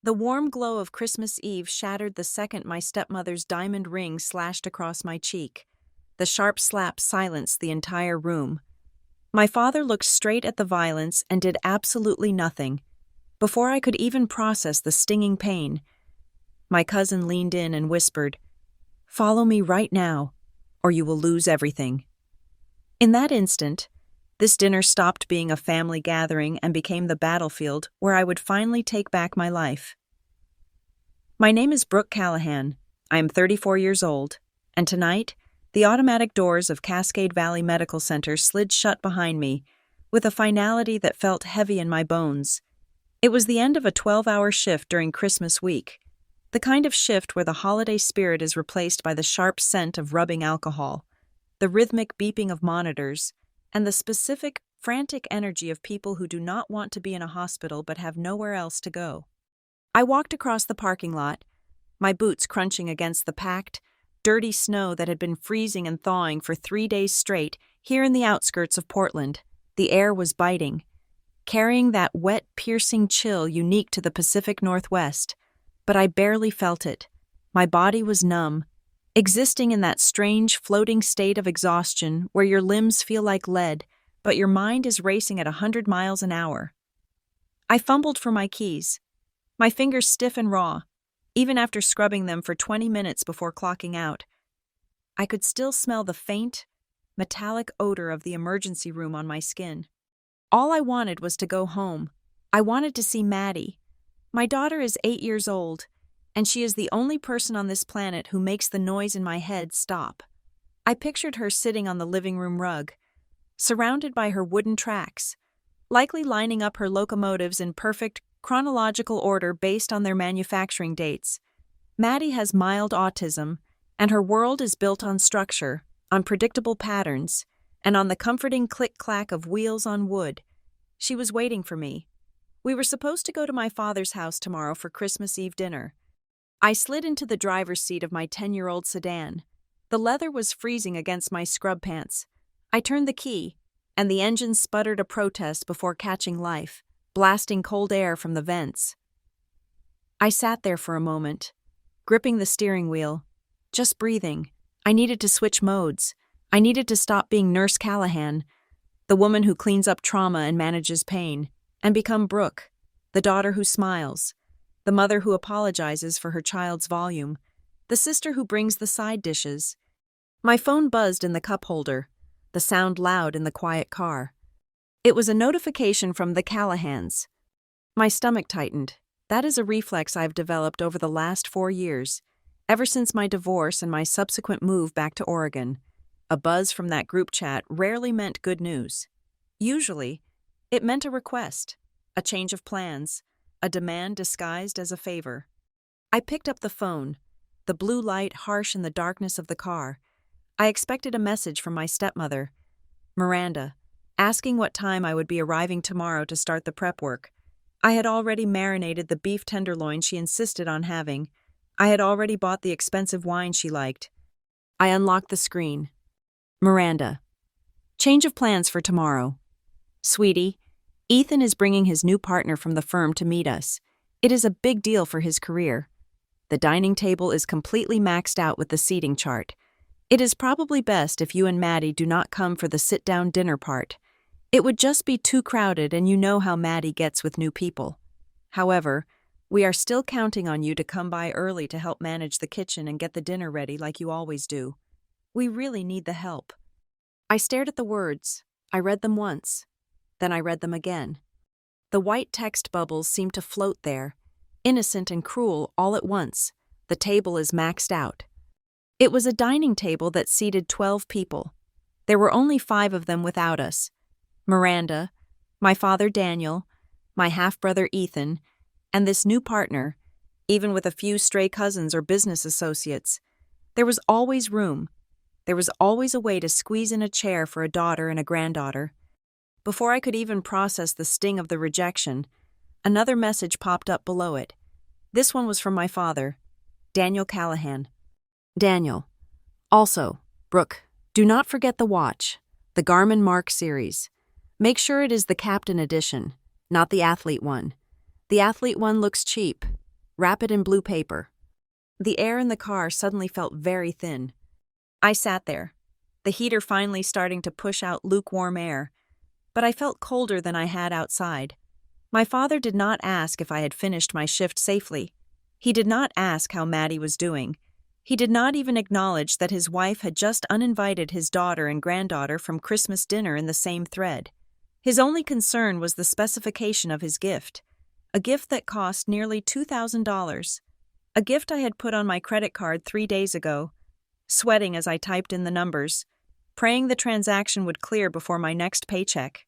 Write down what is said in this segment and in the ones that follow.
The warm glow of Christmas Eve shattered the second my stepmother's diamond ring slashed across my cheek. The sharp slap silenced the entire room. My father looked straight at the violence and did absolutely nothing. Before I could even process the stinging pain, my cousin leaned in and whispered, "Follow me right now, or you will lose everything." In that instant, this dinner stopped being a family gathering and became the battlefield where I would finally take back my life. My name is Brooke Callahan. I am 34 years old, and tonight, the automatic doors of Cascade Valley Medical Center slid shut behind me, with a finality that felt heavy in my bones. It was the end of a 12-hour shift during Christmas week, the kind of shift where the holiday spirit is replaced by the sharp scent of rubbing alcohol, the rhythmic beeping of monitors, and the specific, frantic energy of people who do not want to be in a hospital but have nowhere else to go. I walked across the parking lot, my boots crunching against the packed, dirty snow that had been freezing and thawing for 3 days straight here in the outskirts of Portland. The air was biting, carrying that wet, piercing chill unique to the Pacific Northwest, but I barely felt it. My body was numb, existing in that strange, floating state of exhaustion where your limbs feel like lead, but your mind is racing at 100 miles an hour. I fumbled for my keys, my fingers stiff and raw, even after scrubbing them for 20 minutes before clocking out. I could still smell the faint, metallic odor of the emergency room on my skin. All I wanted was to go home. I wanted to see Maddie. My daughter is 8 years old, and she is the only person on this planet who makes the noise in my head stop. I pictured her sitting on the living room rug, surrounded by her wooden tracks, likely lining up her locomotives in perfect, chronological order based on their manufacturing dates. Maddie has mild autism, and her world is built on structure, on predictable patterns, and on the comforting click-clack of wheels on wood. She was waiting for me. We were supposed to go to my father's house tomorrow for Christmas Eve dinner. I slid into the driver's seat of my 10-year-old sedan. The leather was freezing against my scrub pants. I turned the key, and the engine sputtered a protest before catching life, blasting cold air from the vents. I sat there for a moment, gripping the steering wheel, just breathing. I needed to switch modes. I needed to stop being Nurse Callahan, the woman who cleans up trauma and manages pain, and become Brooke, the daughter who smiles, the mother who apologizes for her child's volume, the sister who brings the side dishes. My phone buzzed in the cup holder, the sound loud in the quiet car. It was a notification from the Callahans. My stomach tightened. That is a reflex I've developed over the last 4 years, ever since my divorce and my subsequent move back to Oregon. A buzz from that group chat rarely meant good news. Usually, it meant a request, a change of plans, a demand disguised as a favor. I picked up the phone, the blue light harsh in the darkness of the car. I expected a message from my stepmother, Miranda, asking what time I would be arriving tomorrow to start the prep work. I had already marinated the beef tenderloin she insisted on having. I had already bought the expensive wine she liked. I unlocked the screen. Miranda. Change of plans for tomorrow. Sweetie, Ethan is bringing his new partner from the firm to meet us. It is a big deal for his career. The dining table is completely maxed out with the seating chart. It is probably best if you and Maddie do not come for the sit-down dinner part. It would just be too crowded, and you know how Maddie gets with new people. However, we are still counting on you to come by early to help manage the kitchen and get the dinner ready like you always do. We really need the help. I stared at the words. I read them once. Then I read them again. The white text bubbles seemed to float there, innocent and cruel all at once. The table is maxed out. It was a dining table that seated 12 people. There were only 5 of them without us. Miranda, my father Daniel, my half-brother Ethan, and this new partner, even with a few stray cousins or business associates. There was always room. There was always a way to squeeze in a chair for a daughter and a granddaughter. Before I could even process the sting of the rejection, another message popped up below it. This one was from my father, Daniel Callahan. Daniel. Also, Brooke, do not forget the watch, the Garmin Mark series. Make sure it is the Captain edition, not the athlete one. The athlete one looks cheap. Wrap it in blue paper. The air in the car suddenly felt very thin. I sat there, the heater finally starting to push out lukewarm air, but I felt colder than I had outside. My father did not ask if I had finished my shift safely. He did not ask how Maddie was doing. He did not even acknowledge that his wife had just uninvited his daughter and granddaughter from Christmas dinner in the same thread. His only concern was the specification of his gift, a gift that cost nearly $2,000, a gift I had put on my credit card 3 days ago, sweating as I typed in the numbers, praying the transaction would clear before my next paycheck.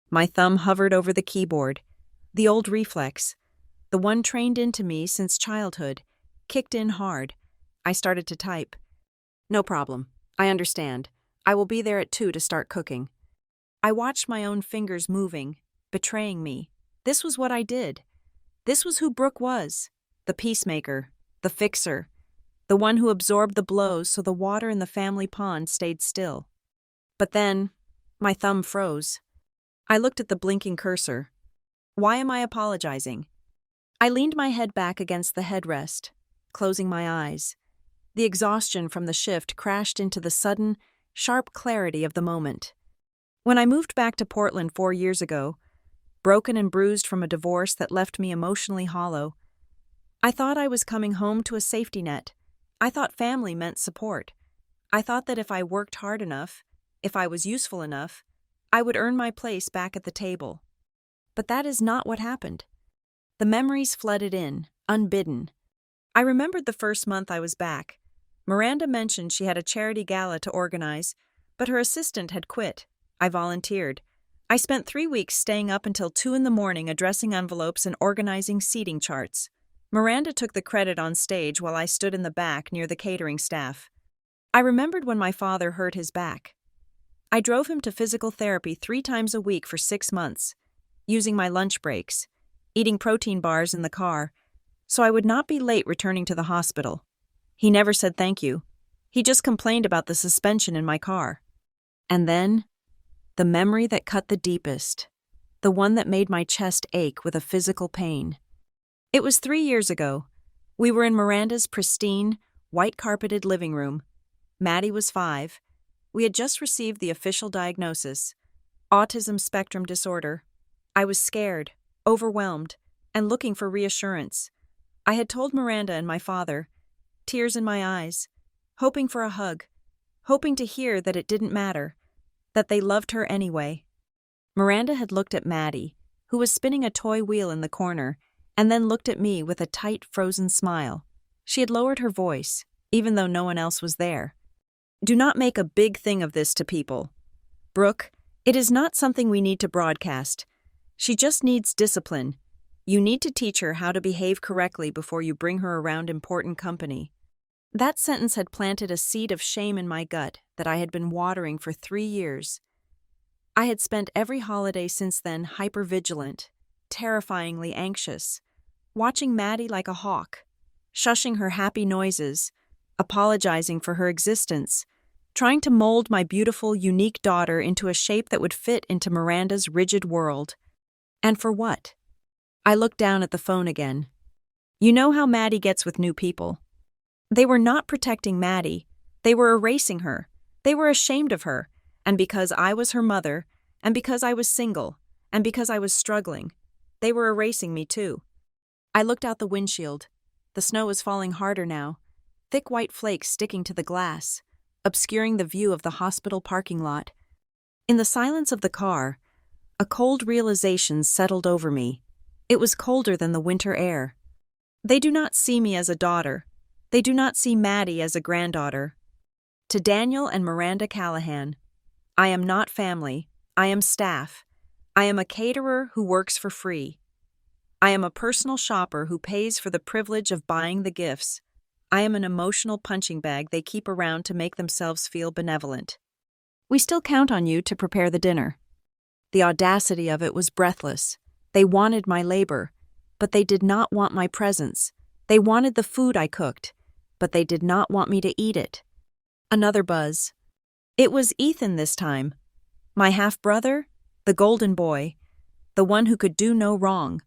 My thumb hovered over the keyboard. The old reflex, the one trained into me since childhood, kicked in hard. I started to type. No problem. I understand. I will be there at 2 to start cooking. I watched my own fingers moving, betraying me. This was what I did. This was who Brooke was. The peacemaker, the fixer, the one who absorbed the blows so the water in the family pond stayed still. But then, my thumb froze. I looked at the blinking cursor. Why am I apologizing? I leaned my head back against the headrest, closing my eyes. The exhaustion from the shift crashed into the sudden, sharp clarity of the moment. When I moved back to Portland 4 years ago, broken and bruised from a divorce that left me emotionally hollow, I thought I was coming home to a safety net. I thought family meant support. I thought that if I worked hard enough, if I was useful enough, I would earn my place back at the table. But that is not what happened. The memories flooded in, unbidden. I remembered the first month I was back. Miranda mentioned she had a charity gala to organize, but her assistant had quit. I volunteered. I spent 3 weeks staying up until 2 in the morning addressing envelopes and organizing seating charts. Miranda took the credit on stage while I stood in the back near the catering staff. I remembered when my father hurt his back. I drove him to physical therapy 3 times a week for 6 months, using my lunch breaks, eating protein bars in the car, so I would not be late returning to the hospital. He never said thank you. He just complained about the suspension in my car. And then, the memory that cut the deepest, the one that made my chest ache with a physical pain. It was 3 years ago. We were in Miranda's pristine, white-carpeted living room. Maddie was 5. We had just received the official diagnosis, autism spectrum disorder. I was scared, overwhelmed, and looking for reassurance. I had told Miranda and my father, tears in my eyes, hoping for a hug, hoping to hear that it didn't matter, that they loved her anyway. Miranda had looked at Maddie, who was spinning a toy wheel in the corner, and then looked at me with a tight, frozen smile. She had lowered her voice, even though no one else was there. Do not make a big thing of this to people. Brooke, it is not something we need to broadcast. She just needs discipline. You need to teach her how to behave correctly before you bring her around important company. That sentence had planted a seed of shame in my gut that I had been watering for 3 years. I had spent every holiday since then hypervigilant, terrifyingly anxious, watching Maddie like a hawk, shushing her happy noises, apologizing for her existence, trying to mold my beautiful, unique daughter into a shape that would fit into Miranda's rigid world. And for what? I looked down at the phone again. You know how Maddie gets with new people. They were not protecting Maddie. They were erasing her. They were ashamed of her. And because I was her mother, and because I was single, and because I was struggling, they were erasing me too. I looked out the windshield. The snow was falling harder now, thick white flakes sticking to the glass, obscuring the view of the hospital parking lot. In the silence of the car, a cold realization settled over me. It was colder than the winter air. They do not see me as a daughter. They do not see Maddie as a granddaughter. To Daniel and Miranda Callahan, I am not family. I am staff. I am a caterer who works for free. I am a personal shopper who pays for the privilege of buying the gifts. I am an emotional punching bag they keep around to make themselves feel benevolent. We still count on you to prepare the dinner. The audacity of it was breathless. They wanted my labor, but they did not want my presence. They wanted the food I cooked, but they did not want me to eat it. Another buzz. It was Ethan this time. My half-brother, the golden boy, the one who could do no wrong,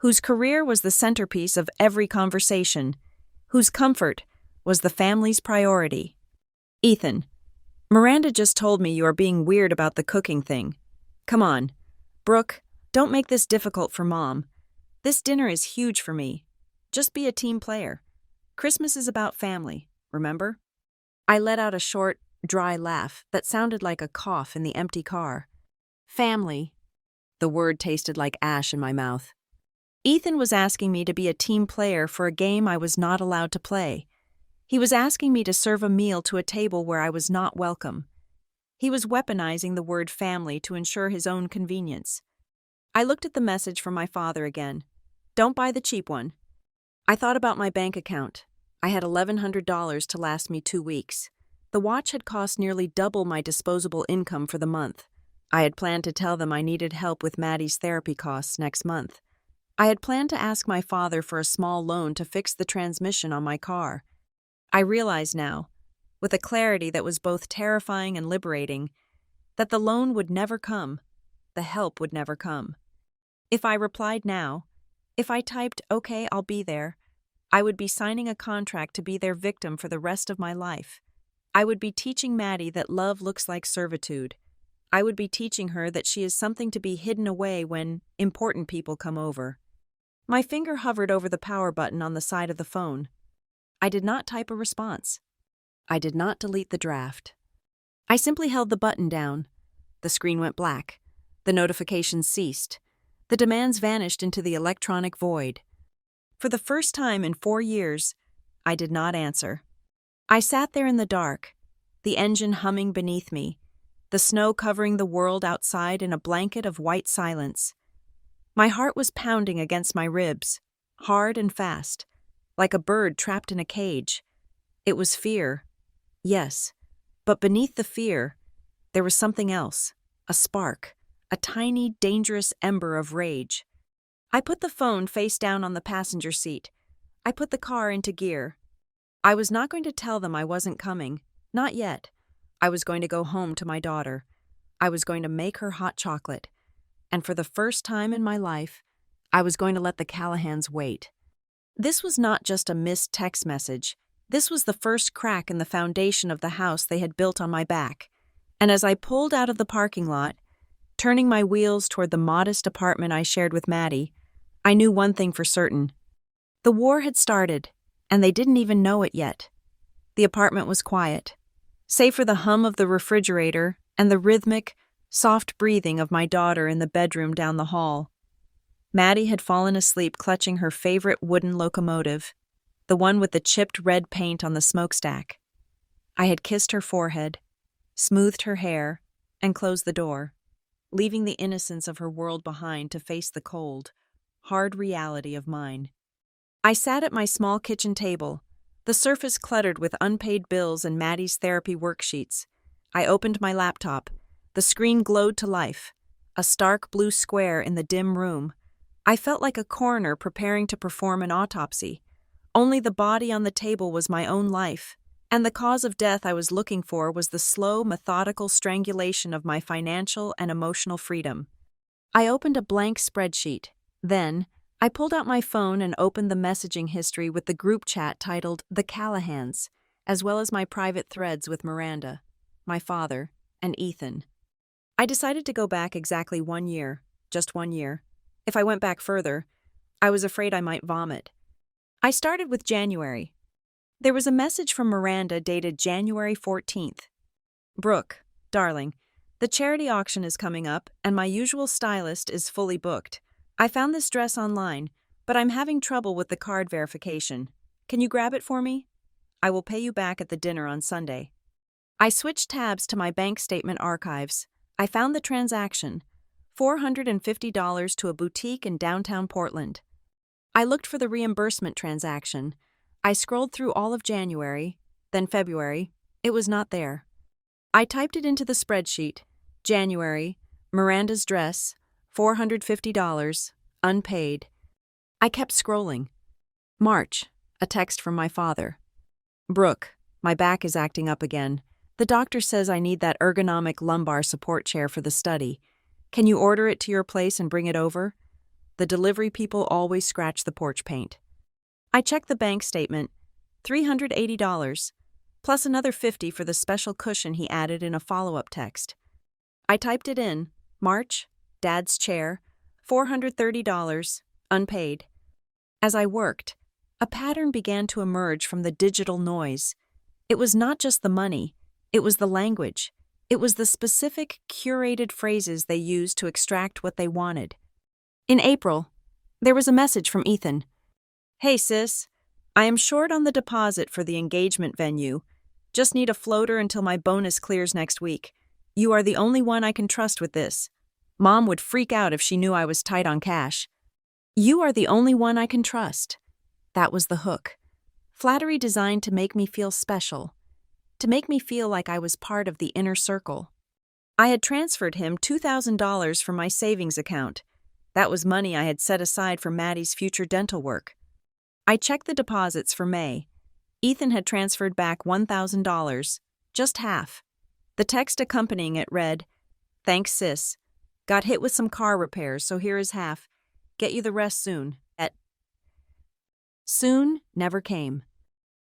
whose career was the centerpiece of every conversation, whose comfort was the family's priority. Ethan, Miranda just told me you are being weird about the cooking thing. Come on. Brooke, don't make this difficult for Mom. This dinner is huge for me. Just be a team player. Christmas is about family, remember? I let out a short, dry laugh that sounded like a cough in the empty car. Family. The word tasted like ash in my mouth. Ethan was asking me to be a team player for a game I was not allowed to play. He was asking me to serve a meal to a table where I was not welcome. He was weaponizing the word family to ensure his own convenience. I looked at the message from my father again. Don't buy the cheap one. I thought about my bank account. I had $1,100 to last me 2 weeks. The watch had cost nearly double my disposable income for the month. I had planned to tell them I needed help with Maddie's therapy costs next month. I had planned to ask my father for a small loan to fix the transmission on my car. I realized now, with a clarity that was both terrifying and liberating, that the loan would never come. The help would never come. If I replied now, if I typed, "Okay, I'll be there," I would be signing a contract to be their victim for the rest of my life. I would be teaching Maddie that love looks like servitude. I would be teaching her that she is something to be hidden away when important people come over. My finger hovered over the power button on the side of the phone. I did not type a response. I did not delete the draft. I simply held the button down. The screen went black. The notifications ceased. The demands vanished into the electronic void. For the first time in 4 years, I did not answer. I sat there in the dark, the engine humming beneath me, the snow covering the world outside in a blanket of white silence. My heart was pounding against my ribs, hard and fast, like a bird trapped in a cage. It was fear, yes, but beneath the fear, there was something else, a spark, a tiny, dangerous ember of rage. I put the phone face down on the passenger seat. I put the car into gear. I was not going to tell them I wasn't coming, not yet. I was going to go home to my daughter. I was going to make her hot chocolate. And for the first time in my life, I was going to let the Callahans wait. This was not just a missed text message. This was the first crack in the foundation of the house they had built on my back. And as I pulled out of the parking lot, turning my wheels toward the modest apartment I shared with Maddie, I knew one thing for certain. The war had started, and they didn't even know it yet. The apartment was quiet, save for the hum of the refrigerator and the rhythmic, soft breathing of my daughter in the bedroom down the hall. Maddie had fallen asleep clutching her favorite wooden locomotive, the one with the chipped red paint on the smokestack. I had kissed her forehead, smoothed her hair, and closed the door, leaving the innocence of her world behind to face the cold, hard reality of mine. I sat at my small kitchen table, the surface cluttered with unpaid bills and Maddie's therapy worksheets. I opened my laptop. The screen glowed to life, a stark blue square in the dim room. I felt like a coroner preparing to perform an autopsy. Only the body on the table was my own life, and the cause of death I was looking for was the slow, methodical strangulation of my financial and emotional freedom. I opened a blank spreadsheet. Then, I pulled out my phone and opened the messaging history with the group chat titled The Callahans, as well as my private threads with Miranda, my father, and Ethan. I decided to go back exactly 1 year, just 1 year. If I went back further, I was afraid I might vomit. I started with January. There was a message from Miranda dated January 14th. Brooke, darling, the charity auction is coming up and my usual stylist is fully booked. I found this dress online, but I'm having trouble with the card verification. Can you grab it for me? I will pay you back at the dinner on Sunday. I switched tabs to my bank statement archives. I found the transaction, $450 to a boutique in downtown Portland. I looked for the reimbursement transaction. I scrolled through all of January, then February. It was not there. I typed it into the spreadsheet. January, Miranda's dress, $450, unpaid. I kept scrolling. March, a text from my father. Brooke, my back is acting up again. The doctor says I need that ergonomic lumbar support chair for the study. Can you order it to your place and bring it over? The delivery people always scratch the porch paint. I checked the bank statement, $380, plus another $50 for the special cushion he added in a follow-up text. I typed it in, March, Dad's chair, $430, unpaid. As I worked, a pattern began to emerge from the digital noise. It was not just the money, it was the language. It was the specific, curated phrases they used to extract what they wanted. In April, there was a message from Ethan. Hey sis, I am short on the deposit for the engagement venue. Just need a floater until my bonus clears next week. You are the only one I can trust with this. Mom would freak out if she knew I was tight on cash. You are the only one I can trust. That was the hook. Flattery designed to make me feel special, to make me feel like I was part of the inner circle. I had transferred him $2,000 from my savings account. That was money I had set aside for Maddie's future dental work. I checked the deposits for May. Ethan had transferred back $1,000, just half. The text accompanying it read, "Thanks, sis. Got hit with some car repairs, so here is half. Get you the rest soon." Soon never came.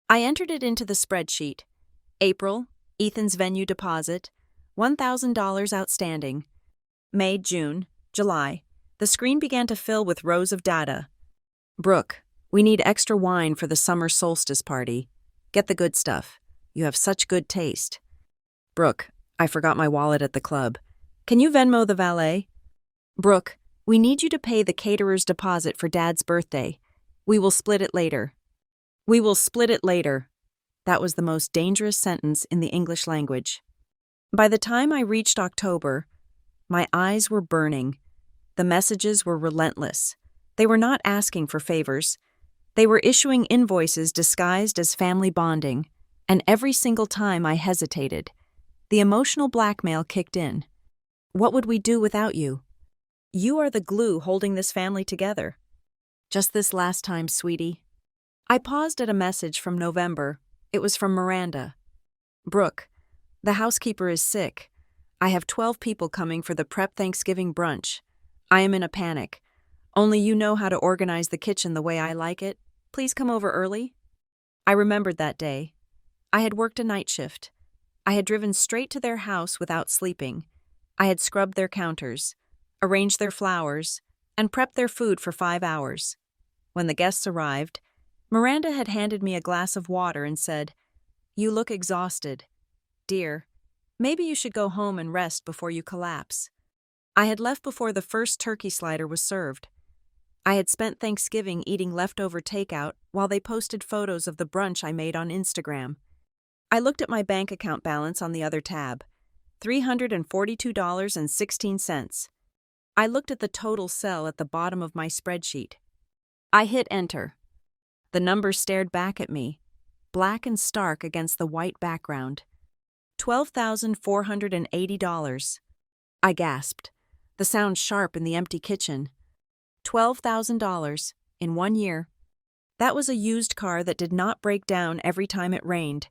I entered it into the spreadsheet. April, Ethan's venue deposit, $1,000 outstanding. May, June, July. The screen began to fill with rows of data. Brooke, we need extra wine for the summer solstice party. Get the good stuff. You have such good taste. Brooke, I forgot my wallet at the club. Can you Venmo the valet? Brooke, we need you to pay the caterer's deposit for Dad's birthday. We will split it later. We will split it later. That was the most dangerous sentence in the English language. By the time I reached October, my eyes were burning. The messages were relentless. They were not asking for favors. They were issuing invoices disguised as family bonding, and every single time I hesitated, the emotional blackmail kicked in. What would we do without you? You are the glue holding this family together. Just this last time, sweetie. I paused at a message from November. It was from Miranda. Brooke, the housekeeper is sick. I have 12 people coming for the prep Thanksgiving brunch. I am in a panic. Only you know how to organize the kitchen the way I like it. Please come over early. I remembered that day. I had worked a night shift. I had driven straight to their house without sleeping. I had scrubbed their counters, arranged their flowers, and prepped their food for 5 hours. When the guests arrived, Miranda had handed me a glass of water and said, "You look exhausted. Dear, maybe you should go home and rest before you collapse." I had left before the first turkey slider was served. I had spent Thanksgiving eating leftover takeout while they posted photos of the brunch I made on Instagram. I looked at my bank account balance on the other tab, $342.16. I looked at the total cell at the bottom of my spreadsheet. I hit enter. The numbers stared back at me, black and stark against the white background. $12,480. I gasped, the sound sharp in the empty kitchen. $12,000 in 1 year. That was a used car that did not break down every time it rained.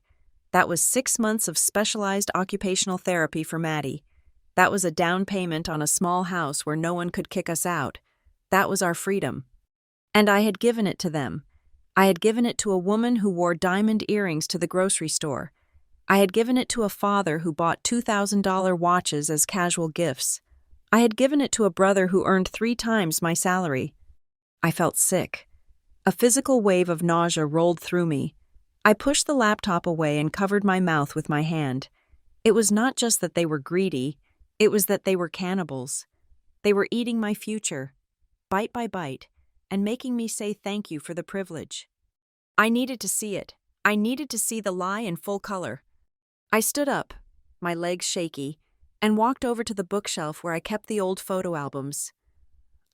That was 6 months of specialized occupational therapy for Maddie. That was a down payment on a small house where no one could kick us out. That was our freedom. And I had given it to them. I had given it to a woman who wore diamond earrings to the grocery store. I had given it to a father who bought $2,000 watches as casual gifts. I had given it to a brother who earned 3 times my salary. I felt sick. A physical wave of nausea rolled through me. I pushed the laptop away and covered my mouth with my hand. It was not just that they were greedy, it was that they were cannibals. They were eating my future, bite by bite, and making me say thank you for the privilege. I needed to see it. I needed to see the lie in full color. I stood up, my legs shaky, and walked over to the bookshelf where I kept the old photo albums.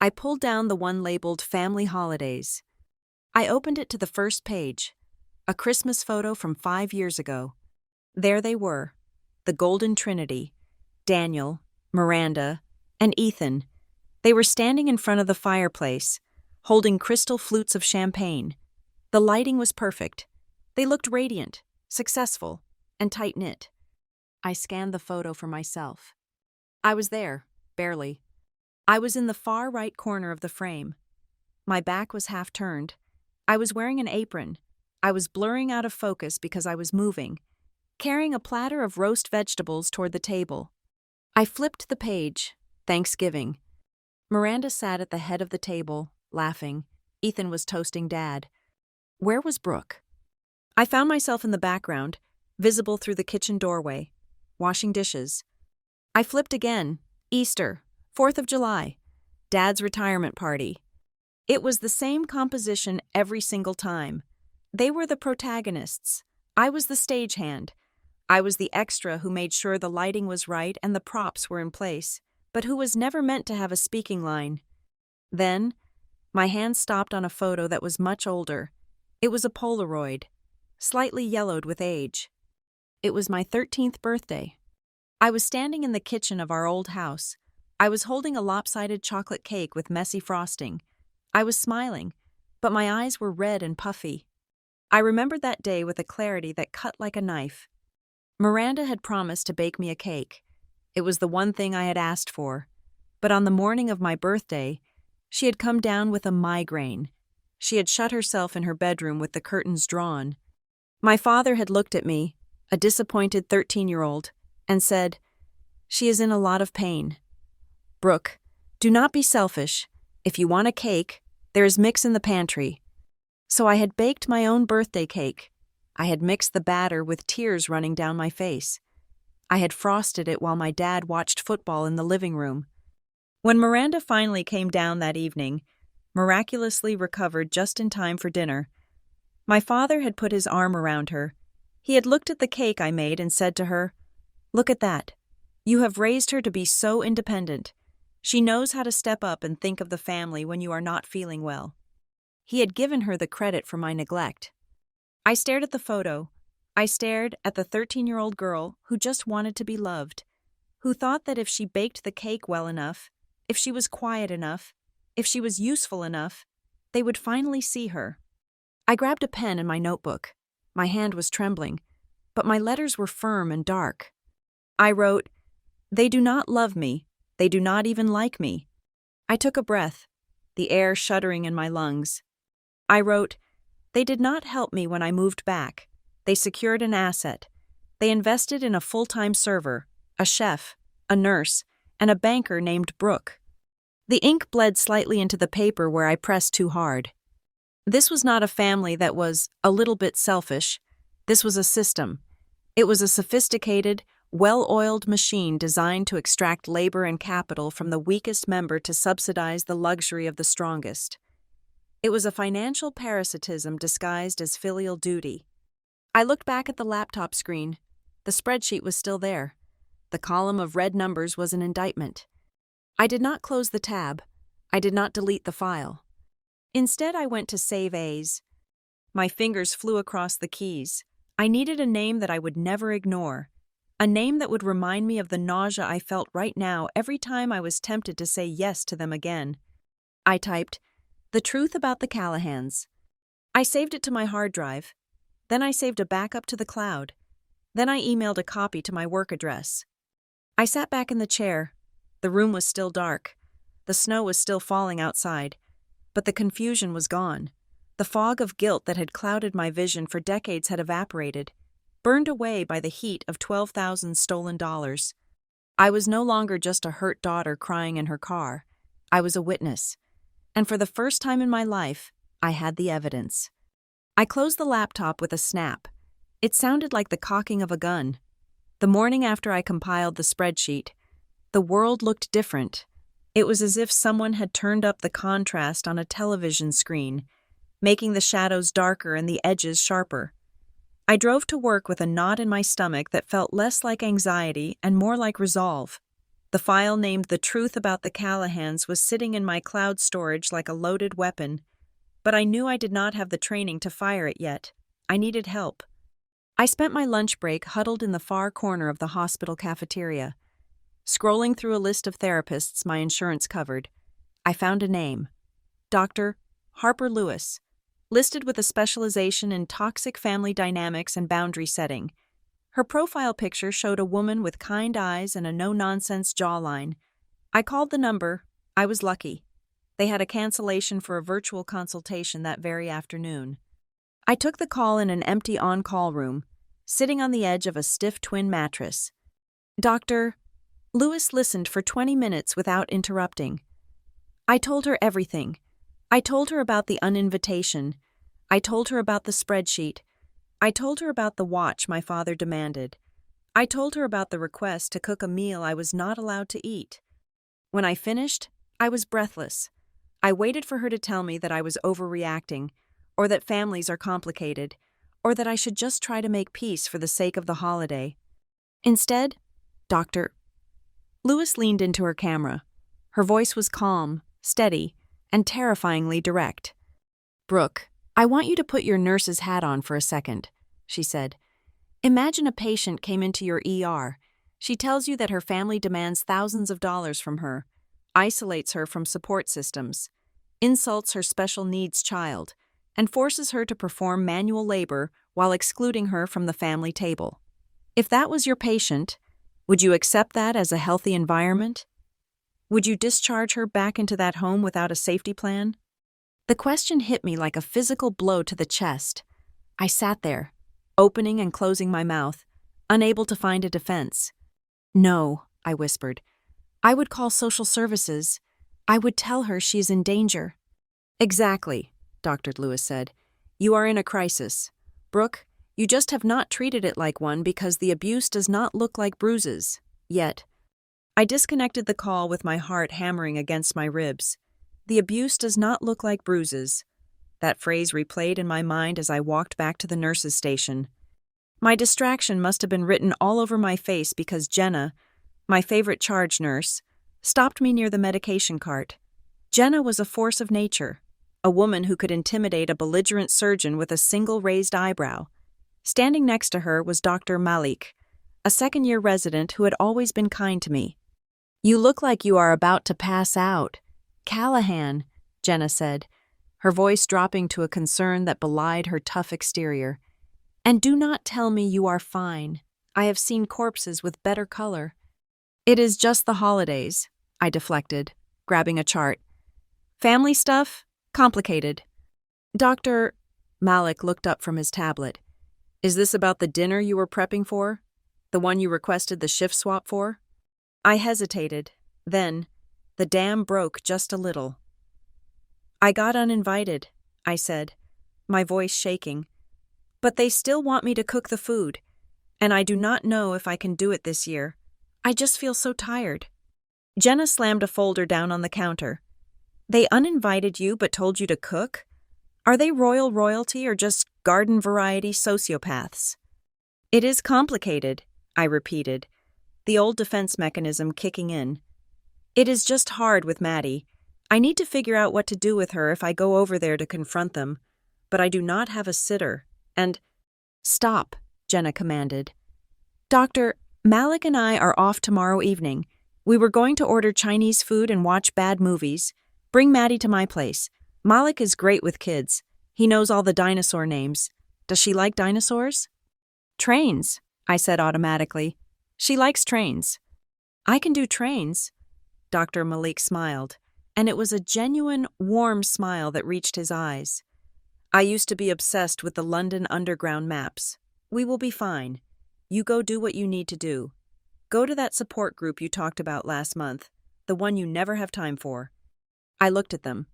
I pulled down the one labeled Family Holidays. I opened it to the first page, a Christmas photo from 5 years ago. There they were, the Golden Trinity, Daniel, Miranda, and Ethan. They were standing in front of the fireplace, holding crystal flutes of champagne. The lighting was perfect. They looked radiant, successful, and tight-knit. I scanned the photo for myself. I was there, barely. I was in the far right corner of the frame, My back was half turned. I was wearing an apron. I was blurring out of focus because I was moving, carrying a platter of roast vegetables toward the table. I flipped the page. Thanksgiving. Miranda sat at the head of the table, laughing. Ethan was toasting Dad. Where was Brooke? I found myself in the background, visible through the kitchen doorway, washing dishes. I flipped again. Easter, 4th of July, Dad's retirement party. It was the same composition every single time. They were the protagonists. I was the stagehand. I was the extra who made sure the lighting was right and the props were in place, but who was never meant to have a speaking line. Then, my hand stopped on a photo that was much older. It was a Polaroid, slightly yellowed with age. It was my 13th birthday. I was standing in the kitchen of our old house. I was holding a lopsided chocolate cake with messy frosting. I was smiling, but my eyes were red and puffy. I remembered that day with a clarity that cut like a knife. Miranda had promised to bake me a cake. It was the one thing I had asked for. But on the morning of my birthday, she had come down with a migraine. She had shut herself in her bedroom with the curtains drawn. My father had looked at me, a disappointed 13-year-old, and said, "She is in a lot of pain. Brooke, do not be selfish. If you want a cake, there is mix in the pantry." So I had baked my own birthday cake. I had mixed the batter with tears running down my face. I had frosted it while my dad watched football in the living room. When Miranda finally came down that evening, miraculously recovered just in time for dinner, my father had put his arm around her. He had looked at the cake I made and said to her, "Look at that. You have raised her to be so independent. She knows how to step up and think of the family when you are not feeling well." He had given her the credit for my neglect. I stared at the photo. I stared at the 13-year-old girl who just wanted to be loved, who thought that if she baked the cake well enough, if she was quiet enough, if she was useful enough, they would finally see her. I grabbed a pen and my notebook. My hand was trembling, but my letters were firm and dark. I wrote, "They do not love me. They do not even like me." I took a breath, the air shuddering in my lungs. I wrote, "They did not help me when I moved back. They secured an asset. They invested in a full-time server, a chef, a nurse, and a banker named Brooke." The ink bled slightly into the paper where I pressed too hard. This was not a family that was a little bit selfish. This was a system. It was a sophisticated, well-oiled machine designed to extract labor and capital from the weakest member to subsidize the luxury of the strongest. It was a financial parasitism disguised as filial duty. I looked back at the laptop screen. The spreadsheet was still there. The column of red numbers was an indictment. I did not close the tab. I did not delete the file. Instead, I went to Save As. My fingers flew across the keys. I needed a name that I would never ignore. A name that would remind me of the nausea I felt right now every time I was tempted to say yes to them again. I typed, "The Truth About the Callahans." I saved it to my hard drive. Then I saved a backup to the cloud. Then I emailed a copy to my work address. I sat back in the chair. The room was still dark. The snow was still falling outside. But the confusion was gone. The fog of guilt that had clouded my vision for decades had evaporated, burned away by the heat of 12,000 stolen dollars. I was no longer just a hurt daughter crying in her car. I was a witness. And for the first time in my life, I had the evidence. I closed the laptop with a snap. It sounded like the cocking of a gun. The morning after I compiled the spreadsheet, the world looked different. It was as if someone had turned up the contrast on a television screen, making the shadows darker and the edges sharper. I drove to work with a knot in my stomach that felt less like anxiety and more like resolve. The file named "The Truth About the Callahans" was sitting in my cloud storage like a loaded weapon, but I knew I did not have the training to fire it yet. I needed help. I spent my lunch break huddled in the far corner of the hospital cafeteria. Scrolling through a list of therapists my insurance covered, I found a name. Dr. Harper Lewis, listed with a specialization in toxic family dynamics and boundary setting. Her profile picture showed a woman with kind eyes and a no-nonsense jawline. I called the number. I was lucky. They had a cancellation for a virtual consultation that very afternoon. I took the call in an empty on-call room, sitting on the edge of a stiff twin mattress. Doctor, Lewis listened for 20 minutes without interrupting. I told her everything. I told her about the uninvitation. I told her about the spreadsheet. I told her about the watch my father demanded. I told her about the request to cook a meal I was not allowed to eat. When I finished, I was breathless. I waited for her to tell me that I was overreacting, or that families are complicated, or that I should just try to make peace for the sake of the holiday. Instead, Doctor. Lewis leaned into her camera. Her voice was calm, steady, and terrifyingly direct. Brooke, I want you to put your nurse's hat on for a second, she said. Imagine a patient came into your ER. She tells you that her family demands thousands of dollars from her, isolates her from support systems, insults her special needs child, and forces her to perform manual labor while excluding her from the family table. If that was your patient, would you accept that as a healthy environment? Would you discharge her back into that home without a safety plan? The question hit me like a physical blow to the chest. I sat there, opening and closing my mouth, unable to find a defense. No, I whispered. I would call social services. I would tell her she is in danger. Exactly, Dr. Lewis said. You are in a crisis. Brooke, you just have not treated it like one because the abuse does not look like bruises, yet. I disconnected the call with my heart hammering against my ribs. The abuse does not look like bruises. That phrase replayed in my mind as I walked back to the nurse's station. My distraction must have been written all over my face because Jenna, my favorite charge nurse, stopped me near the medication cart. Jenna was a force of nature, a woman who could intimidate a belligerent surgeon with a single raised eyebrow. Standing next to her was Dr. Malik, a second-year resident who had always been kind to me. You look like you are about to pass out. Callahan, Jenna said, her voice dropping to a concern that belied her tough exterior. And do not tell me you are fine. I have seen corpses with better color. It is just the holidays, I deflected, grabbing a chart. Family stuff? Complicated. Dr. Malik looked up from his tablet. Is this about the dinner you were prepping for? The one you requested the shift swap for? I hesitated. Then, the dam broke just a little. I got uninvited, I said, my voice shaking. But they still want me to cook the food, and I do not know if I can do it this year. I just feel so tired. Jenna slammed a folder down on the counter. They uninvited you but told you to cook? Are they royalty or just garden variety sociopaths? It is complicated, I repeated, the old defense mechanism kicking in. It is just hard with Maddie. I need to figure out what to do with her if I go over there to confront them, but I do not have a sitter, and— Stop, Jenna commanded. Doctor, Malik and I are off tomorrow evening. We were going to order Chinese food and watch bad movies. Bring Maddie to my place. Malik is great with kids. He knows all the dinosaur names. Does she like dinosaurs? Trains, I said automatically. She likes trains. I can do trains. Dr. Malik smiled, and it was a genuine, warm smile that reached his eyes. I used to be obsessed with the London Underground maps. We will be fine. You go do what you need to do. Go to that support group you talked about last month, the one you never have time for. I looked at them.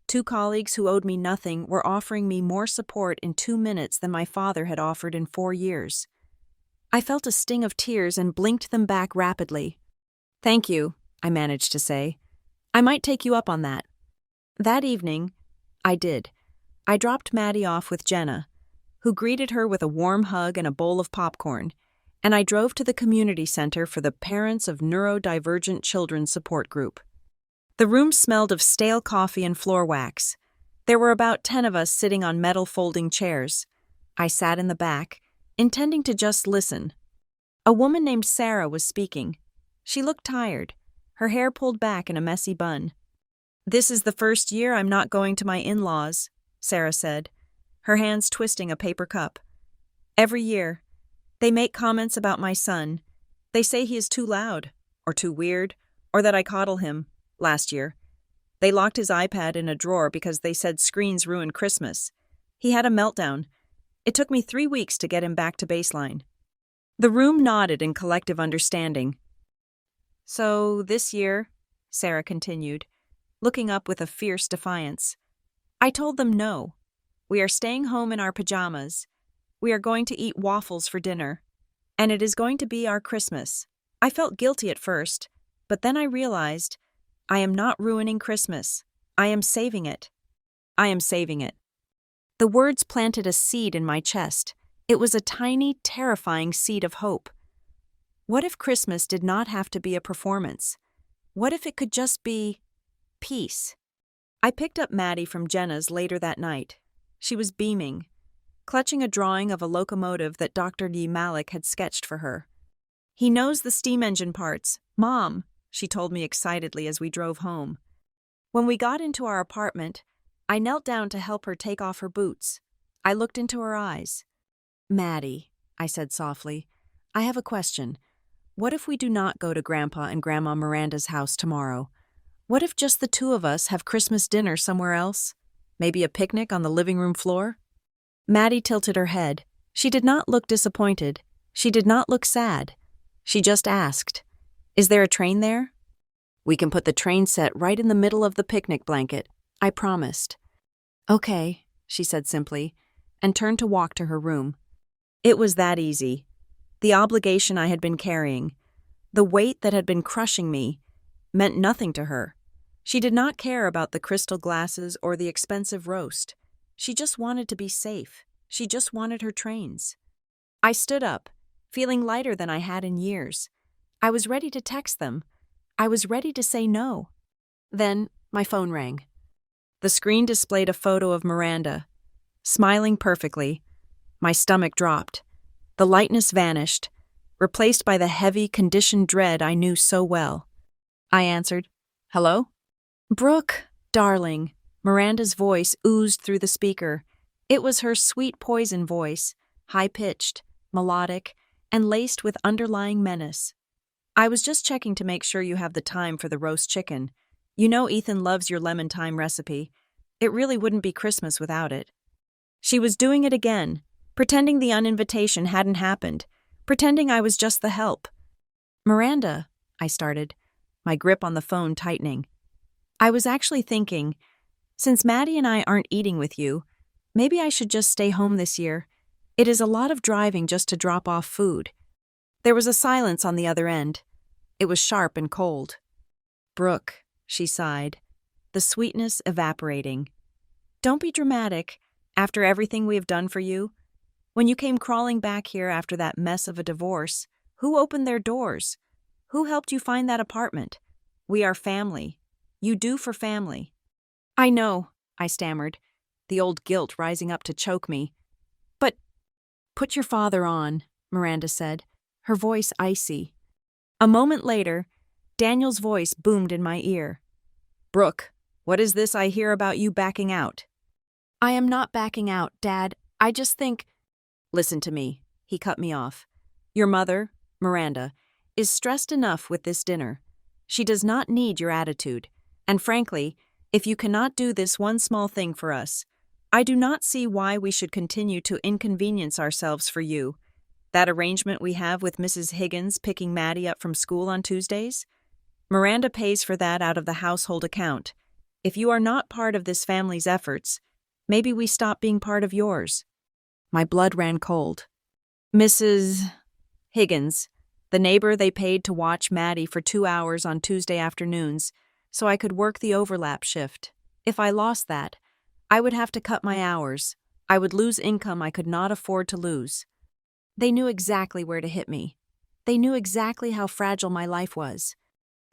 2 colleagues who owed me nothing were offering me more support in 2 minutes than my father had offered in 4 years. I felt a sting of tears and blinked them back rapidly. Thank you, I managed to say. I might take you up on that. That evening, I did. I dropped Maddie off with Jenna, who greeted her with a warm hug and a bowl of popcorn, and I drove to the community center for the Parents of Neurodivergent Children support group. The room smelled of stale coffee and floor wax. There were about 10 of us sitting on metal folding chairs. I sat in the back, intending to just listen. A woman named Sarah was speaking. She looked tired, her hair pulled back in a messy bun. This is the first year I'm not going to my in-laws, Sarah said, her hands twisting a paper cup. Every year, they make comments about my son. They say he is too loud, or too weird, or that I coddle him. Last year, They locked his iPad in a drawer because they said screens ruin Christmas. He had a meltdown. It took me 3 weeks to get him back to baseline. The room nodded in collective understanding. So, this year, Sarah continued, looking up with a fierce defiance, I told them no. We are staying home in our pajamas. We are going to eat waffles for dinner. And it is going to be our Christmas. I felt guilty at first, but then I realized I am not ruining Christmas. I am saving it. I am saving it. The words planted a seed in my chest. It was a tiny, terrifying seed of hope. What if Christmas did not have to be a performance? What if it could just be peace? I picked up Maddie from Jenna's later that night. She was beaming, clutching a drawing of a locomotive that Dr. Yi Malik had sketched for her. He knows the steam engine parts. Mom, she told me excitedly as we drove home. When we got into our apartment, I knelt down to help her take off her boots. I looked into her eyes. Maddie, I said softly, I have a question. What if we do not go to Grandpa and Grandma Miranda's house tomorrow? What if just the two of us have Christmas dinner somewhere else? Maybe a picnic on the living room floor? Maddie tilted her head. She did not look disappointed. She did not look sad. She just asked, Is there a train there? We can put the train set right in the middle of the picnic blanket, I promised. Okay, she said simply, and turned to walk to her room. It was that easy. The obligation I had been carrying, the weight that had been crushing me, meant nothing to her. She did not care about the crystal glasses or the expensive roast. She just wanted to be safe. She just wanted her trains. I stood up, feeling lighter than I had in years. I was ready to text them. I was ready to say no. Then my phone rang. The screen displayed a photo of Miranda, smiling perfectly. My stomach dropped. The lightness vanished, replaced by the heavy, conditioned dread I knew so well. I answered, Hello? Brooke, darling. Miranda's voice oozed through the speaker. It was her sweet poison voice, high-pitched, melodic, and laced with underlying menace. I was just checking to make sure you have the time for the roast chicken. You know Ethan loves your lemon thyme recipe. It really wouldn't be Christmas without it. She was doing it again, pretending the uninvitation hadn't happened, pretending I was just the help. Miranda, I started, my grip on the phone tightening. I was actually thinking, since Maddie and I aren't eating with you, maybe I should just stay home this year. It is a lot of driving just to drop off food. There was a silence on the other end. It was sharp and cold. Brooke, she sighed, the sweetness evaporating. Don't be dramatic. After everything we have done for you, when you came crawling back here after that mess of a divorce, who opened their doors? Who helped you find that apartment? We are family. You do for family. I know, I stammered, the old guilt rising up to choke me. But put your father on, Miranda said, her voice icy. A moment later, Daniel's voice boomed in my ear. Brooke, what is this I hear about you backing out? I am not backing out, Dad. I just think... Listen to me, he cut me off. Your mother, Miranda, is stressed enough with this dinner. She does not need your attitude. And frankly, if you cannot do this one small thing for us, I do not see why we should continue to inconvenience ourselves for you. That arrangement we have with Mrs. Higgins picking Maddie up from school on Tuesdays? Miranda pays for that out of the household account. If you are not part of this family's efforts, maybe we stop being part of yours. My blood ran cold. Mrs. Higgins, the neighbor they paid to watch Maddie for 2 hours on Tuesday afternoons, so I could work the overlap shift. If I lost that, I would have to cut my hours. I would lose income I could not afford to lose. They knew exactly where to hit me. They knew exactly how fragile my life was.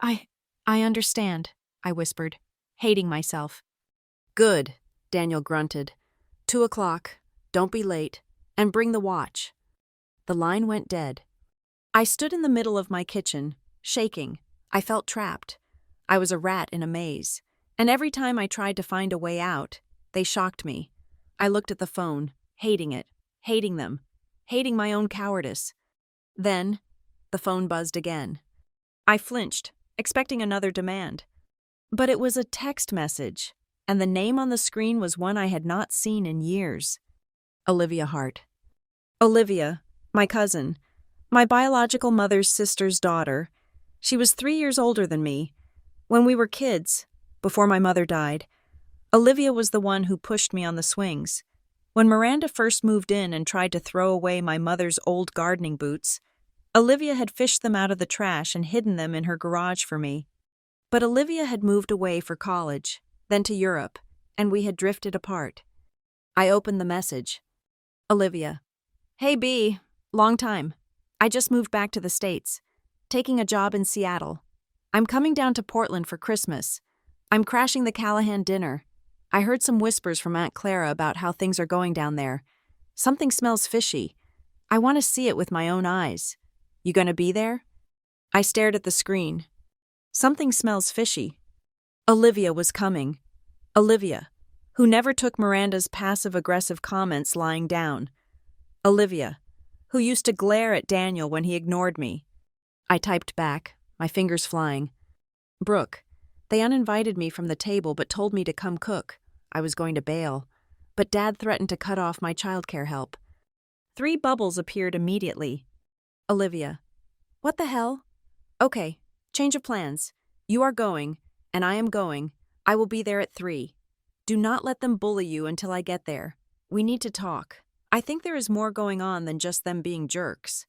I understand, I whispered, hating myself. Good, Daniel grunted. 2 o'clock. Don't be late. And bring the watch. The line went dead. I stood in the middle of my kitchen, shaking. I felt trapped. I was a rat in a maze. And every time I tried to find a way out, they shocked me. I looked at the phone, hating it, hating them, hating my own cowardice. Then, the phone buzzed again. I flinched, expecting another demand. But it was a text message, and the name on the screen was one I had not seen in years. Olivia Hart. Olivia, my cousin, my biological mother's sister's daughter. She was 3 years older than me. When we were kids, before my mother died, Olivia was the one who pushed me on the swings. When Miranda first moved in and tried to throw away my mother's old gardening boots, Olivia had fished them out of the trash and hidden them in her garage for me. But Olivia had moved away for college, then to Europe, and we had drifted apart. I opened the message. Olivia. Hey B, long time. I just moved back to the States, taking a job in Seattle. I'm coming down to Portland for Christmas. I'm crashing the Callahan dinner. I heard some whispers from Aunt Clara about how things are going down there. Something smells fishy. I want to see it with my own eyes. You gonna be there? I stared at the screen. Something smells fishy. Olivia was coming. Olivia, who never took Miranda's passive-aggressive comments lying down. Olivia, who used to glare at Daniel when he ignored me. I typed back, my fingers flying. Brooke, they uninvited me from the table but told me to come cook. I was going to bail, but Dad threatened to cut off my childcare help. 3 bubbles appeared immediately. Olivia, what the hell? Okay, change of plans. You are going, and I am going. I will be there at 3. Do not let them bully you until I get there. We need to talk. I think there is more going on than just them being jerks.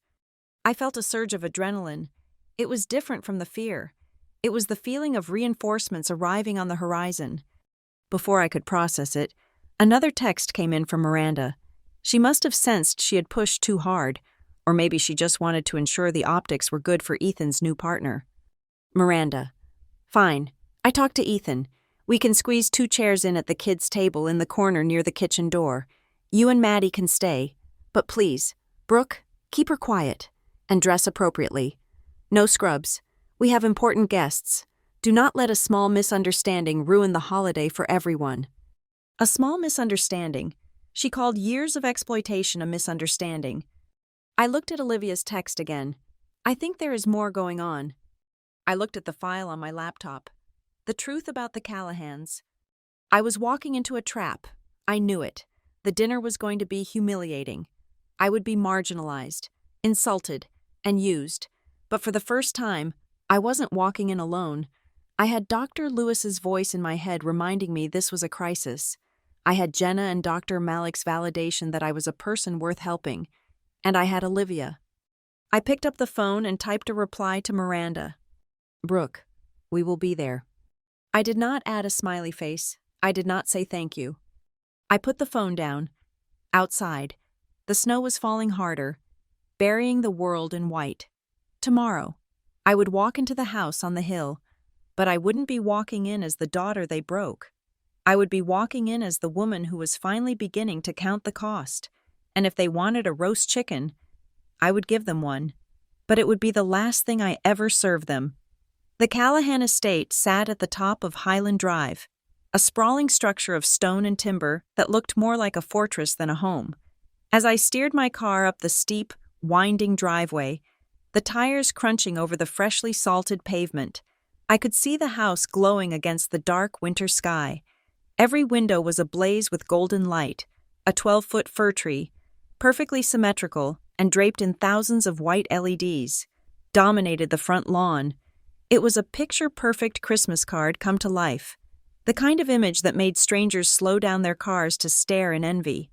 I felt a surge of adrenaline. It was different from the fear. It was the feeling of reinforcements arriving on the horizon. Before I could process it, another text came in from Miranda. She must have sensed she had pushed too hard, or maybe she just wanted to ensure the optics were good for Ethan's new partner. Miranda. Fine. I talked to Ethan. We can squeeze 2 chairs in at the kids' table in the corner near the kitchen door. You and Maddie can stay. But please, Brooke, keep her quiet and dress appropriately. No scrubs. We have important guests. Do not let a small misunderstanding ruin the holiday for everyone. A small misunderstanding. She called years of exploitation a misunderstanding. I looked at Olivia's text again. I think there is more going on. I looked at the file on my laptop. The truth about the Callahans. I was walking into a trap. I knew it. The dinner was going to be humiliating. I would be marginalized, insulted, and used. But for the first time, I wasn't walking in alone. I had Dr. Lewis's voice in my head reminding me this was a crisis. I had Jenna and Dr. Malik's validation that I was a person worth helping. And I had Olivia. I picked up the phone and typed a reply to Miranda. Brooke, we will be there. I did not add a smiley face. I did not say thank you. I put the phone down. Outside, the snow was falling harder, burying the world in white. Tomorrow, I would walk into the house on the hill, but I wouldn't be walking in as the daughter they broke. I would be walking in as the woman who was finally beginning to count the cost, and if they wanted a roast chicken, I would give them one, but it would be the last thing I ever served them. The Callahan estate sat at the top of Highland Drive, a sprawling structure of stone and timber that looked more like a fortress than a home. As I steered my car up the steep, winding driveway, the tires crunching over the freshly salted pavement, I could see the house glowing against the dark winter sky. Every window was ablaze with golden light, a 12-foot fir tree, perfectly symmetrical and draped in thousands of white LEDs, dominated the front lawn. It was a picture-perfect Christmas card come to life, the kind of image that made strangers slow down their cars to stare in envy.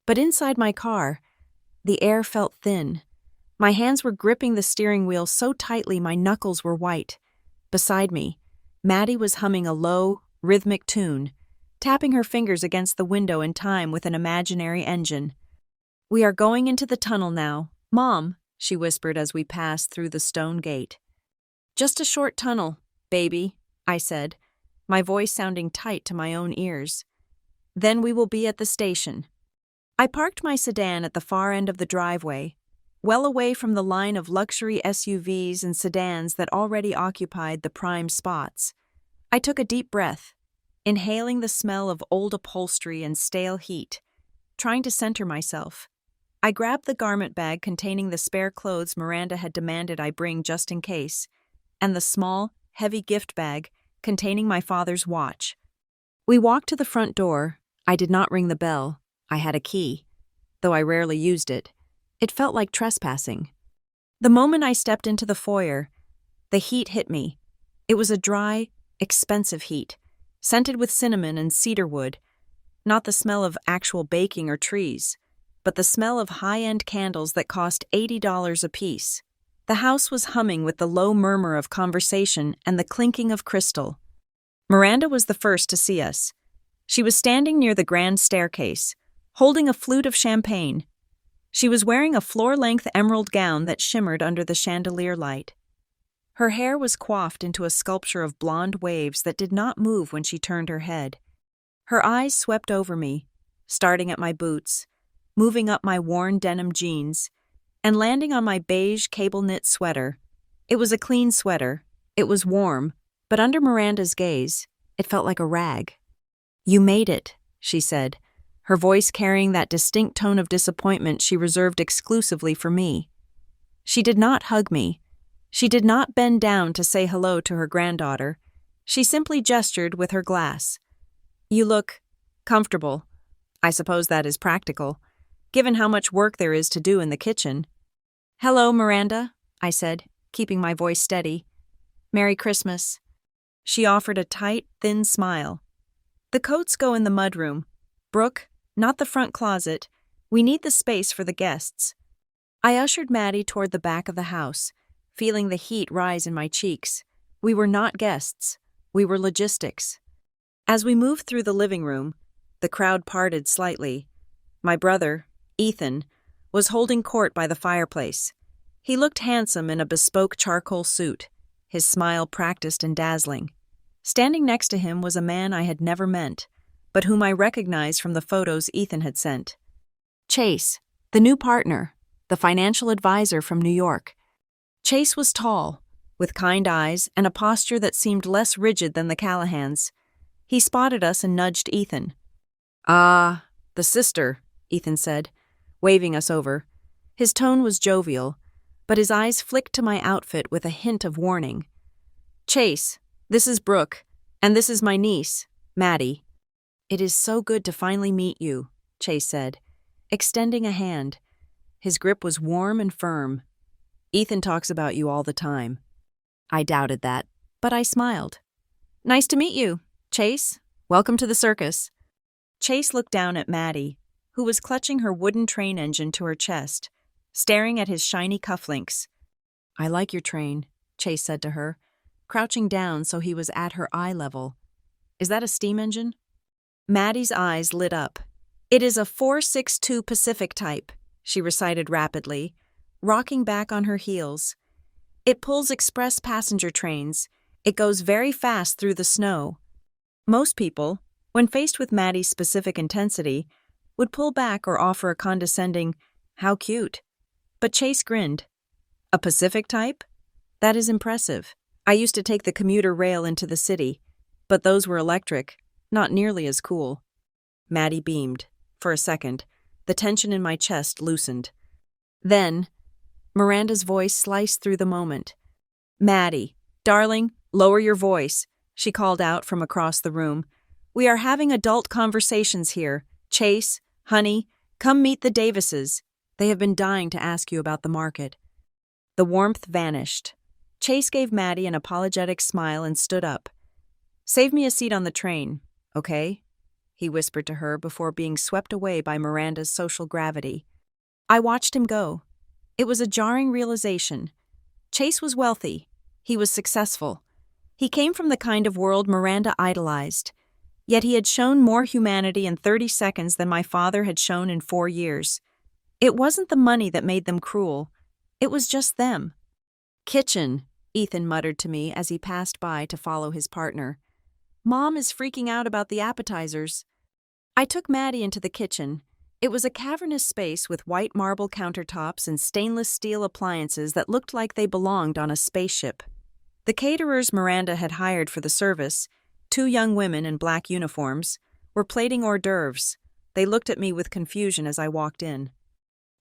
But inside my car, the air felt thin. My hands were gripping the steering wheel so tightly my knuckles were white. Beside me, Maddie was humming a low, rhythmic tune, tapping her fingers against the window in time with an imaginary engine. We are going into the tunnel now, Mom, she whispered as we passed through the stone gate. Just a short tunnel, baby, I said, my voice sounding tight to my own ears. Then we will be at the station. I parked my sedan at the far end of the driveway, well away from the line of luxury SUVs and sedans that already occupied the prime spots. I took a deep breath, inhaling the smell of old upholstery and stale heat, trying to center myself. I grabbed the garment bag containing the spare clothes Miranda had demanded I bring just in case, and the small, heavy gift bag containing my father's watch. We walked to the front door. I did not ring the bell. I had a key. Though I rarely used it, it felt like trespassing. The moment I stepped into the foyer, the heat hit me. It was a dry, expensive heat, scented with cinnamon and cedarwood, not the smell of actual baking or trees, but the smell of high-end candles that cost $80 apiece. The house was humming with the low murmur of conversation and the clinking of crystal. Miranda was the first to see us. She was standing near the grand staircase, holding a flute of champagne. She was wearing a floor-length emerald gown that shimmered under the chandelier light. Her hair was coiffed into a sculpture of blonde waves that did not move when she turned her head. Her eyes swept over me, starting at my boots, moving up my worn denim jeans, and landing on my beige cable-knit sweater. It was a clean sweater. It was warm, but under Miranda's gaze, it felt like a rag. "You made it," she said, her voice carrying that distinct tone of disappointment she reserved exclusively for me. She did not hug me. She did not bend down to say hello to her granddaughter. She simply gestured with her glass. "You look comfortable. I suppose that is practical, given how much work there is to do in the kitchen." "Hello, Miranda," I said, keeping my voice steady. "Merry Christmas." She offered a tight, thin smile. "The coats go in the mudroom. Brooke, not the front closet. We need the space for the guests." I ushered Maddie toward the back of the house, feeling the heat rise in my cheeks. We were not guests. We were logistics. As we moved through the living room, the crowd parted slightly. My brother, Ethan, was holding court by the fireplace. He looked handsome in a bespoke charcoal suit, his smile practiced and dazzling. Standing next to him was a man I had never met, but whom I recognized from the photos Ethan had sent. Chase, the new partner, the financial advisor from New York. Chase was tall, with kind eyes and a posture that seemed less rigid than the Callahans. He spotted us and nudged Ethan. "Ah, the sister," Ethan said, waving us over. His tone was jovial, but his eyes flicked to my outfit with a hint of warning. "Chase, this is Brooke, and this is my niece, Maddie." "It is so good to finally meet you," Chase said, extending a hand. His grip was warm and firm. "Ethan talks about you all the time." I doubted that, but I smiled. "Nice to meet you, Chase. Welcome to the circus." Chase looked down at Maddie, who was clutching her wooden train engine to her chest, staring at his shiny cufflinks. "I like your train," Chase said to her, crouching down so he was at her eye level. "Is that a steam engine?" Maddie's eyes lit up. "It is a 462 Pacific type," she recited rapidly, rocking back on her heels. "It pulls express passenger trains. It goes very fast through the snow." Most people, when faced with Maddie's specific intensity, would pull back or offer a condescending, "How cute." But Chase grinned. "A Pacific type? That is impressive. I used to take the commuter rail into the city, but those were electric, not nearly as cool." Maddie beamed. For a second, the tension in my chest loosened. Then, Miranda's voice sliced through the moment. "Maddie, darling, lower your voice," she called out from across the room. "We are having adult conversations here. Chase, honey, come meet the Davises. They have been dying to ask you about the market." The warmth vanished. Chase gave Maddie an apologetic smile and stood up. "Save me a seat on the train, okay?" he whispered to her before being swept away by Miranda's social gravity. I watched him go. It was a jarring realization. Chase was wealthy. He was successful. He came from the kind of world Miranda idolized. Yet he had shown more humanity in 30 seconds than my father had shown in 4 years. It wasn't the money that made them cruel. It was just them. "Kitchen," Ethan muttered to me as he passed by to follow his partner. "Mom is freaking out about the appetizers." I took Maddie into the kitchen. It was a cavernous space with white marble countertops and stainless steel appliances that looked like they belonged on a spaceship. The caterers Miranda had hired for the service, 2 young women in black uniforms, were plating hors d'oeuvres. They looked at me with confusion as I walked in.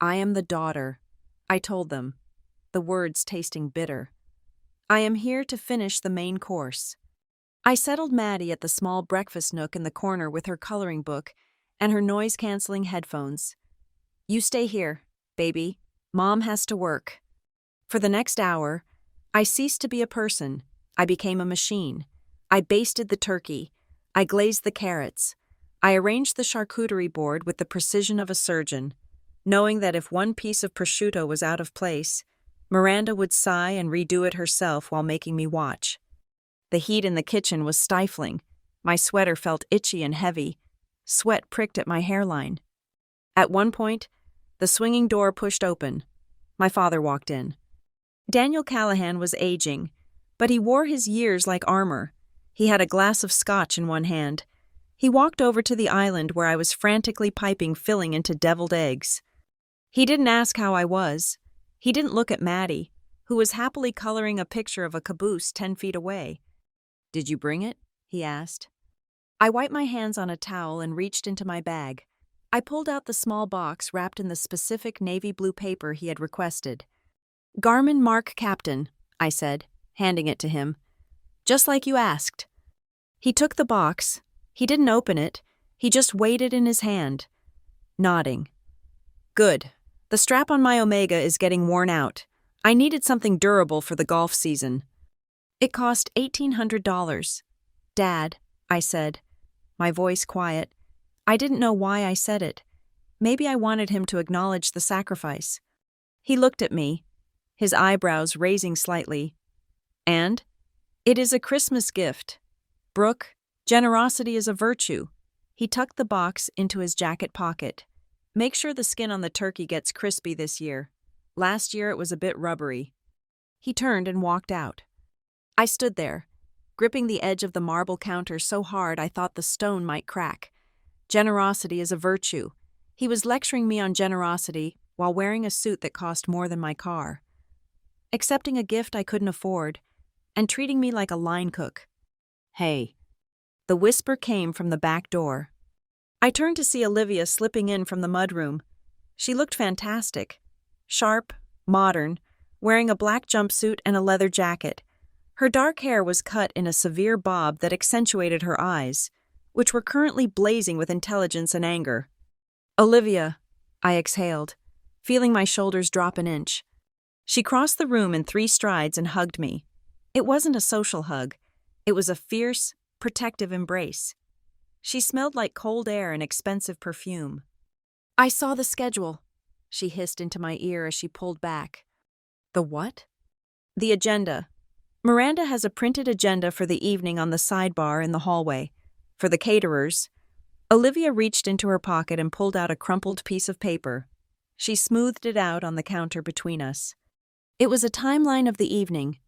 "I am the daughter," I told them, the words tasting bitter. "I am here to finish the main course." I settled Maddie at the small breakfast nook in the corner with her coloring book and her noise-canceling headphones. "You stay here, baby. Mom has to work." For the next hour, I ceased to be a person. I became a machine. I basted the turkey. I glazed the carrots. I arranged the charcuterie board with the precision of a surgeon, knowing that if one piece of prosciutto was out of place, Miranda would sigh and redo it herself while making me watch. The heat in the kitchen was stifling. My sweater felt itchy and heavy. Sweat pricked at my hairline. At one point, the swinging door pushed open. My father walked in. Daniel Callahan was aging, but he wore his years like armor. He had a glass of scotch in one hand. He walked over to the island where I was frantically piping filling into deviled eggs. He didn't ask how I was. He didn't look at Maddie, who was happily coloring a picture of a caboose 10 feet away. "Did you bring it?" he asked. I wiped my hands on a towel and reached into my bag. I pulled out the small box wrapped in the specific navy blue paper he had requested. "Garmin Mark Captain," I said, handing it to him. "Just like you asked." He took the box. He didn't open it. He just weighed it in his hand, nodding. "Good. The strap on my Omega is getting worn out. I needed something durable for the golf season." "It cost $1,800. Dad," I said, my voice quiet. I didn't know why I said it. Maybe I wanted him to acknowledge the sacrifice. He looked at me, his eyebrows raising slightly. "And? It is a Christmas gift. Brooke, generosity is a virtue." He tucked the box into his jacket pocket. "Make sure the skin on the turkey gets crispy this year. Last year it was a bit rubbery." He turned and walked out. I stood there, gripping the edge of the marble counter so hard I thought the stone might crack. Generosity is a virtue. He was lecturing me on generosity while wearing a suit that cost more than my car, accepting a gift I couldn't afford, and treating me like a line cook. "Hey." The whisper came from the back door. I turned to see Olivia slipping in from the mudroom. She looked fantastic. Sharp, modern, wearing a black jumpsuit and a leather jacket. Her dark hair was cut in a severe bob that accentuated her eyes, which were currently blazing with intelligence and anger. "Olivia," I exhaled, feeling my shoulders drop an inch. She crossed the room in 3 strides and hugged me. It wasn't a social hug. It was a fierce, protective embrace. She smelled like cold air and expensive perfume. "I saw the schedule," she hissed into my ear as she pulled back. "The what?" "The agenda. Miranda has a printed agenda for the evening on the sidebar in the hallway. For the caterers." Olivia reached into her pocket and pulled out a crumpled piece of paper. She smoothed it out on the counter between us. It was a timeline of the evening.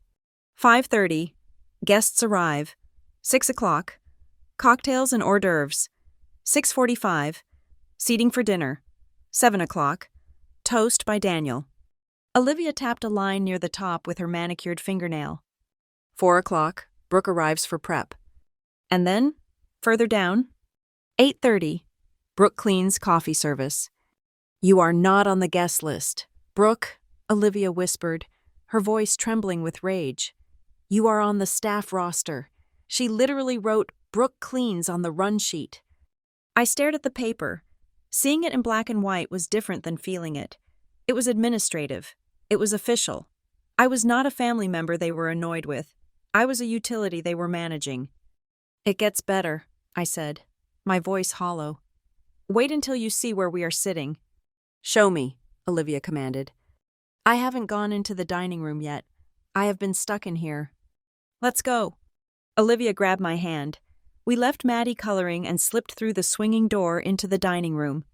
5:30, guests arrive. 6 o'clock, cocktails and hors d'oeuvres. 6:45, seating for dinner. 7 o'clock, toast by Daniel. Olivia tapped a line near the top with her manicured fingernail. 4 o'clock, Brooke arrives for prep. And then, further down, 8:30, Brooke cleans coffee service. "You are not on the guest list. Brooke," Olivia whispered, her voice trembling with rage. "You are on the staff roster." She literally wrote "Brooke cleans" on the run sheet. I stared at the paper. Seeing it in black and white was different than feeling it. It was administrative. It was official. I was not a family member they were annoyed with. I was a utility they were managing. "It gets better," I said, my voice hollow. "Wait until you see where we are sitting." "Show me," Olivia commanded. "I haven't gone into the dining room yet. I have been stuck in here." "Let's go." Olivia grabbed my hand. We left Maddie coloring and slipped through the swinging door into the dining room.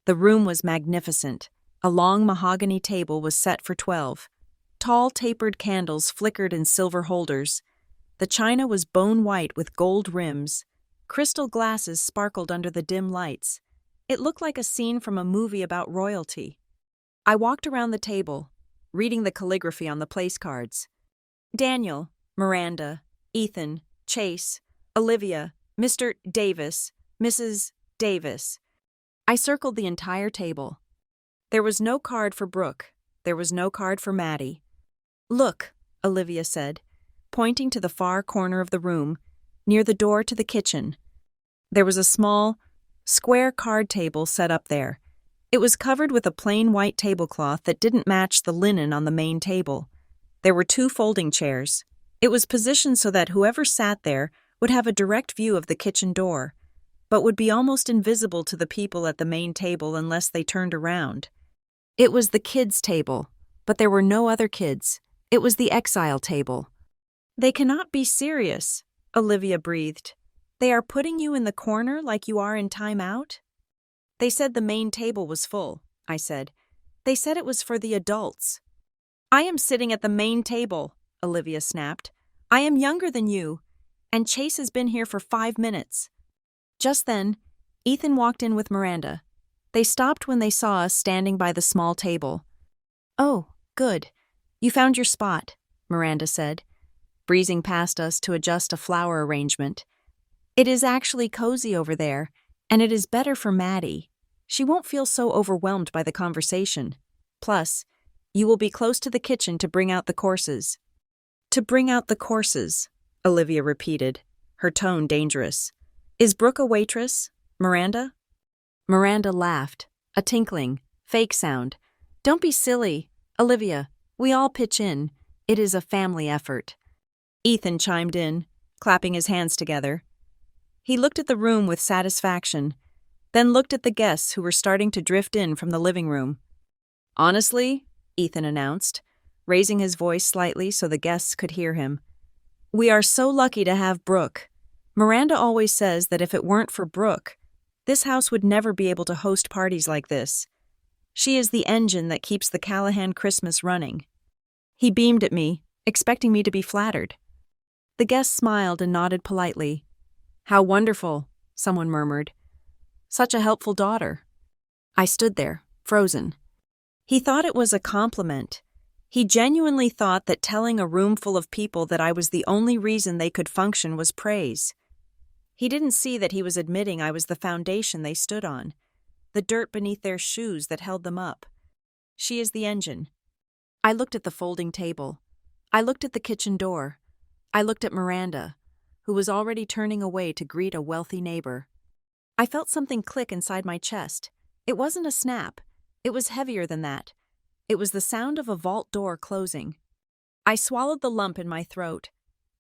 The room was magnificent. A long mahogany table was set for 12. Tall, tapered candles flickered in silver holders. The china was bone white with gold rims. Crystal glasses sparkled under the dim lights. It looked like a scene from a movie about royalty. I walked around the table, reading the calligraphy on the place cards. Daniel, Miranda, Ethan, Chase, Olivia, Mr. Davis, Mrs. Davis. I circled the entire table. There was no card for Brooke. There was no card for Maddie. "Look," Olivia said, pointing to the far corner of the room. near the door to the kitchen. There was a small, square card table set up there. It was covered with a plain white tablecloth that didn't match the linen on the main table. There were 2 folding chairs. It was positioned so that whoever sat there would have a direct view of the kitchen door, but would be almost invisible to the people at the main table unless they turned around. It was the kids' table, but there were no other kids. It was the exile table. "They cannot be serious," Olivia breathed. "They are putting you in the corner like you are in time out?" "They said the main table was full," I said. "They said it was for the adults." "I am sitting at the main table," Olivia snapped. "I am younger than you, and Chase has been here for 5 minutes. Just then, Ethan walked in with Miranda. They stopped when they saw us standing by the small table. "Oh, good. You found your spot," Miranda said, breezing past us to adjust a flower arrangement. "It is actually cozy over there, and it is better for Maddie. She won't feel so overwhelmed by the conversation. Plus, you will be close to the kitchen to bring out the courses." "To bring out the courses," Olivia repeated, her tone dangerous. "Is Brooke a waitress, Miranda?" Miranda laughed, a tinkling, fake sound. "Don't be silly, Olivia. We all pitch in. It is a family effort." Ethan chimed in, clapping his hands together. He looked at the room with satisfaction, then looked at the guests who were starting to drift in from the living room. "Honestly," Ethan announced, raising his voice slightly so the guests could hear him, "we are so lucky to have Brooke. Miranda always says that if it weren't for Brooke, this house would never be able to host parties like this. She is the engine that keeps the Callahan Christmas running." He beamed at me, expecting me to be flattered. The guests smiled and nodded politely. "How wonderful," someone murmured. "Such a helpful daughter." I stood there, frozen. He thought it was a compliment. He genuinely thought that telling a room full of people that I was the only reason they could function was praise. He didn't see that he was admitting I was the foundation they stood on, the dirt beneath their shoes that held them up. She is the engine. I looked at the folding table. I looked at the kitchen door. I looked at Miranda, who was already turning away to greet a wealthy neighbor. I felt something click inside my chest. It wasn't a snap. It was heavier than that. It was the sound of a vault door closing. I swallowed the lump in my throat.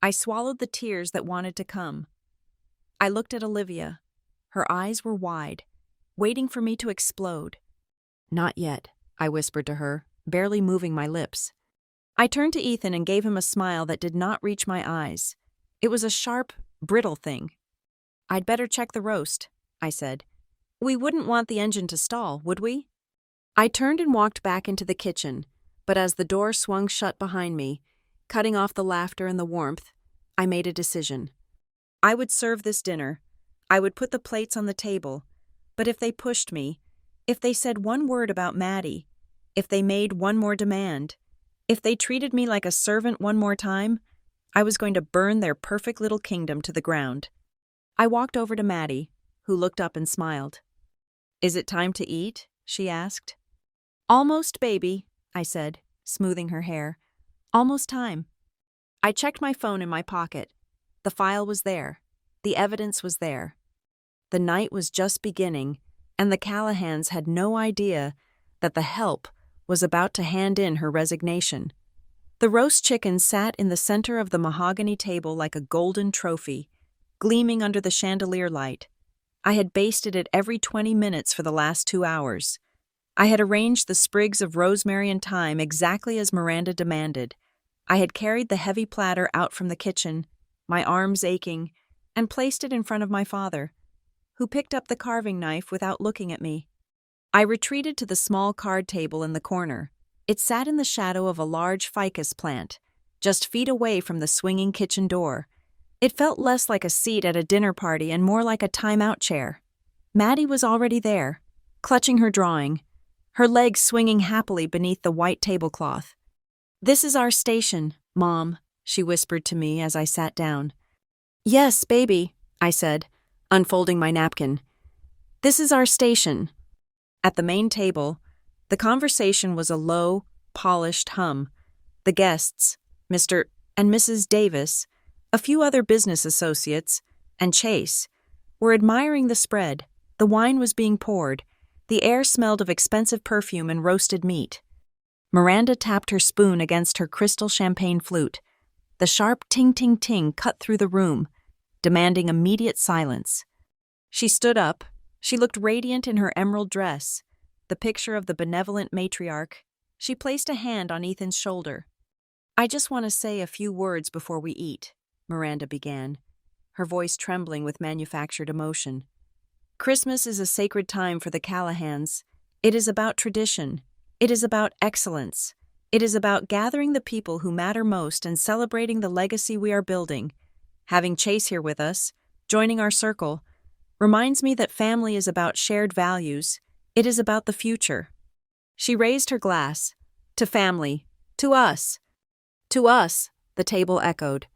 I swallowed the tears that wanted to come. I looked at Olivia. Her eyes were wide, waiting for me to explode. "Not yet," I whispered to her, barely moving my lips. I turned to Ethan and gave him a smile that did not reach my eyes. It was a sharp, brittle thing. "I'd better check the roast," I said. "We wouldn't want the engine to stall, would we?" I turned and walked back into the kitchen, but as the door swung shut behind me, cutting off the laughter and the warmth, I made a decision. I would serve this dinner. I would put the plates on the table. But if they pushed me, if they said one word about Maddie, if they made one more demand, if they treated me like a servant one more time, I was going to burn their perfect little kingdom to the ground. I walked over to Maddie, who looked up and smiled. "Is it time to eat?" she asked. "Almost, baby," I said, smoothing her hair. "Almost time." I checked my phone in my pocket. The file was there. The evidence was there. The night was just beginning, and the Callahans had no idea that the help was about to hand in her resignation. The roast chicken sat in the center of the mahogany table like a golden trophy, gleaming under the chandelier light. I had basted it every 20 minutes for the last 2 hours. I had arranged the sprigs of rosemary and thyme exactly as Miranda demanded. I had carried the heavy platter out from the kitchen, my arms aching, and placed it in front of my father, who picked up the carving knife without looking at me. I retreated to the small card table in the corner. It sat in the shadow of a large ficus plant, just feet away from the swinging kitchen door. It felt less like a seat at a dinner party and more like a timeout chair. Maddie was already there, clutching her drawing, her legs swinging happily beneath the white tablecloth. "This is our station, Mom," she whispered to me as I sat down. "Yes, baby," I said, unfolding my napkin. "This is our station." At the main table, the conversation was a low, polished hum. The guests, Mr. and Mrs. Davis, A few other business associates, and Chase, were admiring the spread. The wine was being poured. The air smelled of expensive perfume and roasted meat. Miranda tapped her spoon against her crystal champagne flute. The sharp ting-ting-ting cut through the room, demanding immediate silence. She stood up. She looked radiant in her emerald dress, the picture of the benevolent matriarch. She placed a hand on Ethan's shoulder. "I just want to say a few words before we eat," Miranda began, her voice trembling with manufactured emotion. "Christmas is a sacred time for the Callahans. It is about tradition. It is about excellence. It is about gathering the people who matter most and celebrating the legacy we are building. Having Chase here with us, joining our circle, reminds me that family is about shared values. It is about the future." She raised her glass. "To family. To us." "To us," the table echoed.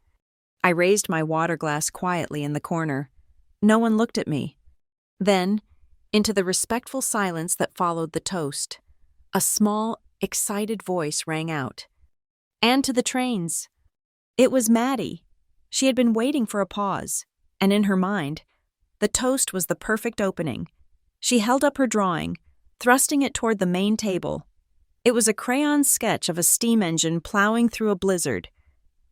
I raised my water glass quietly in the corner. No one looked at me. Then, into the respectful silence that followed the toast, a small, excited voice rang out. "And to the trains." It was Maddie. She had been waiting for a pause, and in her mind, the toast was the perfect opening. She held up her drawing, thrusting it toward the main table. It was a crayon sketch of a steam engine plowing through a blizzard,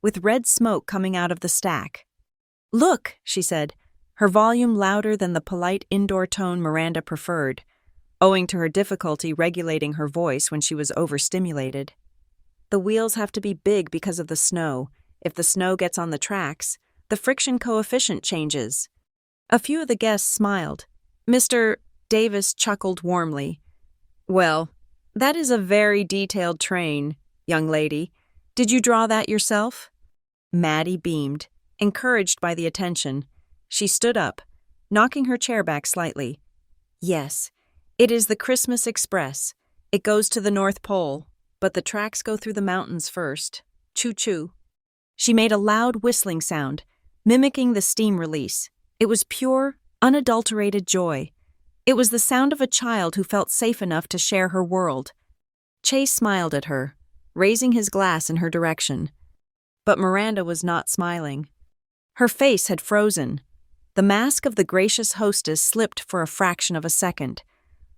with red smoke coming out of the stack. "Look," she said, her volume louder than the polite indoor tone Miranda preferred, owing to her difficulty regulating her voice when she was overstimulated. "The wheels have to be big because of the snow. If the snow gets on the tracks, the friction coefficient changes." A few of the guests smiled. Mr. Davis chuckled warmly. "Well, that is a very detailed train, young lady. Did you draw that yourself?" Maddie beamed, encouraged by the attention. She stood up, knocking her chair back slightly. "Yes, it is the Christmas Express. It goes to the North Pole, but the tracks go through the mountains first. Choo-choo." She made a loud whistling sound, mimicking the steam release. It was pure, unadulterated joy. It was the sound of a child who felt safe enough to share her world. Chase smiled at her, raising his glass in her direction. But Miranda was not smiling. Her face had frozen. The mask of the gracious hostess slipped for a fraction of a second,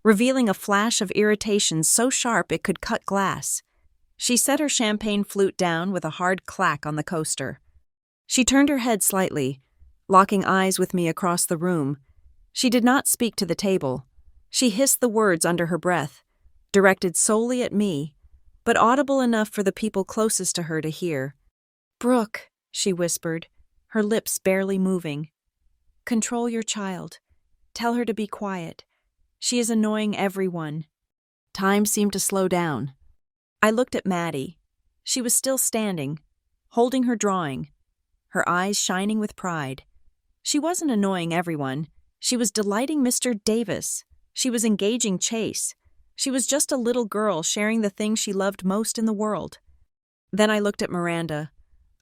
revealing a flash of irritation so sharp it could cut glass. She set her champagne flute down with a hard clack on the coaster. She turned her head slightly, locking eyes with me across the room. She did not speak to the table. She hissed the words under her breath, directed solely at me, but audible enough for the people closest to her to hear. "Brooke," she whispered, her lips barely moving. "Control your child. Tell her to be quiet. She is annoying everyone." Time seemed to slow down. I looked at Maddie. She was still standing, holding her drawing, her eyes shining with pride. She wasn't annoying everyone. She was delighting Mr. Davis. She was engaging Chase. She was just a little girl sharing the thing she loved most in the world. Then I looked at Miranda.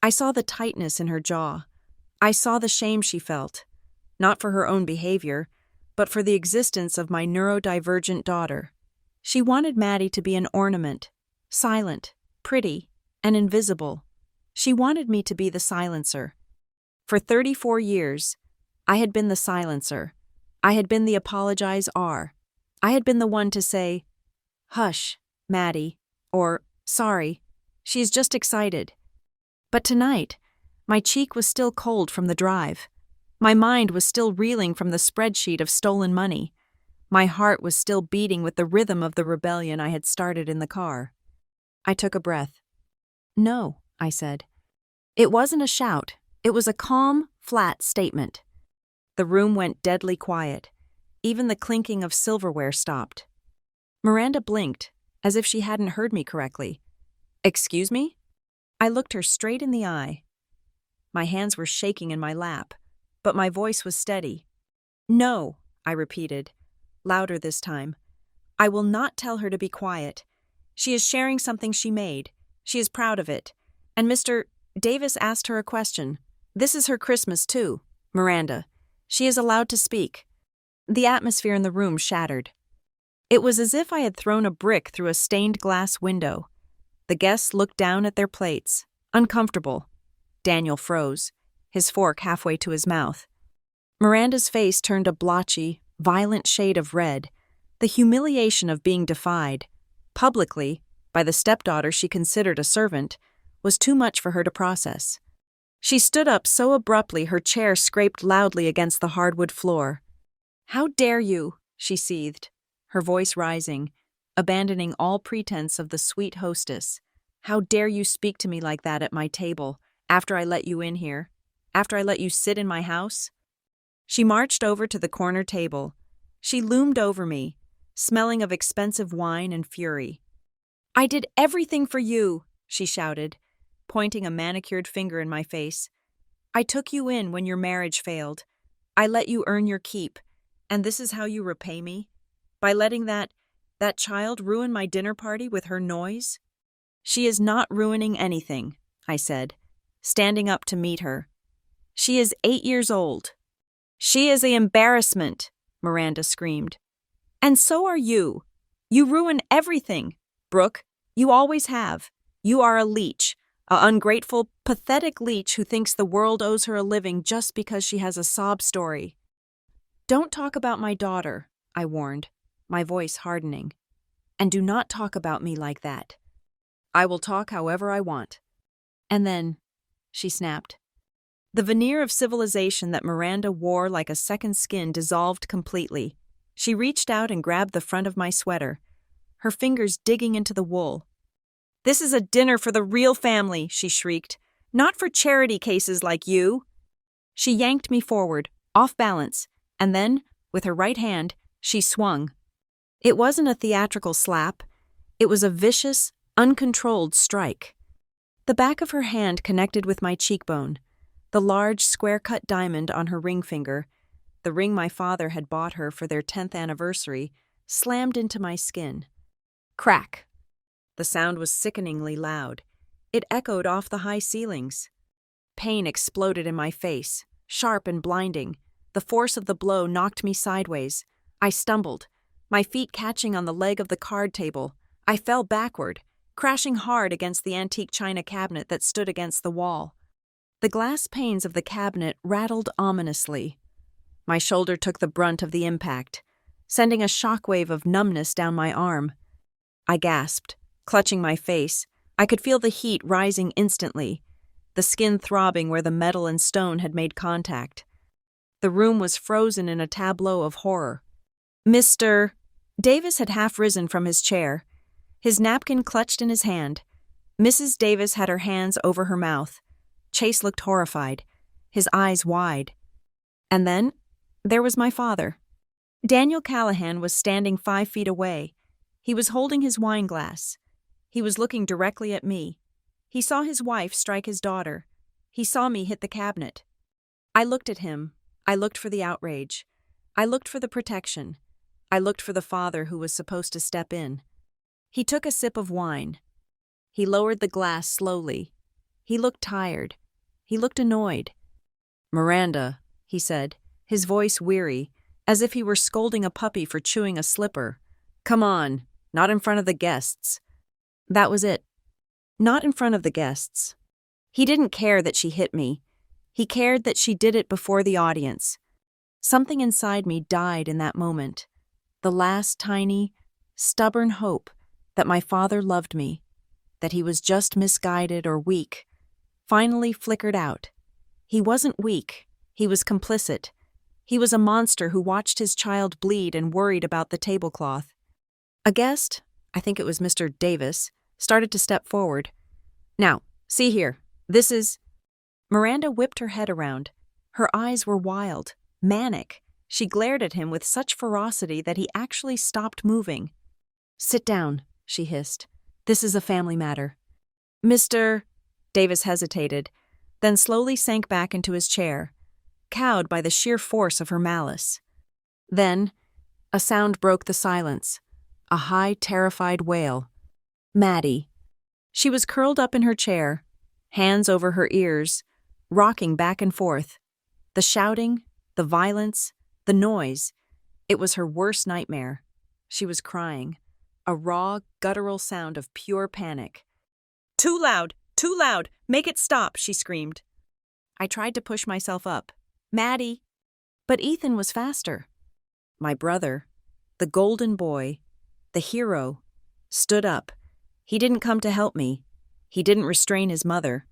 I saw the tightness in her jaw. I saw the shame she felt, not for her own behavior, but for the existence of my neurodivergent daughter. She wanted Maddie to be an ornament, silent, pretty, and invisible. She wanted me to be the silencer. For 34 years, I had been the silencer. I had been the apologize-er. I had been the one to say, "Hush, Maddie," or "Sorry, she's just excited." But tonight, my cheek was still cold from the drive. My mind was still reeling from the spreadsheet of stolen money. My heart was still beating with the rhythm of the rebellion I had started in the car. I took a breath. "No," I said. It wasn't a shout. It was a calm, flat statement. The room went deadly quiet. Even the clinking of silverware stopped. Miranda blinked, as if she hadn't heard me correctly. "Excuse me?" I looked her straight in the eye. My hands were shaking in my lap, but my voice was steady. "No," I repeated, louder this time. "I will not tell her to be quiet. She is sharing something she made. She is proud of it. And Mr. Davis asked her a question. This is her Christmas, too, Miranda. She is allowed to speak." The atmosphere in the room shattered. It was as if I had thrown a brick through a stained glass window. The guests looked down at their plates, uncomfortable. Daniel froze. his fork halfway to his mouth. Miranda's face turned a blotchy, violent shade of red, the humiliation of being defied, publicly, by the stepdaughter she considered a servant, was too much for her to process. She stood up so abruptly her chair scraped loudly against the hardwood floor. "How dare you?" she seethed, her voice rising, abandoning all pretense of the sweet hostess. "How dare you speak to me like that at my table, after I let you in here, after I let you sit in my house?" She marched over to the corner table. She loomed over me, smelling of expensive wine and fury. "I did everything for you," she shouted, pointing a manicured finger in my face. "I took you in when your marriage failed. I let you earn your keep, and this is how you repay me? By letting that child ruin my dinner party with her noise?" "She is not ruining anything," I said, standing up to meet her. "She is 8 years old." "She is an embarrassment," Miranda screamed. "And so are you. You ruin everything. Brooke, you always have. You are a leech, an ungrateful, pathetic leech who thinks the world owes her a living just because she has a sob story." "Don't talk about my daughter," I warned, my voice hardening. "And do not talk about me like that." "I will talk however I want." "And then," she snapped. The veneer of civilization that Miranda wore like a second skin dissolved completely. She reached out and grabbed the front of my sweater, her fingers digging into the wool. "This is a dinner for the real family," she shrieked, "not for charity cases like you." She yanked me forward, off balance, and then, with her right hand, she swung. It wasn't a theatrical slap. It was a vicious, uncontrolled strike. The back of her hand connected with my cheekbone, the large, square-cut diamond on her ring finger, the ring my father had bought her for their 10th anniversary, slammed into my skin. Crack! The sound was sickeningly loud. It echoed off the high ceilings. Pain exploded in my face, sharp and blinding. The force of the blow knocked me sideways. I stumbled, my feet catching on the leg of the card table. I fell backward, crashing hard against the antique china cabinet that stood against the wall. The glass panes of the cabinet rattled ominously. My shoulder took the brunt of the impact, sending a shockwave of numbness down my arm. I gasped, clutching my face. I could feel the heat rising instantly, the skin throbbing where the metal and stone had made contact. The room was frozen in a tableau of horror. Mr. Davis had half risen from his chair, his napkin clutched in his hand. Mrs. Davis had her hands over her mouth. Chase looked horrified, his eyes wide. And then, there was my father. Daniel Callahan was standing 5 feet away. He was holding his wine glass. He was looking directly at me. He saw his wife strike his daughter. He saw me hit the cabinet. I looked at him. I looked for the outrage. I looked for the protection. I looked for the father who was supposed to step in. He took a sip of wine. He lowered the glass slowly. He looked tired. He looked annoyed. "Miranda," he said, his voice weary, as if he were scolding a puppy for chewing a slipper. "Come on, not in front of the guests." That was it. Not in front of the guests. He didn't care that she hit me. He cared that she did it before the audience. Something inside me died in that moment. The last tiny, stubborn hope that my father loved me, that he was just misguided or weak, finally flickered out. He wasn't weak. He was complicit. He was a monster who watched his child bleed and worried about the tablecloth. A guest, I think it was Mr. Davis, started to step forward. "Now, see here. This is—" Miranda whipped her head around. Her eyes were wild, manic. She glared at him with such ferocity that he actually stopped moving. "Sit down," she hissed. "This is a family matter." "Mr. Davis hesitated, then slowly sank back into his chair, cowed by the sheer force of her malice. Then, a sound broke the silence, a high, terrified wail. Maddie. She was curled up in her chair, hands over her ears, rocking back and forth. The shouting, the violence, the noise. It was her worst nightmare. She was crying, a raw, guttural sound of pure panic. "Too loud! Too loud! Make it stop!" she screamed. I tried to push myself up. Maddie! But Ethan was faster. My brother, the golden boy, the hero, stood up. He didn't come to help me. He didn't restrain his mother.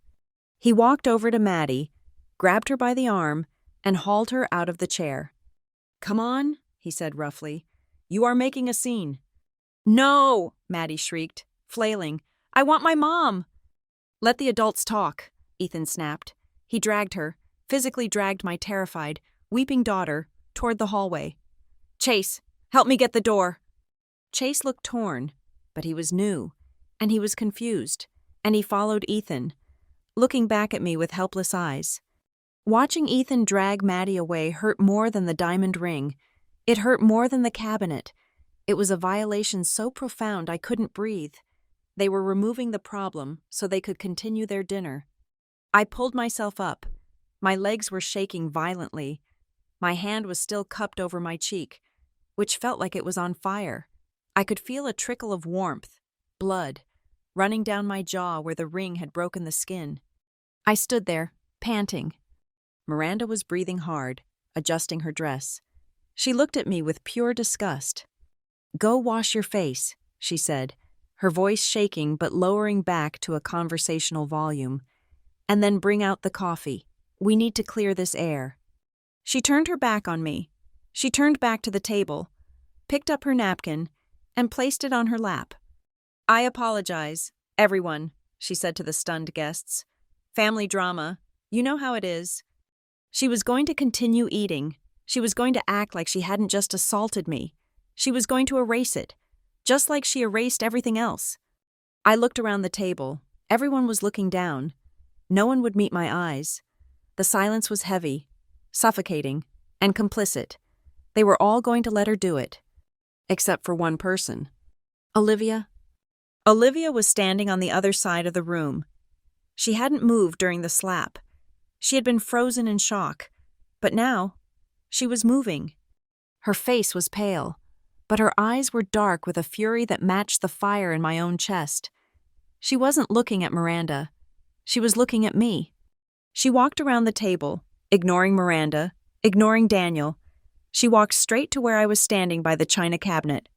He walked over to Maddie, grabbed her by the arm, and hauled her out of the chair. "Come on," he said roughly. "You are making a scene." "No!" Maddie shrieked, flailing. "I want my mom!" "Let the adults talk," Ethan snapped. He dragged her, physically dragged my terrified, weeping daughter, toward the hallway. "Chase, help me get the door." Chase looked torn, but he was new, and he was confused, and he followed Ethan, looking back at me with helpless eyes. Watching Ethan drag Maddie away hurt more than the diamond ring. It hurt more than the cabinet. It was a violation so profound I couldn't breathe. They were removing the problem so they could continue their dinner. I pulled myself up. My legs were shaking violently. My hand was still cupped over my cheek, which felt like it was on fire. I could feel a trickle of warmth, blood, running down my jaw where the ring had broken the skin. I stood there, panting. Miranda was breathing hard, adjusting her dress. She looked at me with pure disgust. "Go wash your face," she said, her voice shaking but lowering back to a conversational volume. "And then bring out the coffee. We need to clear this air." She turned her back on me. She turned back to the table, picked up her napkin, and placed it on her lap. "I apologize, everyone," she said to the stunned guests. "Family drama. You know how it is." She was going to continue eating. She was going to act like she hadn't just assaulted me. She was going to erase it, just like she erased everything else. I looked around the table. Everyone was looking down. No one would meet my eyes. The silence was heavy, suffocating, and complicit. They were all going to let her do it. Except for one person. Olivia. Olivia was standing on the other side of the room. She hadn't moved during the slap. She had been frozen in shock. But now, she was moving. Her face was pale, but her eyes were dark with a fury that matched the fire in my own chest. She wasn't looking at Miranda. She was looking at me. She walked around the table, ignoring Miranda, ignoring Daniel. She walked straight to where I was standing by the china cabinet.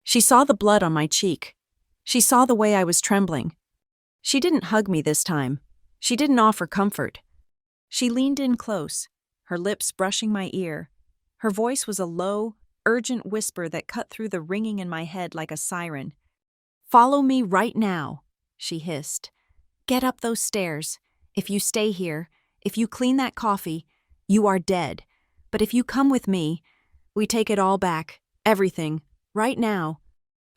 She saw the blood on my cheek. She saw the way I was trembling. She didn't hug me this time. She didn't offer comfort. She leaned in close, her lips brushing my ear. Her voice was a low, urgent whisper that cut through the ringing in my head like a siren. "Follow me right now," she hissed. "Get up those stairs. If you stay here, if you clean that coffee, you are dead. But if you come with me, we take it all back, everything, right now."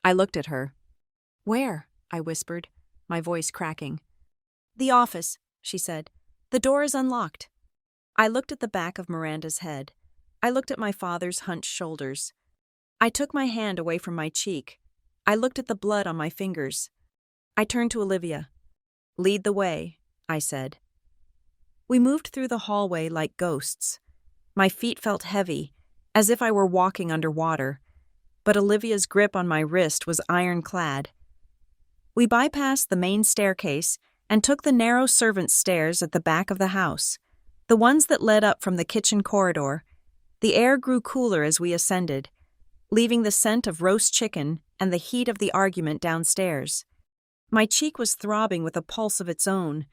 I looked at her. "Where?" I whispered, my voice cracking. "The office," she said. "The door is unlocked." I looked at the back of Miranda's head. I looked at my father's hunched shoulders. I took my hand away from my cheek. I looked at the blood on my fingers. I turned to Olivia. "Lead the way," I said. We moved through the hallway like ghosts. My feet felt heavy, as if I were walking underwater, but Olivia's grip on my wrist was ironclad. We bypassed the main staircase and took the narrow servants' stairs at the back of the house, the ones that led up from the kitchen corridor. The air grew cooler as we ascended, leaving the scent of roast chicken and the heat of the argument downstairs. My cheek was throbbing with a pulse of its own.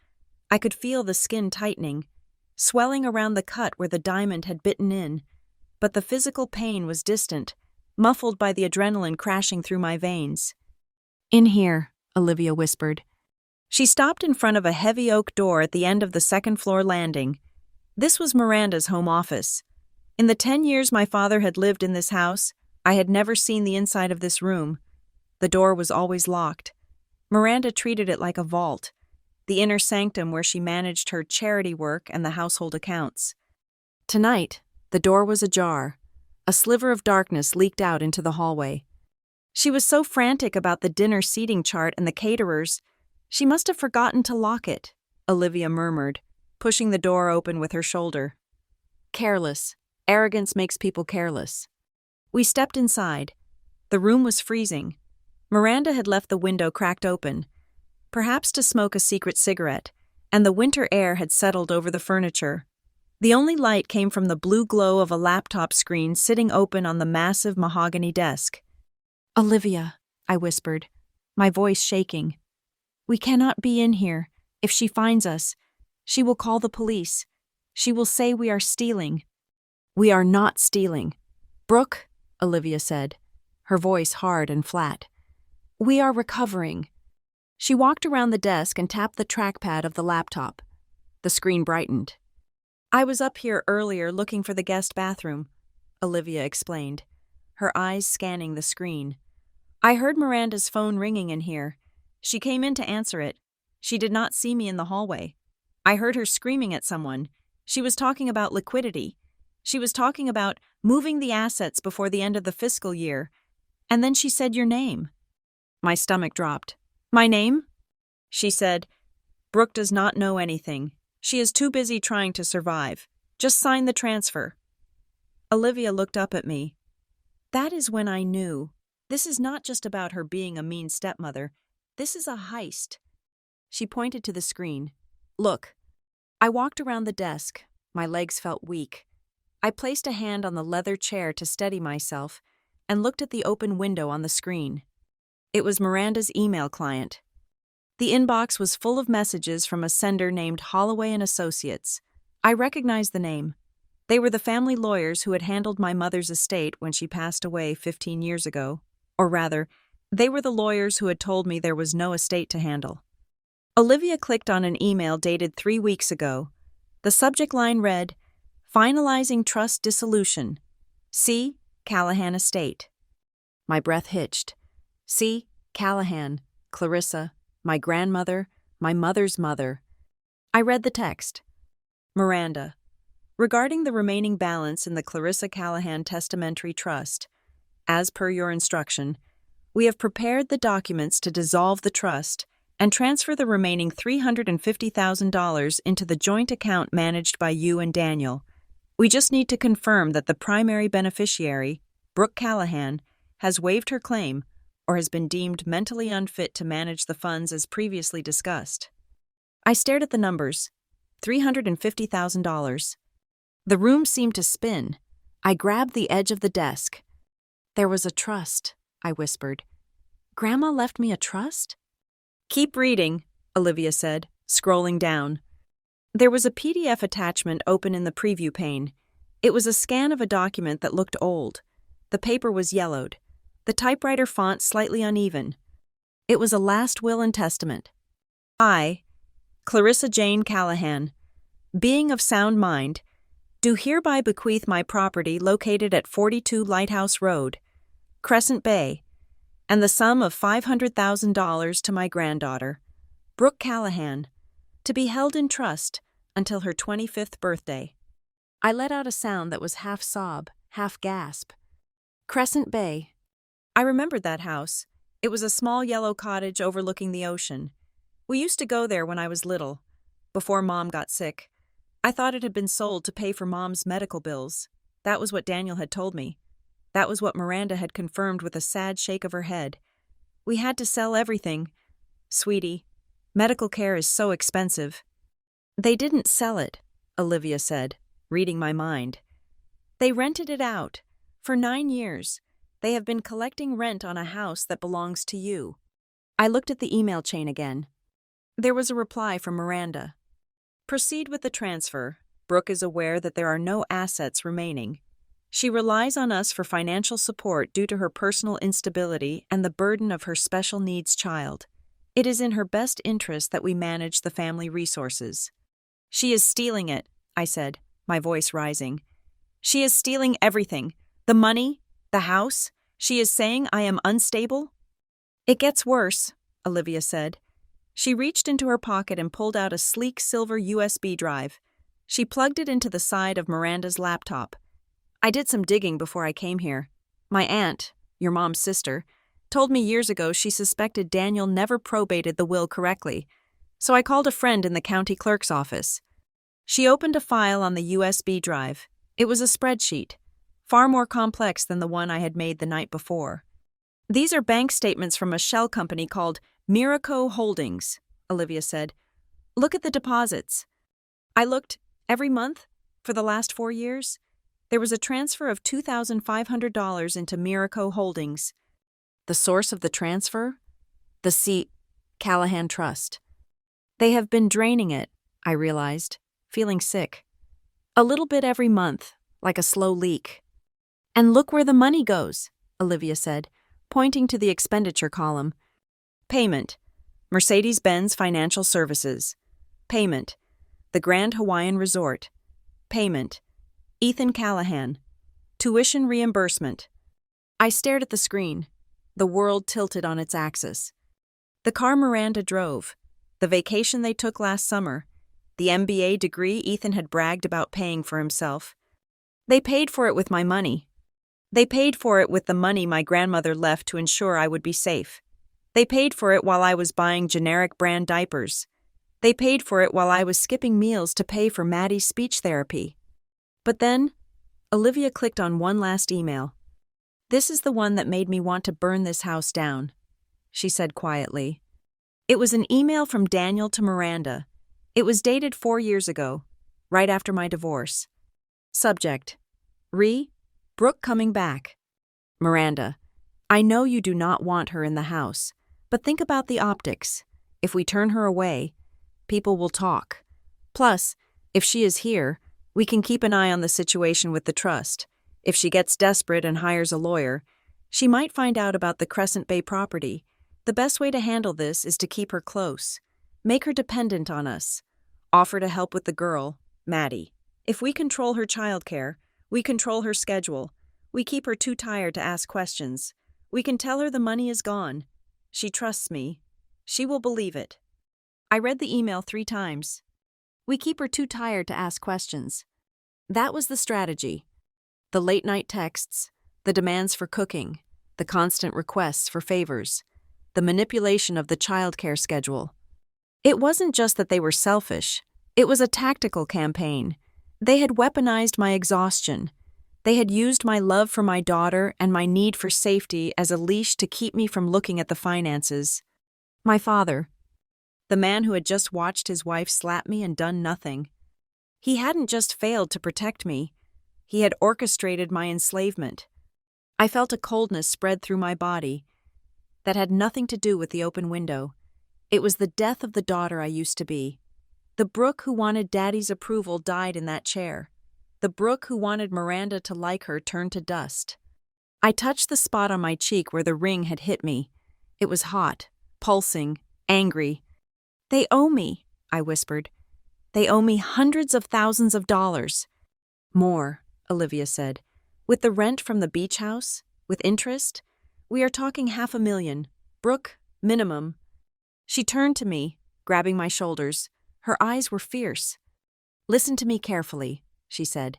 I could feel the skin tightening, swelling around the cut where the diamond had bitten in, but the physical pain was distant, muffled by the adrenaline crashing through my veins. "In here," Olivia whispered. She stopped in front of a heavy oak door at the end of the second-floor landing. This was Miranda's home office. In the 10 years my father had lived in this house, I had never seen the inside of this room. The door was always locked. Miranda treated it like a vault, the inner sanctum where she managed her charity work and the household accounts. Tonight, the door was ajar. A sliver of darkness leaked out into the hallway. She was so frantic about the dinner seating chart and the caterers, she must have forgotten to lock it, Olivia murmured, pushing the door open with her shoulder. Careless. Arrogance makes people careless. We stepped inside. The room was freezing. Miranda had left the window cracked open, perhaps to smoke a secret cigarette, and the winter air had settled over the furniture. The only light came from the blue glow of a laptop screen sitting open on the massive mahogany desk. "Olivia," I whispered, my voice shaking. "We cannot be in here. If she finds us, she will call the police. She will say we are stealing." "We are not stealing." "Brooke," Olivia said, her voice hard and flat. "We are recovering." She walked around the desk and tapped the trackpad of the laptop. The screen brightened. "I was up here earlier looking for the guest bathroom," Olivia explained, her eyes scanning the screen. "I heard Miranda's phone ringing in here. She came in to answer it. She did not see me in the hallway. I heard her screaming at someone. She was talking about liquidity. She was talking about moving the assets before the end of the fiscal year. And then she said your name." My stomach dropped. "My name?" She said, "Brooke does not know anything. She is too busy trying to survive. Just sign the transfer." Olivia looked up at me. That is when I knew. This is not just about her being a mean stepmother. This is a heist. She pointed to the screen. "Look." I walked around the desk. My legs felt weak. I placed a hand on the leather chair to steady myself and looked at the open window on the screen. It was Miranda's email client. The inbox was full of messages from a sender named Holloway and Associates. I recognized the name. They were the family lawyers who had handled my mother's estate when she passed away 15 years ago. Or rather, they were the lawyers who had told me there was no estate to handle. Olivia clicked on an email dated 3 weeks ago. The subject line read, "Finalizing trust dissolution. C. Callahan Estate." My breath hitched. C. Callahan, Clarissa, my grandmother, my mother's mother. I read the text. "Miranda, regarding the remaining balance in the Clarissa Callahan Testamentary Trust, as per your instruction, we have prepared the documents to dissolve the trust and transfer the remaining $350,000 into the joint account managed by you and Daniel. We just need to confirm that the primary beneficiary, Brooke Callahan, has waived her claim or has been deemed mentally unfit to manage the funds as previously discussed." I stared at the numbers. $350,000. The room seemed to spin. I grabbed the edge of the desk. "There was a trust," I whispered. "Grandma left me a trust?" "Keep reading," Olivia said, scrolling down. There was a PDF attachment open in the preview pane. It was a scan of a document that looked old. The paper was yellowed, the typewriter font slightly uneven. It was a last will and testament. "I, Clarissa Jane Callahan, being of sound mind, do hereby bequeath my property located at 42 Lighthouse Road, Crescent Bay, and the sum of $500,000 to my granddaughter, Brooke Callahan, to be held in trust until her 25th birthday." I let out a sound that was half sob, half gasp. Crescent Bay. I remembered that house. It was a small yellow cottage overlooking the ocean. We used to go there when I was little, before Mom got sick. I thought it had been sold to pay for Mom's medical bills. That was what Daniel had told me. That was what Miranda had confirmed with a sad shake of her head. We had to sell everything. "Sweetie, medical care is so expensive." "They didn't sell it," Olivia said, reading my mind. "They rented it out. For 9 years. They have been collecting rent on a house that belongs to you." I looked at the email chain again. There was a reply from Miranda. "Proceed with the transfer. Brooke is aware that there are no assets remaining. She relies on us for financial support due to her personal instability and the burden of her special needs child. It is in her best interest that we manage the family resources." "She is stealing it," I said, my voice rising. "She is stealing everything. The money, the house. She is saying I am unstable." "It gets worse," Olivia said. She reached into her pocket and pulled out a sleek silver USB drive. She plugged it into the side of Miranda's laptop. "I did some digging before I came here. My aunt, your mom's sister, told me years ago she suspected Daniel never probated the will correctly, so I called a friend in the county clerk's office. She opened a file on the USB drive. It was a spreadsheet, far more complex than the one I had made the night before. "These are bank statements from a shell company called Miraco Holdings," Olivia said. Look at the deposits. I looked every month for the last 4 years. There was a transfer of $2,500 into Miraco Holdings. The source of the transfer? The C. Callahan Trust. They have been draining it, I realized, feeling sick. A little bit every month, like a slow leak. And look where the money goes, Olivia said, pointing to the expenditure column. Payment. Mercedes-Benz Financial Services. Payment. The Grand Hawaiian Resort. Payment. Ethan Callahan. Tuition reimbursement. I stared at the screen, the world tilted on its axis. The car Miranda drove, the vacation they took last summer, the MBA degree Ethan had bragged about paying for himself. They paid for it with my money. They paid for it with the money my grandmother left to ensure I would be safe. They paid for it while I was buying generic brand diapers. They paid for it while I was skipping meals to pay for Maddie's speech therapy. But then, Olivia clicked on one last email. This is the one that made me want to burn this house down, she said quietly. It was an email from Daniel to Miranda. It was dated 4 years ago, right after my divorce. Subject: Brooke coming back. Miranda: I know you do not want her in the house, but think about the optics. If we turn her away, people will talk. Plus, if she is here, we can keep an eye on the situation with the trust. If she gets desperate and hires a lawyer, she might find out about the Crescent Bay property. The best way to handle this is to keep her close. Make her dependent on us. Offer to help with the girl, Maddie. If we control her childcare, we control her schedule. We keep her too tired to ask questions. We can tell her the money is gone. She trusts me. She will believe it. I read the email 3 times. We keep her too tired to ask questions. That was the strategy. The late-night texts, the demands for cooking, the constant requests for favors, the manipulation of the childcare schedule. It wasn't just that they were selfish. It was a tactical campaign. They had weaponized my exhaustion. They had used my love for my daughter and my need for safety as a leash to keep me from looking at the finances. My father, the man who had just watched his wife slap me and done nothing. He hadn't just failed to protect me. He had orchestrated my enslavement. I felt a coldness spread through my body that had nothing to do with the open window. It was the death of the daughter I used to be. The Brooke who wanted Daddy's approval died in that chair. The Brooke who wanted Miranda to like her turned to dust. I touched the spot on my cheek where the ring had hit me. It was hot, pulsing, angry. They owe me, I whispered. They owe me hundreds of thousands of dollars. More, Olivia said. With the rent from the beach house, with interest, we are talking $500,000. Brooke, minimum. She turned to me, grabbing my shoulders. Her eyes were fierce. Listen to me carefully, she said.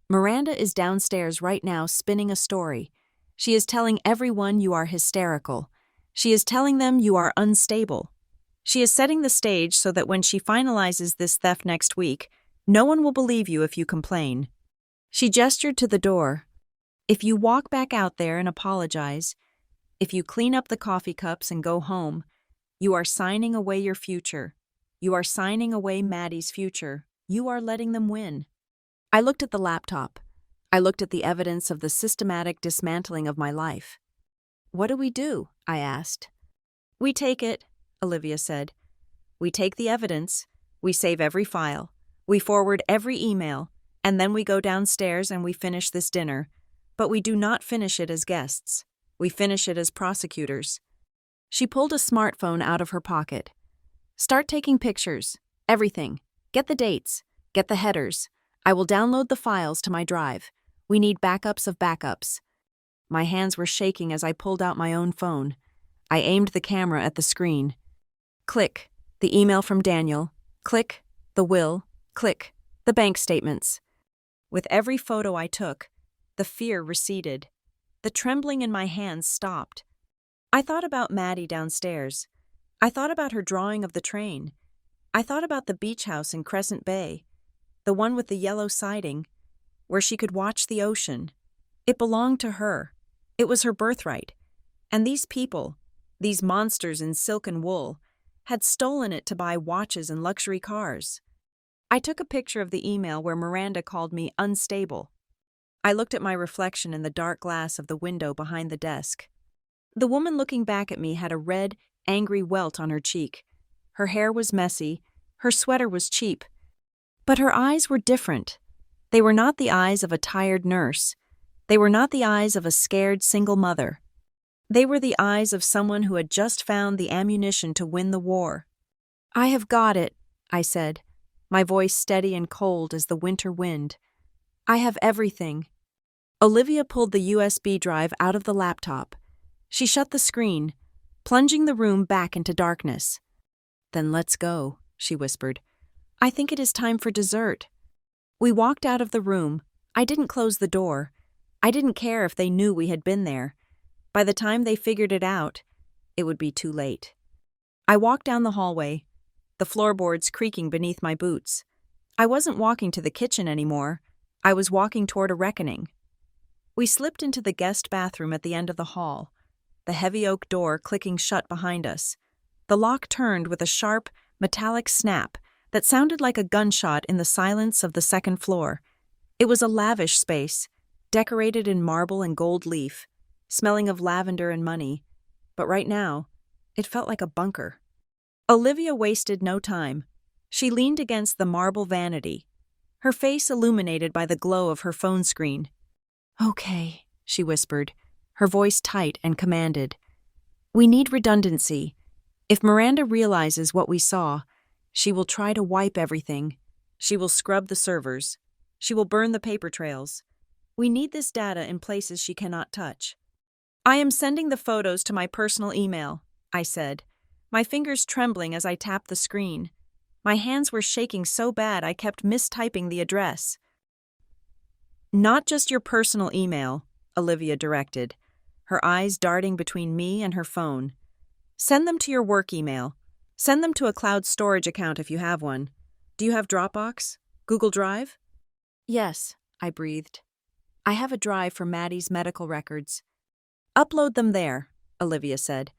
Miranda is downstairs right now spinning a story. She is telling everyone you are hysterical. She is telling them you are unstable. She is setting the stage so that when she finalizes this theft next week, no one will believe you if you complain. She gestured to the door. If you walk back out there and apologize, if you clean up the coffee cups and go home, you are signing away your future. You are signing away Maddie's future. You are letting them win. I looked at the laptop. I looked at the evidence of the systematic dismantling of my life. What do? I asked. We take it, Olivia said. We take the evidence, we save every file, we forward every email, and then we go downstairs and we finish this dinner. But we do not finish it as guests. We finish it as prosecutors. She pulled a smartphone out of her pocket. Start taking pictures. Everything. Get the dates. Get the headers. I will download the files to my drive. We need backups of backups. My hands were shaking as I pulled out my own phone. I aimed the camera at the screen. Click, the email from Daniel. Click, the will. Click, the bank statements. With every photo I took, the fear receded. The trembling in my hands stopped. I thought about Maddie downstairs. I thought about her drawing of the train. I thought about the beach house in Crescent Bay, the one with the yellow siding, where she could watch the ocean. It belonged to her. It was her birthright. And these people, these monsters in silk and wool, had stolen it to buy watches and luxury cars. I took a picture of the email where Miranda called me unstable. I looked at my reflection in the dark glass of the window behind the desk. The woman looking back at me had a red, angry welt on her cheek. Her hair was messy, her sweater was cheap. But her eyes were different. They were not the eyes of a tired nurse. They were not the eyes of a scared single mother. They were the eyes of someone who had just found the ammunition to win the war. "I have got it," I said, my voice steady and cold as the winter wind. "I have everything." Olivia pulled the USB drive out of the laptop. She shut the screen, plunging the room back into darkness. "Then let's go," she whispered. "I think it is time for dessert." We walked out of the room. I didn't close the door. I didn't care if they knew we had been there. By the time they figured it out, it would be too late. I walked down the hallway, the floorboards creaking beneath my boots. I wasn't walking to the kitchen anymore. I was walking toward a reckoning. We slipped into the guest bathroom at the end of the hall, the heavy oak door clicking shut behind us. The lock turned with a sharp, metallic snap that sounded like a gunshot in the silence of the second floor. It was a lavish space, decorated in marble and gold leaf, smelling of lavender and money, but right now, it felt like a bunker. Olivia wasted no time. She leaned against the marble vanity, her face illuminated by the glow of her phone screen. "Okay," she whispered, her voice tight and commanded. "We need redundancy. If Miranda realizes what we saw, she will try to wipe everything. She will scrub the servers. She will burn the paper trails. We need this data in places she cannot touch." "I am sending the photos to my personal email," I said, my fingers trembling as I tapped the screen. My hands were shaking so bad I kept mistyping the address. "Not just your personal email," Olivia directed, her eyes darting between me and her phone. "Send them to your work email. Send them to a cloud storage account if you have one. Do you have Dropbox? Google Drive?" "Yes," I breathed. "I have a drive for Maddie's medical records." "Upload them there," Olivia said.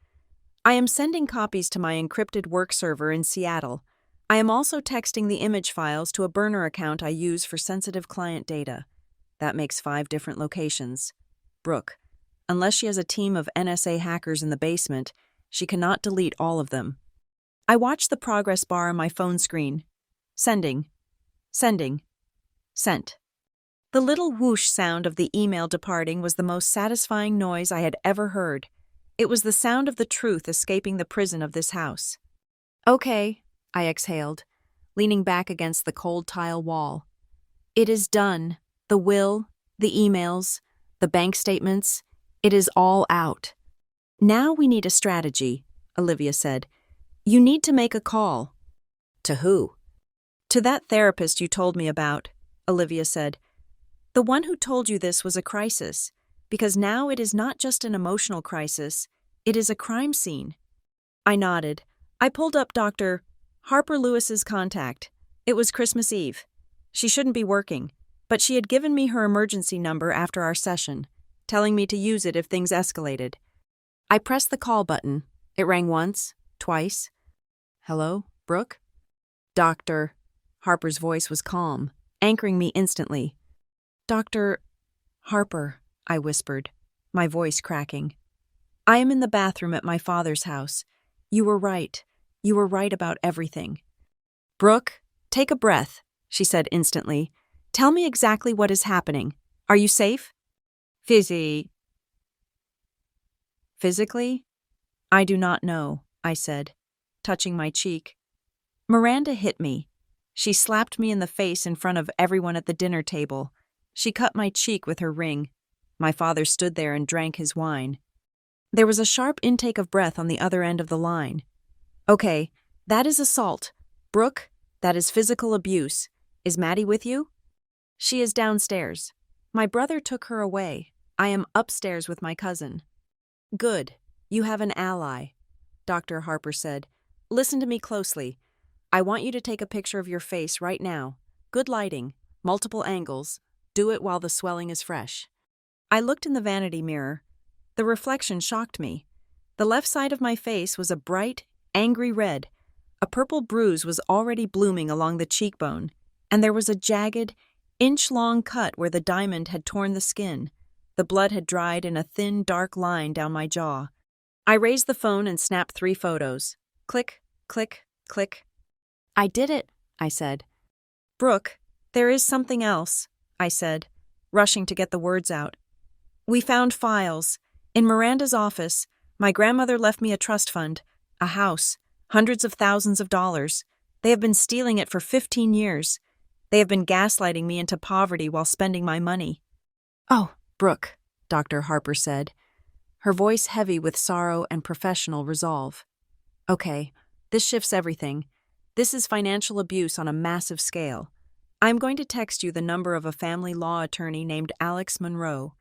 "I am sending copies to my encrypted work server in Seattle. I am also texting the image files to a burner account I use for sensitive client data. That makes 5 different locations. Brooke, unless she has a team of NSA hackers in the basement, she cannot delete all of them." I watched the progress bar on my phone screen. Sending. Sending. Sent. The little whoosh sound of the email departing was the most satisfying noise I had ever heard. It was the sound of the truth escaping the prison of this house. "Okay," I exhaled, leaning back against the cold tile wall. "It is done. The will, the emails, the bank statements, it is all out." "Now we need a strategy," Olivia said. "You need to make a call." "To who?" "To that therapist you told me about," Olivia said. "The one who told you this was a crisis, because now it is not just an emotional crisis, it is a crime scene." I nodded. I pulled up Dr. Harper Lewis's contact. It was Christmas Eve. She shouldn't be working, but she had given me her emergency number after our session, telling me to use it if things escalated. I pressed the call button. It rang once, twice. "Hello, Brooke?" "Doctor." Harper's voice was calm, anchoring me instantly. "Dr. Harper," I whispered, my voice cracking. "I am in the bathroom at my father's house. You were right. You were right about everything." "Brooke, take a breath," she said instantly. "Tell me exactly what is happening. Are you safe?" Physically? "I do not know," I said, touching my cheek. "Miranda hit me. She slapped me in the face in front of everyone at the dinner table. She cut my cheek with her ring. My father stood there and drank his wine." There was a sharp intake of breath on the other end of the line. "Okay, that is assault. Brooke, that is physical abuse. Is Maddie with you?" "She is downstairs. My brother took her away. I am upstairs with my cousin." "Good. You have an ally," Dr. Harper said. "Listen to me closely. I want you to take a picture of your face right now. Good lighting, multiple angles. Do it while the swelling is fresh." I looked in the vanity mirror. The reflection shocked me. The left side of my face was a bright, angry red, A purple bruise was already blooming along the cheekbone, and there was a jagged, inch-long cut where the diamond had torn the skin. The blood had dried in a thin, dark line down my jaw. I raised the phone and snapped 3 photos. Click, click, click. "I did it," I said. "Brooke, there is something else," I said, rushing to get the words out. "We found files. In Miranda's office, my grandmother left me a trust fund, a house, hundreds of thousands of dollars. They have been stealing it for 15 years. They have been gaslighting me into poverty while spending my money." "Oh, Brooke," Dr. Harper said, her voice heavy with sorrow and professional resolve. "Okay, this shifts everything. This is financial abuse on a massive scale. I'm going to text you the number of a family law attorney named Alex Monroe.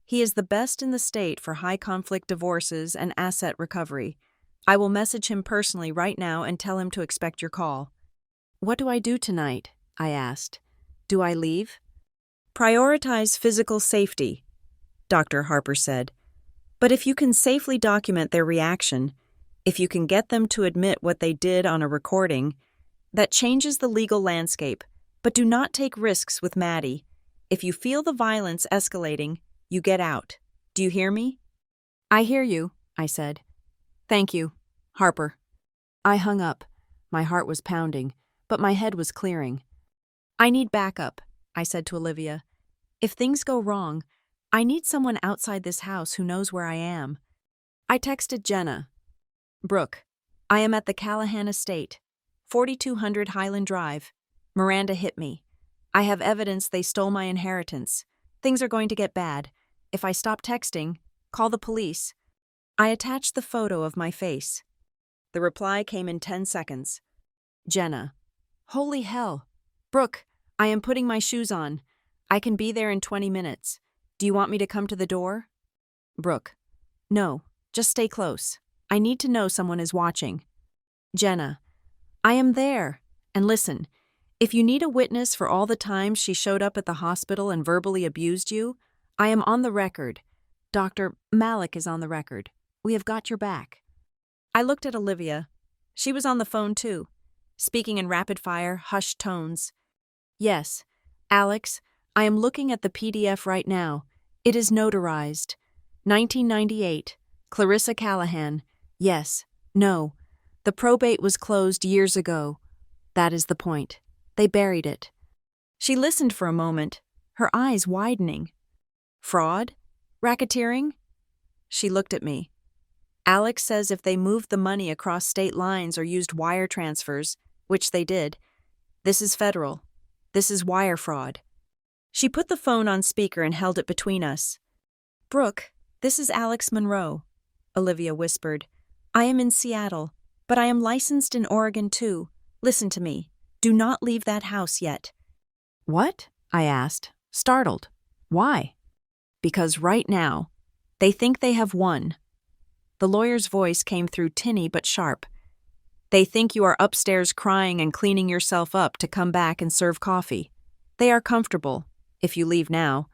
He is the best in the state for high-conflict divorces and asset recovery. I will message him personally right now and tell him to expect your call." "What do I do tonight?" I asked. "Do I leave?" "Prioritize physical safety," Dr. Harper said. "But if you can safely document their reaction, if you can get them to admit what they did on a recording, that changes the legal landscape. But do not take risks with Maddie. If you feel the violence escalating, you get out. Do you hear me?" "I hear you," I said. "Thank you, Harper." I hung up. My heart was pounding, but my head was clearing. "I need backup," I said to Olivia. "If things go wrong, I need someone outside this house who knows where I am." I texted Jenna. "Brooke, I am at the Callahan estate, 4200 Highland Drive. Miranda hit me. I have evidence they stole my inheritance. Things are going to get bad. If I stop texting, call the police." I attached the photo of my face. The reply came in 10 seconds. Jenna. "Holy hell. Brooke, I am putting my shoes on. I can be there in 20 minutes. Do you want me to come to the door?" Brooke. "No, just stay close. I need to know someone is watching." Jenna. "I am there. And listen, if you need a witness for all the times she showed up at the hospital and verbally abused you, I am on the record. Dr. Malik is on the record. We have got your back." I looked at Olivia. She was on the phone too, speaking in rapid-fire, hushed tones. "Yes, Alex, I am looking at the PDF right now. It is notarized. 1998, Clarissa Callahan. Yes, no. The probate was closed years ago. That is the point. They buried it." She listened for a moment, her eyes widening. "Fraud? Racketeering?" She looked at me. "Alex says if they moved the money across state lines or used wire transfers, which they did, this is federal. This is wire fraud." She put the phone on speaker and held it between us. "Brooke, this is Alex Monroe," Olivia whispered. "I am in Seattle, but I am licensed in Oregon too. Listen to me. Do not leave that house yet." "What?" I asked, startled. "Why?" "Because right now, they think they have won." The lawyer's voice came through tinny but sharp. "They think you are upstairs crying and cleaning yourself up to come back and serve coffee. They are comfortable. If you leave now,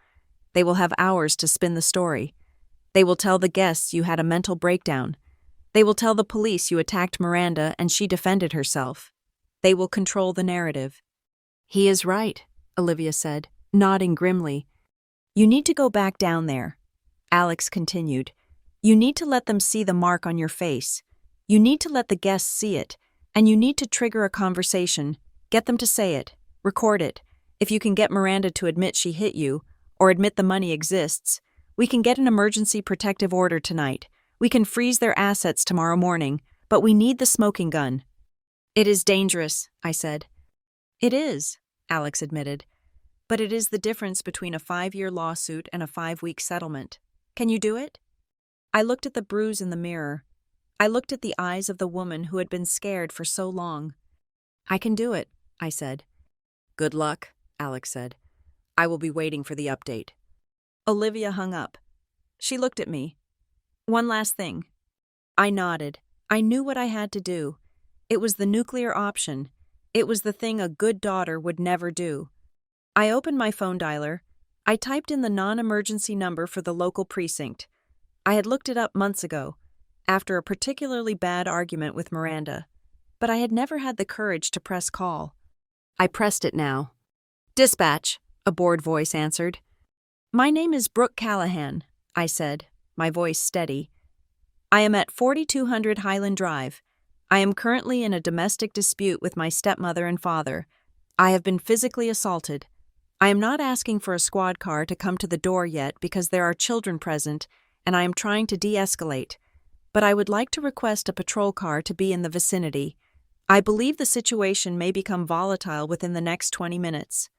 they will have hours to spin the story. They will tell the guests you had a mental breakdown. They will tell the police you attacked Miranda and she defended herself. They will control the narrative." "He is right," Olivia said, nodding grimly. "You need to go back down there," Alex continued. "You need to let them see the mark on your face. You need to let the guests see it, and you need to trigger a conversation. Get them to say it. Record it. If you can get Miranda to admit she hit you, or admit the money exists, we can get an emergency protective order tonight. We can freeze their assets tomorrow morning, but we need the smoking gun." "It is dangerous," I said. "It is," Alex admitted. "But it is the difference between a 5-year lawsuit and a 5-week settlement. Can you do it?" I looked at the bruise in the mirror. I looked at the eyes of the woman who had been scared for so long. "I can do it," I said. "Good luck," Alex said. "I will be waiting for the update." Olivia hung up. She looked at me. "One last thing." I nodded. I knew what I had to do. It was the nuclear option. It was the thing a good daughter would never do. I opened my phone dialer. I typed in the non-emergency number for the local precinct. I had looked it up months ago, after a particularly bad argument with Miranda. but I had never had the courage to press call. I pressed it now. "Dispatch," a bored voice answered. "My name is Brooke Callahan," I said, my voice steady. "I am at 4200 Highland Drive. I am currently in a domestic dispute with my stepmother and father. I have been physically assaulted. I am not asking for a squad car to come to the door yet because there are children present and I am trying to de-escalate, but I would like to request a patrol car to be in the vicinity. I believe the situation may become volatile within the next 20 minutes.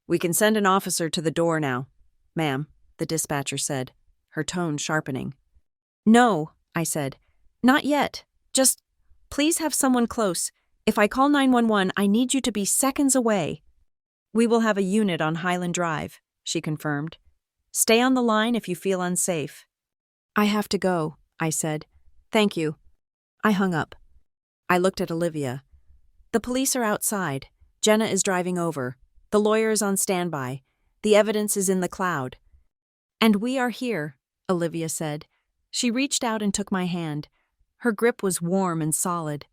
"We can send an officer to the door now, ma'am," the dispatcher said, her tone sharpening. "No," I said. "Not yet. Just, please have someone close. If I call 911, I need you to be seconds away." "We will have a unit on Highland Drive," she confirmed. "Stay on the line if you feel unsafe." "I have to go," I said. "Thank you." I hung up. I looked at Olivia. "The police are outside. Jenna is driving over. The lawyer is on standby. The evidence is in the cloud." "And we are here," Olivia said. She reached out and took my hand. Her grip was warm and solid.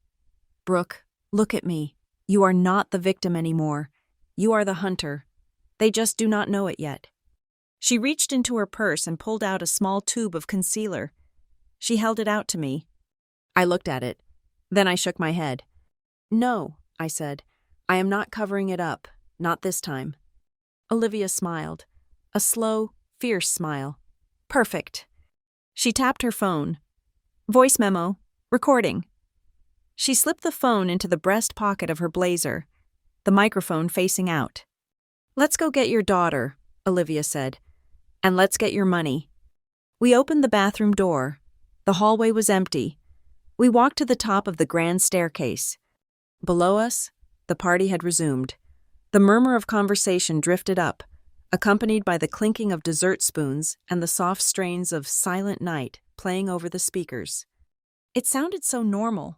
"Brooke, look at me. You are not the victim anymore. You are the hunter. They just do not know it yet." She reached into her purse and pulled out a small tube of concealer. She held it out to me. I looked at it. Then I shook my head. "No," I said. "I am not covering it up. Not this time." Olivia smiled. A slow, fierce smile. "Perfect." She tapped her phone. "Voice memo. Recording." She slipped the phone into the breast pocket of her blazer, the microphone facing out. "Let's go get your daughter," Olivia said. "And let's get your money." We opened the bathroom door. The hallway was empty. We walked to the top of the grand staircase. Below us, the party had resumed. The murmur of conversation drifted up, accompanied by the clinking of dessert spoons and the soft strains of Silent Night playing over the speakers. It sounded so normal,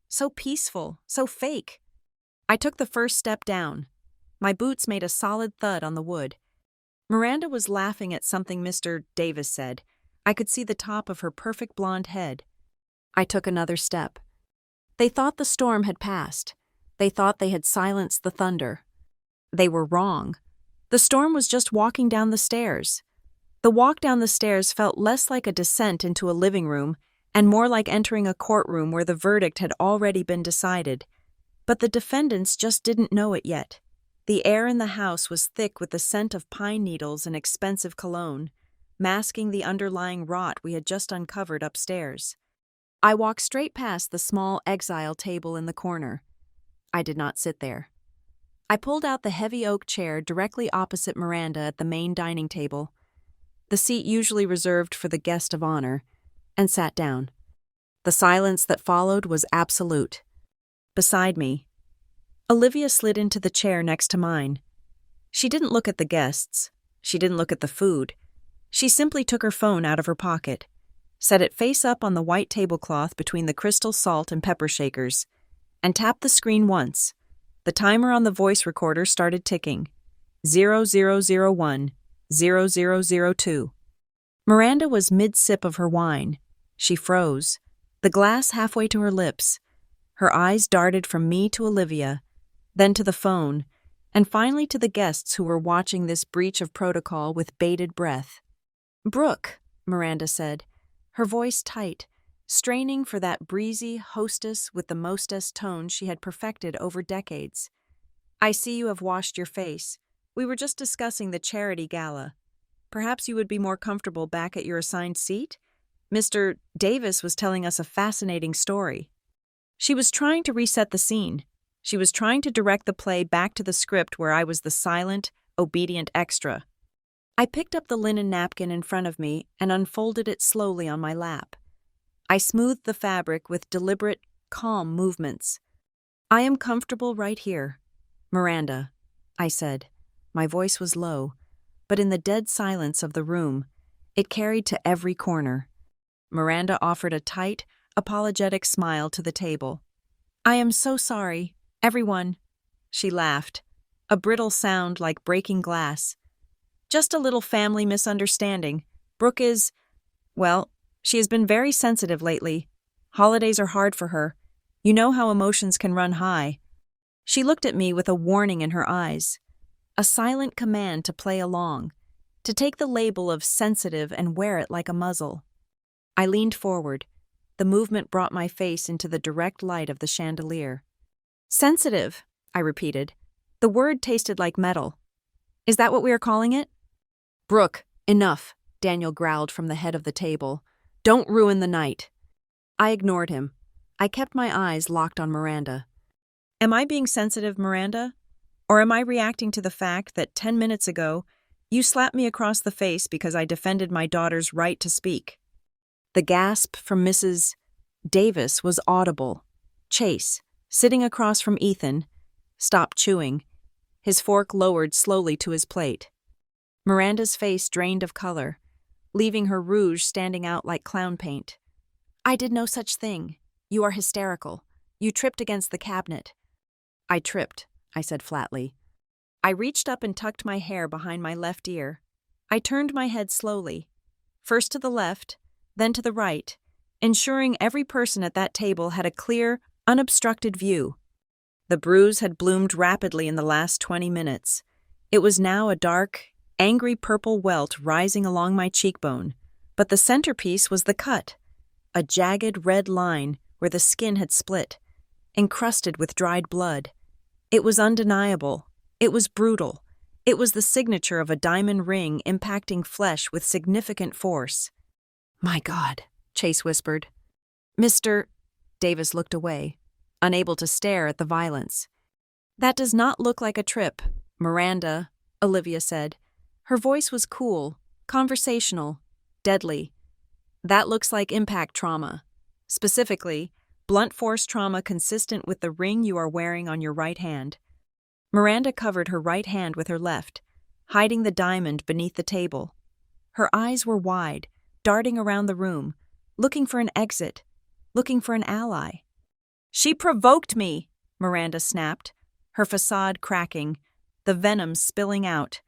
so peaceful, so fake. I took the first step down. My boots made a solid thud on the wood. Miranda was laughing at something Mr. Davis said. I could see the top of her perfect blonde head. I took another step. They thought the storm had passed. They thought they had silenced the thunder. They were wrong. The storm was just walking down the stairs. The walk down the stairs felt less like a descent into a living room and more like entering a courtroom where the verdict had already been decided. But the defendants just didn't know it yet. The air in the house was thick with the scent of pine needles and expensive cologne, masking the underlying rot we had just uncovered upstairs. I walked straight past the small exile table in the corner. I did not sit there. I pulled out the heavy oak chair directly opposite Miranda at the main dining table, the seat usually reserved for the guest of honor, and sat down. The silence that followed was absolute. Beside me, Olivia slid into the chair next to mine. She didn't look at the guests. She didn't look at the food. She simply took her phone out of her pocket, set it face up on the white tablecloth between the crystal salt and pepper shakers, and tapped the screen once. The timer on the voice recorder started ticking. 0001, 0002. Miranda was mid-sip of her wine. She froze, the glass halfway to her lips. Her eyes darted from me to Olivia, then to the phone, and finally to the guests who were watching this breach of protocol with bated breath. "Brooke," Miranda said, her voice tight, straining for that breezy hostess with the mostess tone she had perfected over decades. "I see you have washed your face. We were just discussing the charity gala. Perhaps you would be more comfortable back at your assigned seat? Mr. Davis was telling us a fascinating story." She was trying to reset the scene. She was trying to direct the play back to the script where I was the silent, obedient extra. I picked up the linen napkin in front of me and unfolded it slowly on my lap. I smoothed the fabric with deliberate, calm movements. "I am comfortable right here, Miranda," I said. My voice was low, but in the dead silence of the room, it carried to every corner. Miranda offered a tight, apologetic smile to the table. "I am so sorry, everyone," she laughed, a brittle sound like breaking glass. "Just a little family misunderstanding. Brooke is, well, she has been very sensitive lately. Holidays are hard for her. You know how emotions can run high." She looked at me with a warning in her eyes, a silent command to play along, to take the label of sensitive and wear it like a muzzle. I leaned forward. The movement brought my face into the direct light of the chandelier. "Sensitive," I repeated. The word tasted like metal. "Is that what we are calling it?" "Brooke, enough," Daniel growled from the head of the table. "Don't ruin the night." I ignored him. I kept my eyes locked on Miranda. "Am I being sensitive, Miranda? Or am I reacting to the fact that 10 minutes ago, you slapped me across the face because I defended my daughter's right to speak?" The gasp from Mrs. Davis was audible. Chase, sitting across from Ethan, stopped chewing. His fork lowered slowly to his plate. Miranda's face drained of color, leaving her rouge standing out like clown paint. "I did no such thing. You are hysterical. You tripped against the cabinet." "I tripped," I said flatly. I reached up and tucked my hair behind my left ear. I turned my head slowly, first to the left, then to the right, ensuring every person at that table had a clear, unobstructed view. The bruise had bloomed rapidly in the last 20 minutes. It was now a dark, angry purple welt rising along my cheekbone, but the centerpiece was the cut, a jagged red line where the skin had split, encrusted with dried blood. It was undeniable. It was brutal. It was the signature of a diamond ring impacting flesh with significant force. "My God," Chase whispered. "Mr. Davis looked away, unable to stare at the violence. "That does not look like a trip, Miranda," Olivia said. Her voice was cool, conversational, deadly. "That looks like impact trauma. Specifically, blunt force trauma consistent with the ring you are wearing on your right hand." Miranda covered her right hand with her left, hiding the diamond beneath the table. Her eyes were wide, darting around the room, looking for an exit, looking for an ally. "She provoked me," Miranda snapped, her facade cracking, the venom spilling out.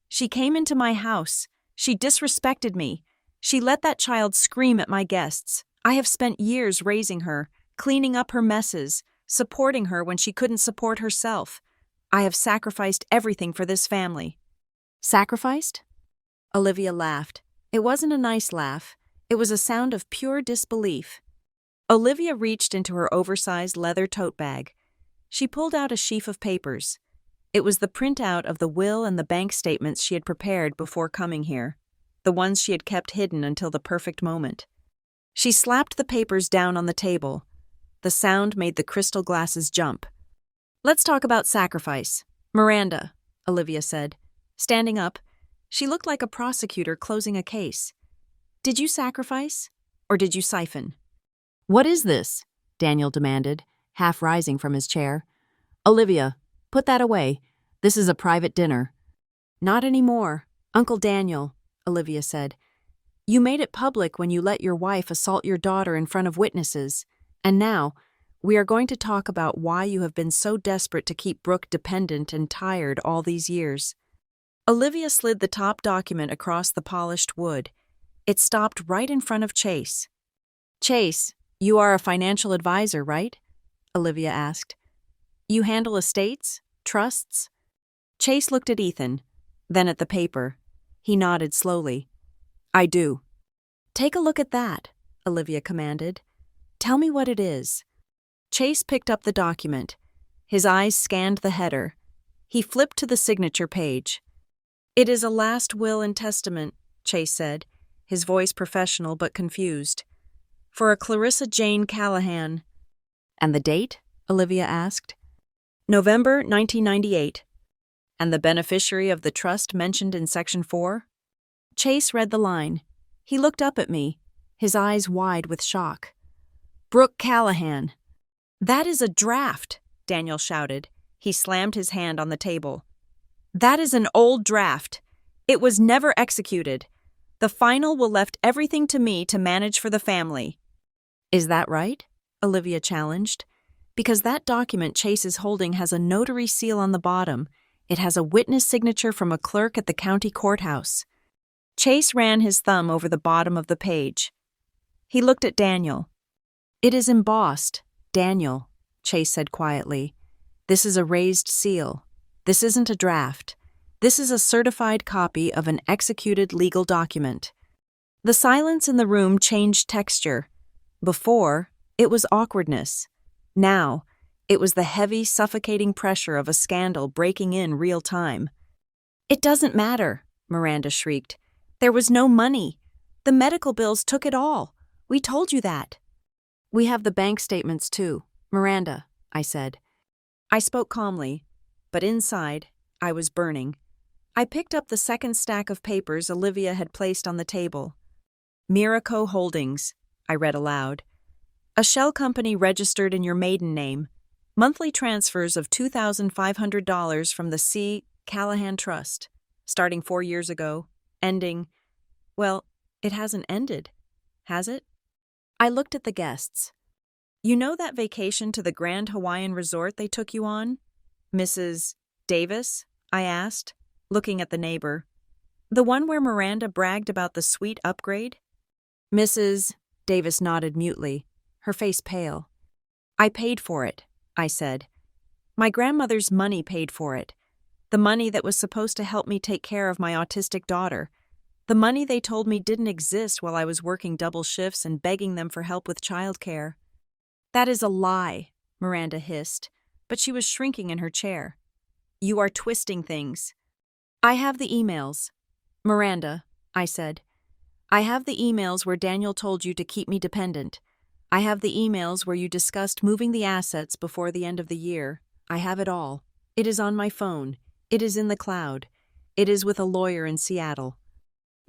"She came into my house. She disrespected me. She let that child scream at my guests. I have spent years raising her, cleaning up her messes, supporting her when she couldn't support herself. I have sacrificed everything for this family." "Sacrificed?" Olivia laughed. It wasn't a nice laugh. It was a sound of pure disbelief. Olivia reached into her oversized leather tote bag. She pulled out a sheaf of papers. It was the printout of the will and the bank statements she had prepared before coming here, the ones she had kept hidden until the perfect moment. She slapped the papers down on the table. The sound made the crystal glasses jump. "Let's talk about sacrifice. Miranda," Olivia said. Standing up, she looked like a prosecutor closing a case. "Did you sacrifice, or did you siphon?" "What is this?" Daniel demanded, half rising from his chair. "Olivia, put that away. This is a private dinner." "Not anymore, Uncle Daniel," Olivia said. "You made it public when you let your wife assault your daughter in front of witnesses, and now we are going to talk about why you have been so desperate to keep Brooke dependent and tired all these years." Olivia slid the top document across the polished wood. It stopped right in front of Chase. "Chase, you are a financial advisor, right?" Olivia asked. "You handle estates, trusts?" Chase looked at Ethan, then at the paper. He nodded slowly. "I do." "Take a look at that," Olivia commanded. "Tell me what it is." Chase picked up the document. His eyes scanned the header. He flipped to the signature page. "It is a last will and testament," Chase said, his voice professional but confused. "For a Clarissa Jane Callahan." "And the date?" Olivia asked. "November 1998. "And the beneficiary of the trust mentioned in Section 4? Chase read the line. He looked up at me, his eyes wide with shock. "Brooke Callahan." "That is a draft," Daniel shouted. He slammed his hand on the table. "That is an old draft. It was never executed. The final will left everything to me to manage for the family." "Is that right?" Olivia challenged. "Because that document Chase is holding has a notary seal on the bottom. It has a witness signature from a clerk at the county courthouse." Chase ran his thumb over the bottom of the page. He looked at Daniel. "It is embossed," Daniel, Chase said quietly, this is a raised seal. This isn't a draft. This is a certified copy of an executed legal document. The silence in the room changed texture. Before, it was awkwardness. Now, it was the heavy, suffocating pressure of a scandal breaking in real time. It doesn't matter, Miranda shrieked. There was no money. The medical bills took it all. We told you that. We have the bank statements too, Miranda, I said. I spoke calmly, but inside, I was burning. I picked up the second stack of papers Olivia had placed on the table. Miraco Holdings, I read aloud. A shell company registered in your maiden name. Monthly transfers of $2,500 from the C. Callahan Trust, starting 4 years ago, ending... Well, it hasn't ended, has it? I looked at the guests. You know that vacation to the Grand Hawaiian Resort they took you on? Mrs. Davis? I asked, looking at the neighbor. The one where Miranda bragged about the suite upgrade? Mrs. Davis nodded mutely, her face pale. I paid for it, I said. My grandmother's money paid for it. The money that was supposed to help me take care of my autistic daughter. The money they told me didn't exist while I was working double shifts and begging them for help with childcare. That is a lie, Miranda hissed, but she was shrinking in her chair. You are twisting things. I have the emails. Miranda, I said. I have the emails where Daniel told you to keep me dependent. I have the emails where you discussed moving the assets before the end of the year. I have it all. It is on my phone. It is in the cloud. It is with a lawyer in Seattle.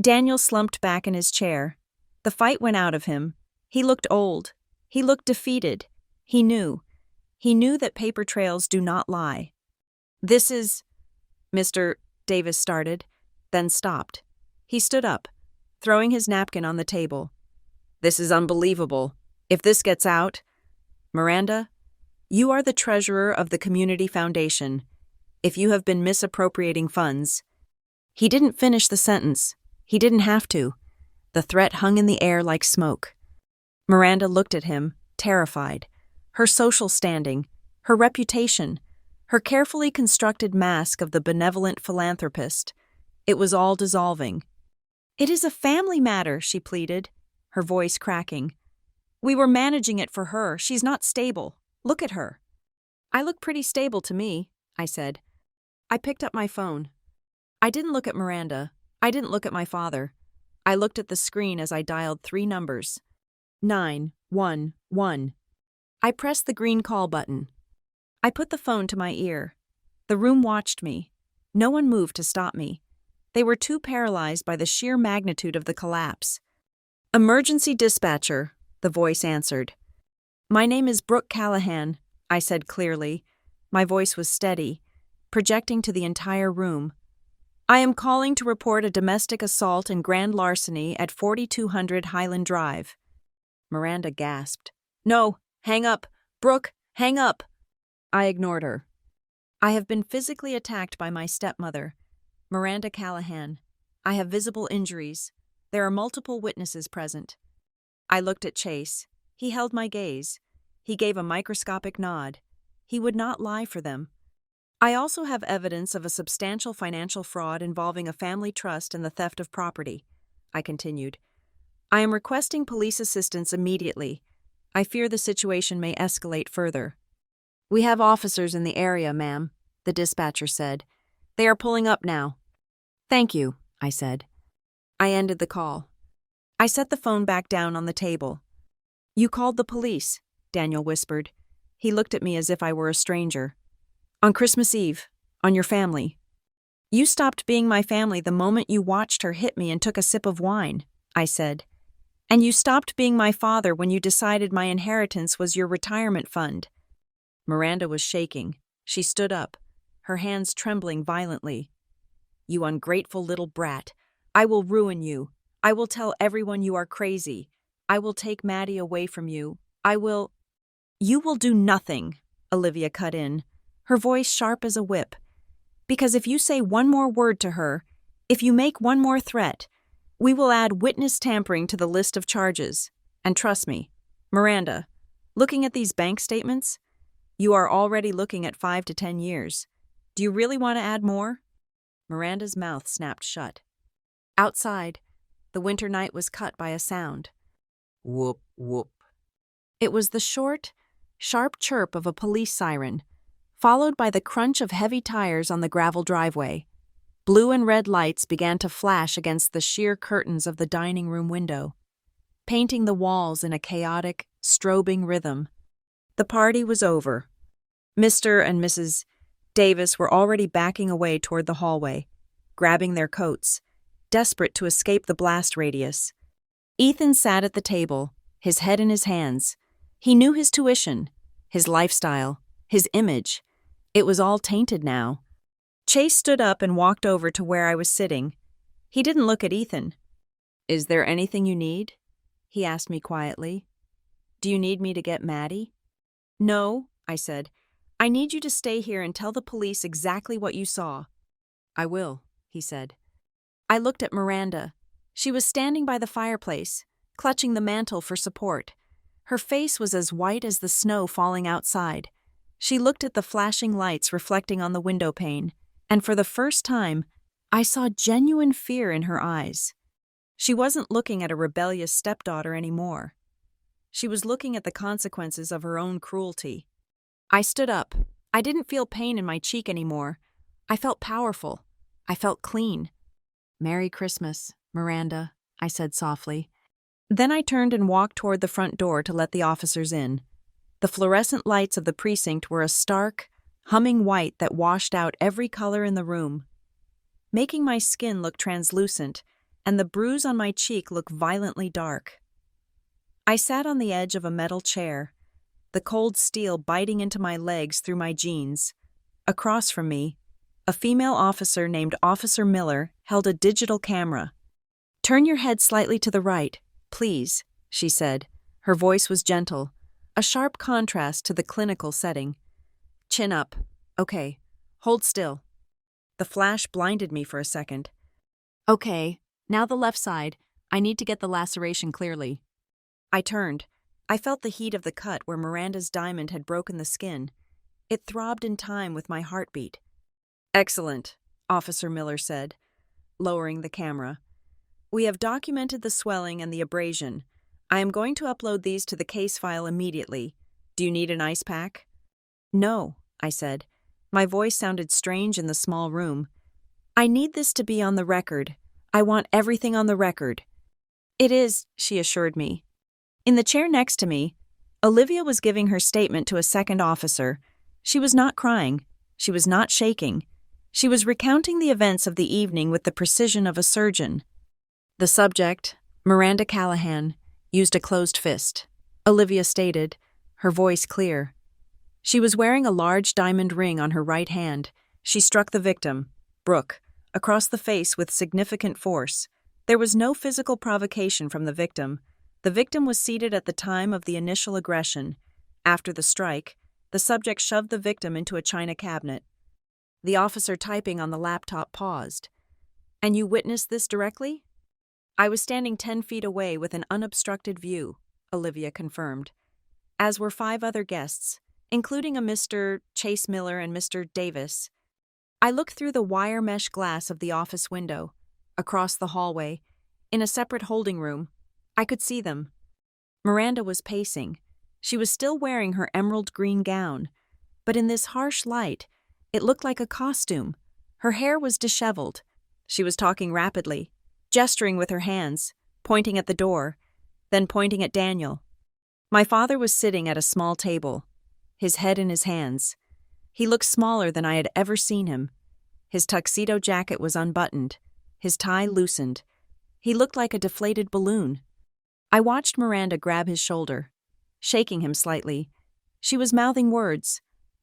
Daniel slumped back in his chair. The fight went out of him. He looked old. He looked defeated. He knew. He knew that paper trails do not lie. This is... Mr. Davis started, then stopped. He stood up, throwing his napkin on the table. This is unbelievable. If this gets out... Miranda, you are the treasurer of the Community Foundation. If you have been misappropriating funds... He didn't finish the sentence. He didn't have to. The threat hung in the air like smoke. Miranda looked at him, terrified. Her social standing, her reputation, her carefully constructed mask of the benevolent philanthropist. It was all dissolving. It is a family matter, she pleaded, her voice cracking. We were managing it for her. She's not stable. Look at her. I look pretty stable to me, I said. I picked up my phone. I didn't look at Miranda. I didn't look at my father. I looked at the screen as I dialed 3 numbers. 911. I pressed the green call button. I put the phone to my ear. The room watched me. No one moved to stop me. They were too paralyzed by the sheer magnitude of the collapse. Emergency dispatcher, the voice answered. My name is Brooke Callahan, I said clearly. My voice was steady, projecting to the entire room. I am calling to report a domestic assault and grand larceny at 4200 Highland Drive. Miranda gasped. No, hang up. Brooke, hang up. I ignored her. I have been physically attacked by my stepmother, Miranda Callahan. I have visible injuries. There are multiple witnesses present. I looked at Chase. He held my gaze. He gave a microscopic nod. He would not lie for them. I also have evidence of a substantial financial fraud involving a family trust and the theft of property, I continued. I am requesting police assistance immediately. I fear the situation may escalate further. We have officers in the area, ma'am, the dispatcher said. They are pulling up now. Thank you, I said. I ended the call. I set the phone back down on the table. You called the police, Daniel whispered. He looked at me as if I were a stranger. On Christmas Eve, on your family. You stopped being my family the moment you watched her hit me and took a sip of wine, I said. And you stopped being my father when you decided my inheritance was your retirement fund. Miranda was shaking. She stood up, her hands trembling violently. You ungrateful little brat. I will ruin you. I will tell everyone you are crazy. I will take Maddie away from you. I will... You will do nothing, Olivia cut in, her voice sharp as a whip. Because if you say one more word to her, if you make one more threat, we will add witness tampering to the list of charges. And trust me, Miranda, Looking at these bank statements? You are already looking at 5 to 10 years. Do you really want to add more? Miranda's mouth snapped shut. Outside, the winter night was cut by a sound. Whoop, whoop. It was the short, sharp chirp of a police siren, followed by the crunch of heavy tires on the gravel driveway. Blue and red lights began to flash against the sheer curtains of the dining room window, painting the walls in a chaotic, strobing rhythm. The party was over. Mr. and Mrs. Davis were already backing away toward the hallway, grabbing their coats, desperate to escape the blast radius. Ethan sat at the table, his head in his hands. He knew his tuition, his lifestyle, his image. It was all tainted now. Chase stood up and walked over to where I was sitting. He didn't look at Ethan. "Is there anything you need?" he asked me quietly. "Do you need me to get Maddie?" "No," I said. "I need you to stay here and tell the police exactly what you saw." "I will," he said. I looked at Miranda. She was standing by the fireplace, clutching the mantel for support. Her face was as white as the snow falling outside. She looked at the flashing lights reflecting on the window pane, and for the first time, I saw genuine fear in her eyes. She wasn't looking at a rebellious stepdaughter anymore. She was looking at the consequences of her own cruelty. I stood up. I didn't feel pain in my cheek anymore. I felt powerful. I felt clean. "Merry Christmas, Miranda," I said softly. Then I turned and walked toward the front door to let the officers in. The fluorescent lights of the precinct were a stark, humming white that washed out every color in the room, making my skin look translucent and the bruise on my cheek look violently dark. I sat on the edge of a metal chair, the cold steel biting into my legs through my jeans. Across from me, a female officer named Officer Miller held a digital camera. "Turn your head slightly to the right, please," she said. Her voice was gentle, a sharp contrast to the clinical setting. "Chin up. Okay. Hold still." The flash blinded me for a second. "Okay, now the left side. I need to get the laceration clearly." I turned. I felt the heat of the cut where Miranda's diamond had broken the skin. It throbbed in time with my heartbeat. "Excellent," Officer Miller said, lowering the camera. "We have documented the swelling and the abrasion. I am going to upload these to the case file immediately. Do you need an ice pack?" "No," I said. My voice sounded strange in the small room. "I need this to be on the record. I want everything on the record." "It is," she assured me. In the chair next to me, Olivia was giving her statement to a second officer. She was not crying. She was not shaking. She was recounting the events of the evening with the precision of a surgeon. The subject, Miranda Callahan, used a closed fist, Olivia stated, her voice clear. She was wearing a large diamond ring on her right hand. She struck the victim, Brooke, across the face with significant force. There was no physical provocation from the victim. The victim was seated at the time of the initial aggression. After the strike, the subject shoved the victim into a china cabinet. The officer typing on the laptop paused. "And you witnessed this directly?" "I was standing 10 feet away with an unobstructed view," Olivia confirmed, as were 5 other guests, including a Mr. Chase Miller and Mr. Davis. I looked through the wire mesh glass of the office window, across the hallway, in a separate holding room. I could see them. Miranda was pacing. She was still wearing her emerald green gown, but in this harsh light, it looked like a costume. Her hair was disheveled. She was talking rapidly, gesturing with her hands, pointing at the door, then pointing at Daniel. My father was sitting at a small table, his head in his hands. He looked smaller than I had ever seen him. His tuxedo jacket was unbuttoned, his tie loosened. He looked like a deflated balloon. I watched Miranda grab his shoulder, shaking him slightly. She was mouthing words.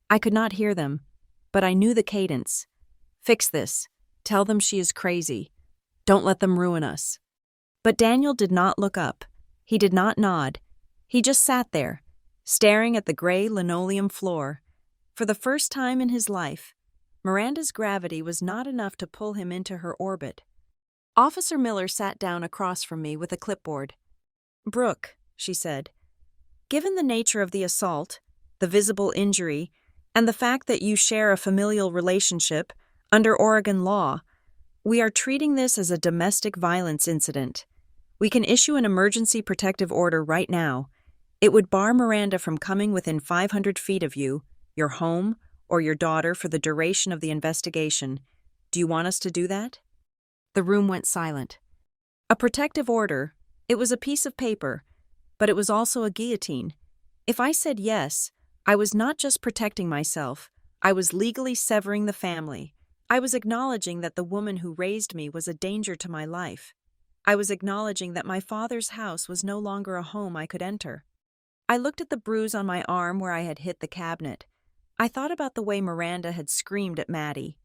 I could not hear them, but I knew the cadence. "Fix this. Tell them she is crazy. Don't let them ruin us." But Daniel did not look up. He did not nod. He just sat there, staring at the gray linoleum floor. For the first time in his life, Miranda's gravity was not enough to pull him into her orbit. Officer Miller sat down across from me with a clipboard. "Brooke," she said, Given the nature of the assault, the visible injury, and the fact that you share a familial relationship, under Oregon law, we are treating this as a domestic violence incident. We can issue an emergency protective order right now. It would bar Miranda from coming within 500 feet of you, your home, or your daughter for the duration of the investigation. Do you want us to do that? The room went silent. A protective order. It was a piece of paper, but it was also a guillotine. If I said yes, I was not just protecting myself, I was legally severing the family. I was acknowledging that the woman who raised me was a danger to my life. I was acknowledging that my father's house was no longer a home I could enter. I looked at the bruise on my arm where I had hit the cabinet. I thought about the way Miranda had screamed at Maddie.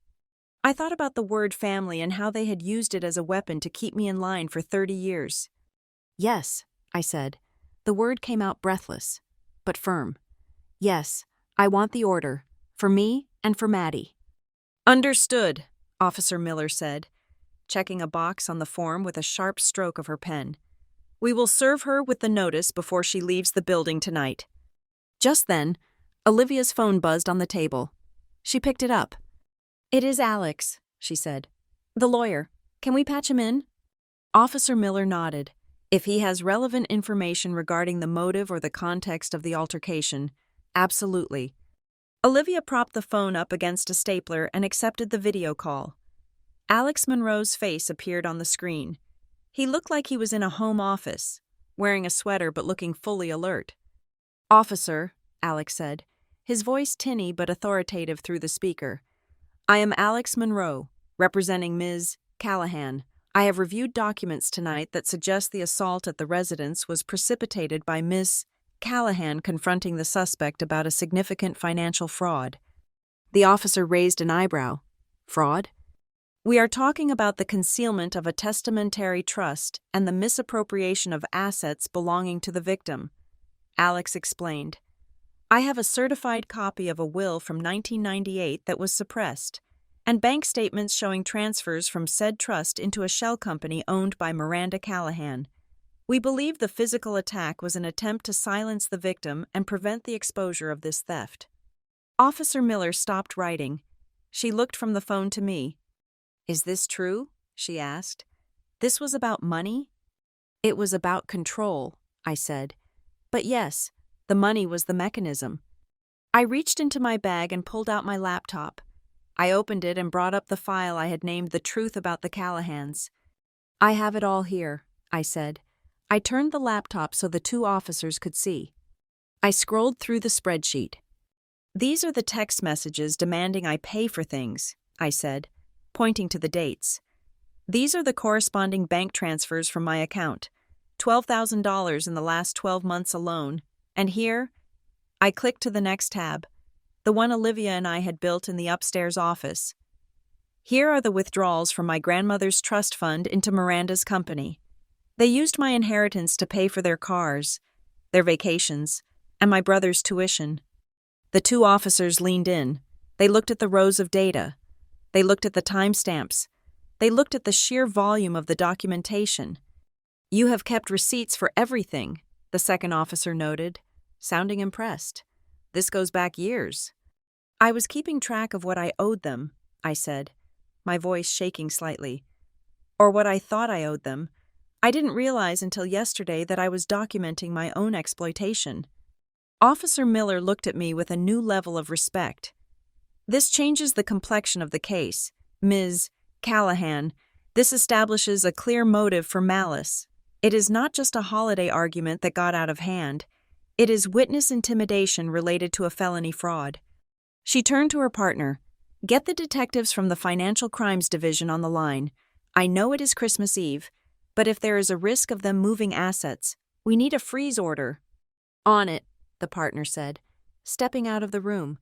I thought about the word family and how they had used it as a weapon to keep me in line for 30 years. Yes, I said. The word came out breathless, but firm. Yes, I want the order, for me and for Maddie. Understood, Officer Miller said, checking a box on the form with a sharp stroke of her pen. We will serve her with the notice before she leaves the building tonight. Just then, Olivia's phone buzzed on the table. She picked it up. It is Alex, she said. The lawyer. Can we patch him in? Officer Miller nodded. If he has relevant information regarding the motive or the context of the altercation, absolutely. Olivia propped the phone up against a stapler and accepted the video call. Alex Monroe's face appeared on the screen. He looked like he was in a home office, wearing a sweater but looking fully alert. Officer, Alex said, his voice tinny but authoritative through the speaker. I am Alex Monroe, representing Ms. Callahan. I have reviewed documents tonight that suggest the assault at the residence was precipitated by Ms. Callahan confronting the suspect about a significant financial fraud. The officer raised an eyebrow. Fraud? We are talking about the concealment of a testamentary trust and the misappropriation of assets belonging to the victim. Alex explained. I have a certified copy of a will from 1998 that was suppressed, and bank statements showing transfers from said trust into a shell company owned by Miranda Callahan. We believe the physical attack was an attempt to silence the victim and prevent the exposure of this theft. Officer Miller stopped writing. She looked from the phone to me. Is this true? She asked. This was about money? It was about control, I said. But yes, the money was the mechanism. I reached into my bag and pulled out my laptop. I opened it and brought up the file I had named The Truth About the Callahans. I have it all here, I said. I turned the laptop so the two officers could see. I scrolled through the spreadsheet. These are the text messages demanding I pay for things, I said, pointing to the dates. These are the corresponding bank transfers from my account, $12,000 in the last 12 months alone, and here, I clicked to the next tab, the one Olivia and I had built in the upstairs office. Here are the withdrawals from my grandmother's trust fund into Miranda's company. They used my inheritance to pay for their cars, their vacations, and my brother's tuition. The two officers leaned in. They looked at the rows of data. They looked at the timestamps. They looked at the sheer volume of the documentation. You have kept receipts for everything, the second officer noted, sounding impressed. This goes back years. I was keeping track of what I owed them, I said, my voice shaking slightly. Or what I thought I owed them. I didn't realize until yesterday that I was documenting my own exploitation. Officer Miller looked at me with a new level of respect. This changes the complexion of the case, Ms. Callahan. This establishes a clear motive for malice. It is not just a holiday argument that got out of hand. It is witness intimidation related to a felony fraud. She turned to her partner. Get the detectives from the Financial Crimes Division on the line. I know it is Christmas Eve, but if there is a risk of them moving assets, we need a freeze order. On it, the partner said, stepping out of the room.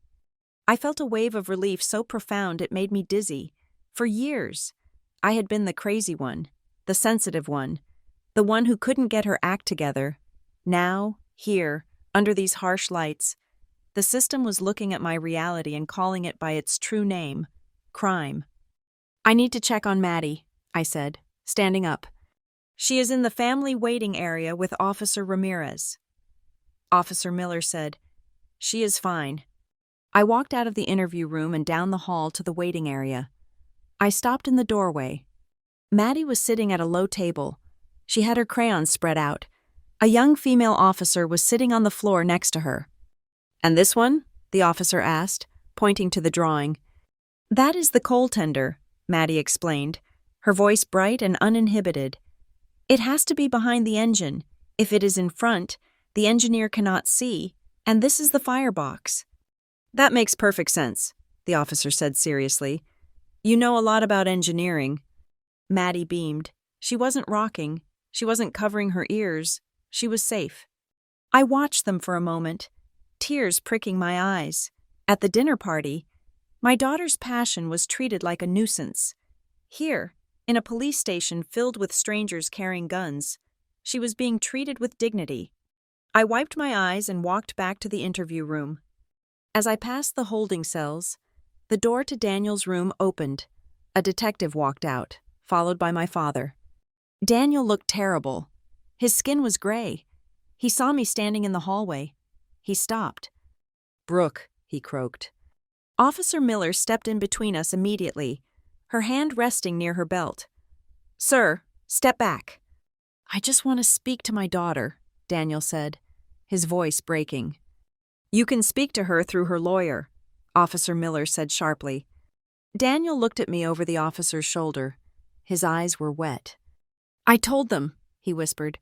I felt a wave of relief so profound it made me dizzy. For years, I had been the crazy one, the sensitive one, the one who couldn't get her act together. Now, here, under these harsh lights, the system was looking at my reality and calling it by its true name, crime. I need to check on Maddie, I said, standing up. She is in the family waiting area with Officer Ramirez. Officer Miller said. She is fine. I walked out of the interview room and down the hall to the waiting area. I stopped in the doorway. Maddie was sitting at a low table. She had her crayons spread out. A young female officer was sitting on the floor next to her. And this one? The officer asked, pointing to the drawing. That is the coal tender, Maddie explained, her voice bright and uninhibited. It has to be behind the engine. If it is in front, the engineer cannot see, and this is the firebox. That makes perfect sense, the officer said seriously. You know a lot about engineering. Maddie beamed. She wasn't rocking. She wasn't covering her ears. She was safe. I watched them for a moment, tears pricking my eyes. At the dinner party, my daughter's passion was treated like a nuisance. Here, in a police station filled with strangers carrying guns, she was being treated with dignity. I wiped my eyes and walked back to the interview room. As I passed the holding cells, the door to Daniel's room opened. A detective walked out, followed by my father. Daniel looked terrible. His skin was gray. He saw me standing in the hallway. He stopped. Brooke, he croaked. Officer Miller stepped in between us immediately, her hand resting near her belt. Sir, step back. I just want to speak to my daughter, Daniel said, his voice breaking. You can speak to her through her lawyer, Officer Miller said sharply. Daniel looked at me over the officer's shoulder. His eyes were wet. I told them, he whispered.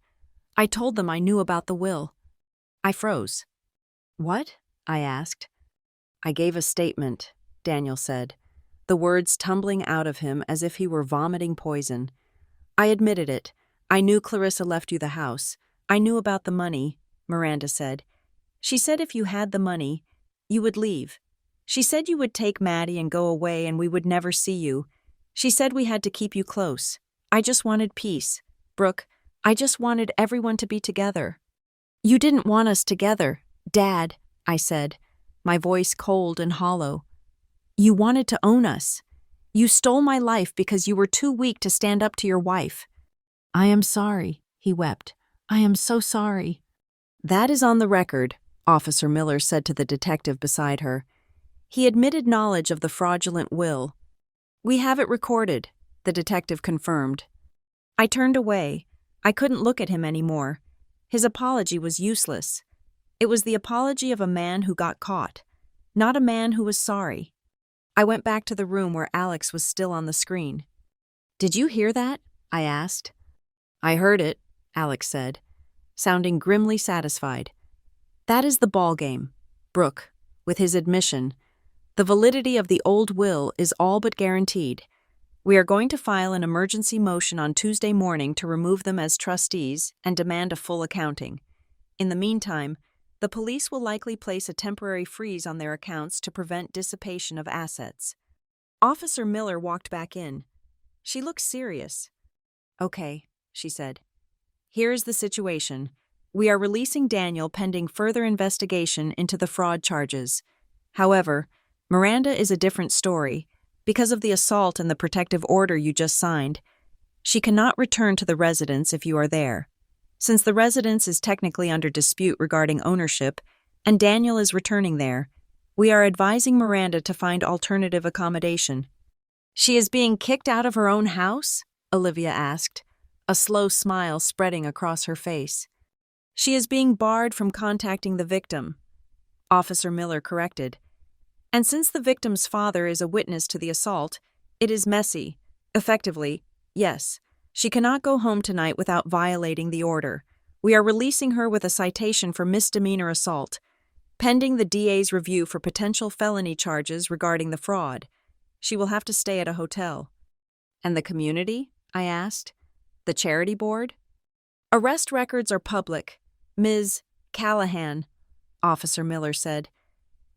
I told them I knew about the will. I froze. What? I asked. I gave a statement, Daniel said, the words tumbling out of him as if he were vomiting poison. I admitted it. I knew Clarissa left you the house. I knew about the money, Miranda said. She said if you had the money, you would leave. She said you would take Maddie and go away and we would never see you. She said we had to keep you close. I just wanted peace. Brooke, I just wanted everyone to be together. You didn't want us together, Dad, I said, my voice cold and hollow. You wanted to own us. You stole my life because you were too weak to stand up to your wife. I am sorry, he wept. I am so sorry. That is on the record, Officer Miller said to the detective beside her. He admitted knowledge of the fraudulent will. We have it recorded, the detective confirmed. I turned away. I couldn't look at him anymore. His apology was useless. It was the apology of a man who got caught, not a man who was sorry. I went back to the room where Alex was still on the screen. Did you hear that? I asked. I heard it, Alex said, sounding grimly satisfied. That is the ballgame. Brooke, with his admission, the validity of the old will is all but guaranteed. We are going to file an emergency motion on Tuesday morning to remove them as trustees and demand a full accounting. In the meantime, the police will likely place a temporary freeze on their accounts to prevent dissipation of assets. Officer Miller walked back in. She looked serious. Okay, she said. Here is the situation. We are releasing Daniel pending further investigation into the fraud charges. However, Miranda is a different story. Because of the assault and the protective order you just signed, she cannot return to the residence if you are there. Since the residence is technically under dispute regarding ownership, and Daniel is returning there, we are advising Miranda to find alternative accommodation. She is being kicked out of her own house? Olivia asked, a slow smile spreading across her face. She is being barred from contacting the victim, Officer Miller corrected. And since the victim's father is a witness to the assault, it is messy. Effectively, yes. She cannot go home tonight without violating the order. We are releasing her with a citation for misdemeanor assault, pending the DA's review for potential felony charges regarding the fraud. She will have to stay at a hotel. And the community? I asked. The charity board? Arrest records are public, Ms. Callahan, Officer Miller said.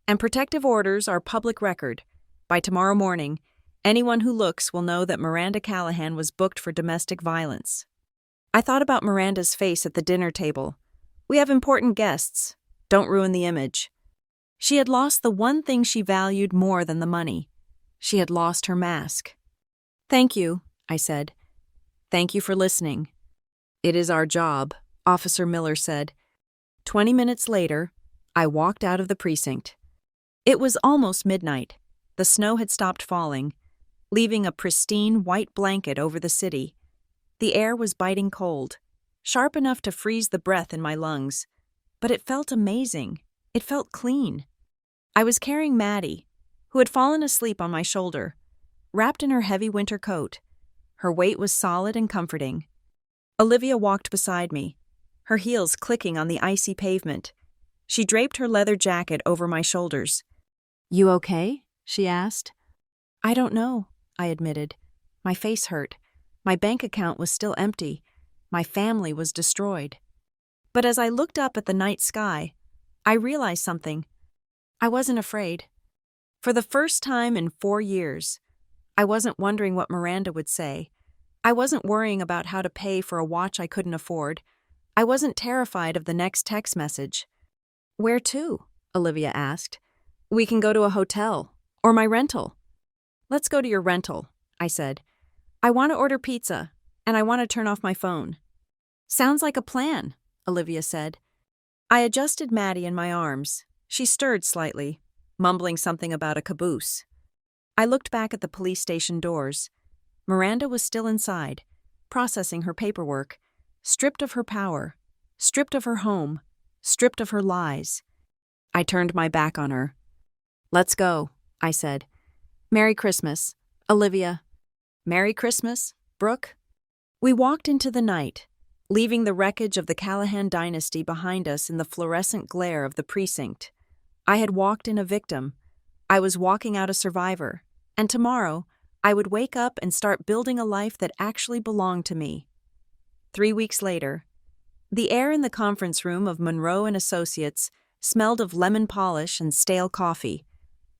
And protective orders are public record. By tomorrow morning, anyone who looks will know that Miranda Callahan was booked for domestic violence. I thought about Miranda's face at the dinner table. We have important guests. Don't ruin the image. She had lost the one thing she valued more than the money. She had lost her mask. Thank you, I said. Thank you for listening. It is our job, Officer Miller said. 20 minutes later, I walked out of the precinct. It was almost midnight. The snow had stopped falling, leaving a pristine white blanket over the city. The air was biting cold, sharp enough to freeze the breath in my lungs, but it felt amazing. It felt clean. I was carrying Maddie, who had fallen asleep on my shoulder, wrapped in her heavy winter coat. Her weight was solid and comforting. Olivia walked beside me, her heels clicking on the icy pavement. She draped her leather jacket over my shoulders. "You okay?" she asked. "I don't know," I admitted. My face hurt. My bank account was still empty. My family was destroyed. But as I looked up at the night sky, I realized something. I wasn't afraid. For the first time in 4 years, I wasn't wondering what Miranda would say. I wasn't worrying about how to pay for a watch I couldn't afford. I wasn't terrified of the next text message. "Where to?" Olivia asked. "We can go to a hotel, or my rental." "Let's go to your rental," I said. "I want to order pizza, and I want to turn off my phone." "Sounds like a plan," Olivia said. I adjusted Maddie in my arms. She stirred slightly, mumbling something about a caboose. I looked back at the police station doors. Miranda was still inside, processing her paperwork, stripped of her power, stripped of her home, stripped of her lies. I turned my back on her. "Let's go," I said. "Merry Christmas, Olivia." "Merry Christmas, Brooke." We walked into the night, leaving the wreckage of the Callahan dynasty behind us in the fluorescent glare of the precinct. I had walked in a victim. I was walking out a survivor, and tomorrow I would wake up and start building a life that actually belonged to me. 3 weeks later, the air in the conference room of Monroe and Associates smelled of lemon polish and stale coffee,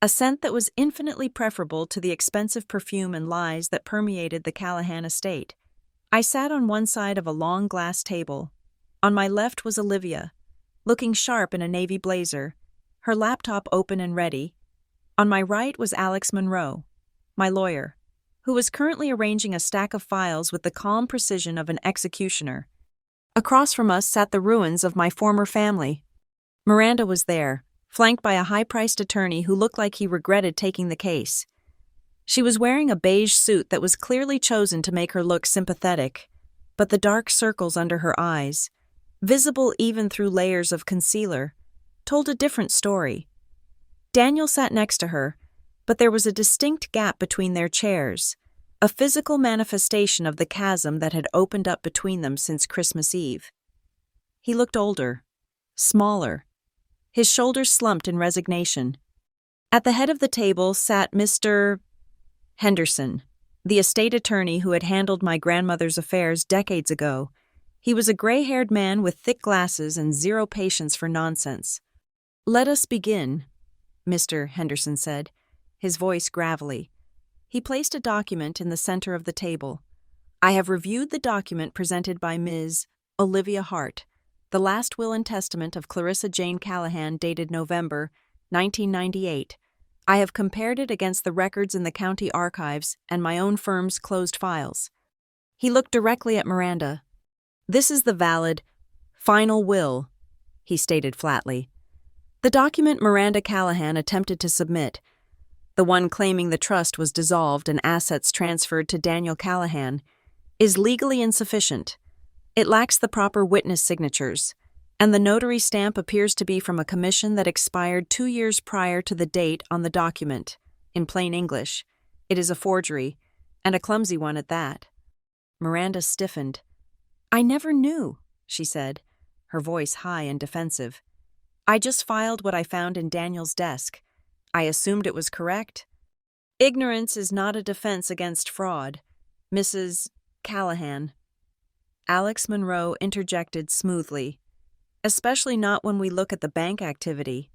a scent that was infinitely preferable to the expensive perfume and lies that permeated the Callahan estate. I sat on one side of a long glass table. On my left was Olivia, looking sharp in a navy blazer, her laptop open and ready. On my right was Alex Monroe, my lawyer, who was currently arranging a stack of files with the calm precision of an executioner. Across from us sat the ruins of my former family. Miranda was there, flanked by a high-priced attorney who looked like he regretted taking the case. She was wearing a beige suit that was clearly chosen to make her look sympathetic, but the dark circles under her eyes, visible even through layers of concealer, told a different story. Daniel sat next to her, but there was a distinct gap between their chairs, a physical manifestation of the chasm that had opened up between them since Christmas Eve. He looked older, smaller. His shoulders slumped in resignation. At the head of the table sat Mr. Henderson, the estate attorney who had handled my grandmother's affairs decades ago. He was a gray-haired man with thick glasses and zero patience for nonsense. "Let us begin," Mr. Henderson said, his voice gravelly. He placed a document in the center of the table. "I have reviewed the document presented by Ms. Olivia Hart, the last will and testament of Clarissa Jane Callahan dated November 1998. I have compared it against the records in the county archives and my own firm's closed files." He looked directly at Miranda. "This is the valid, final will," he stated flatly. The document Miranda Callahan attempted to submit, the one claiming the trust was dissolved and assets transferred to Daniel Callahan, is legally insufficient. It lacks the proper witness signatures, and the notary stamp appears to be from a commission that expired 2 years prior to the date on the document. In plain English, it is a forgery, and a clumsy one at that. Miranda stiffened. "I never knew," she said, her voice high and defensive. "I just filed what I found in Daniel's desk. I assumed it was correct." "Ignorance is not a defense against fraud, Mrs. Callahan," Alex Monroe interjected smoothly. "Especially not when we look at the bank activity."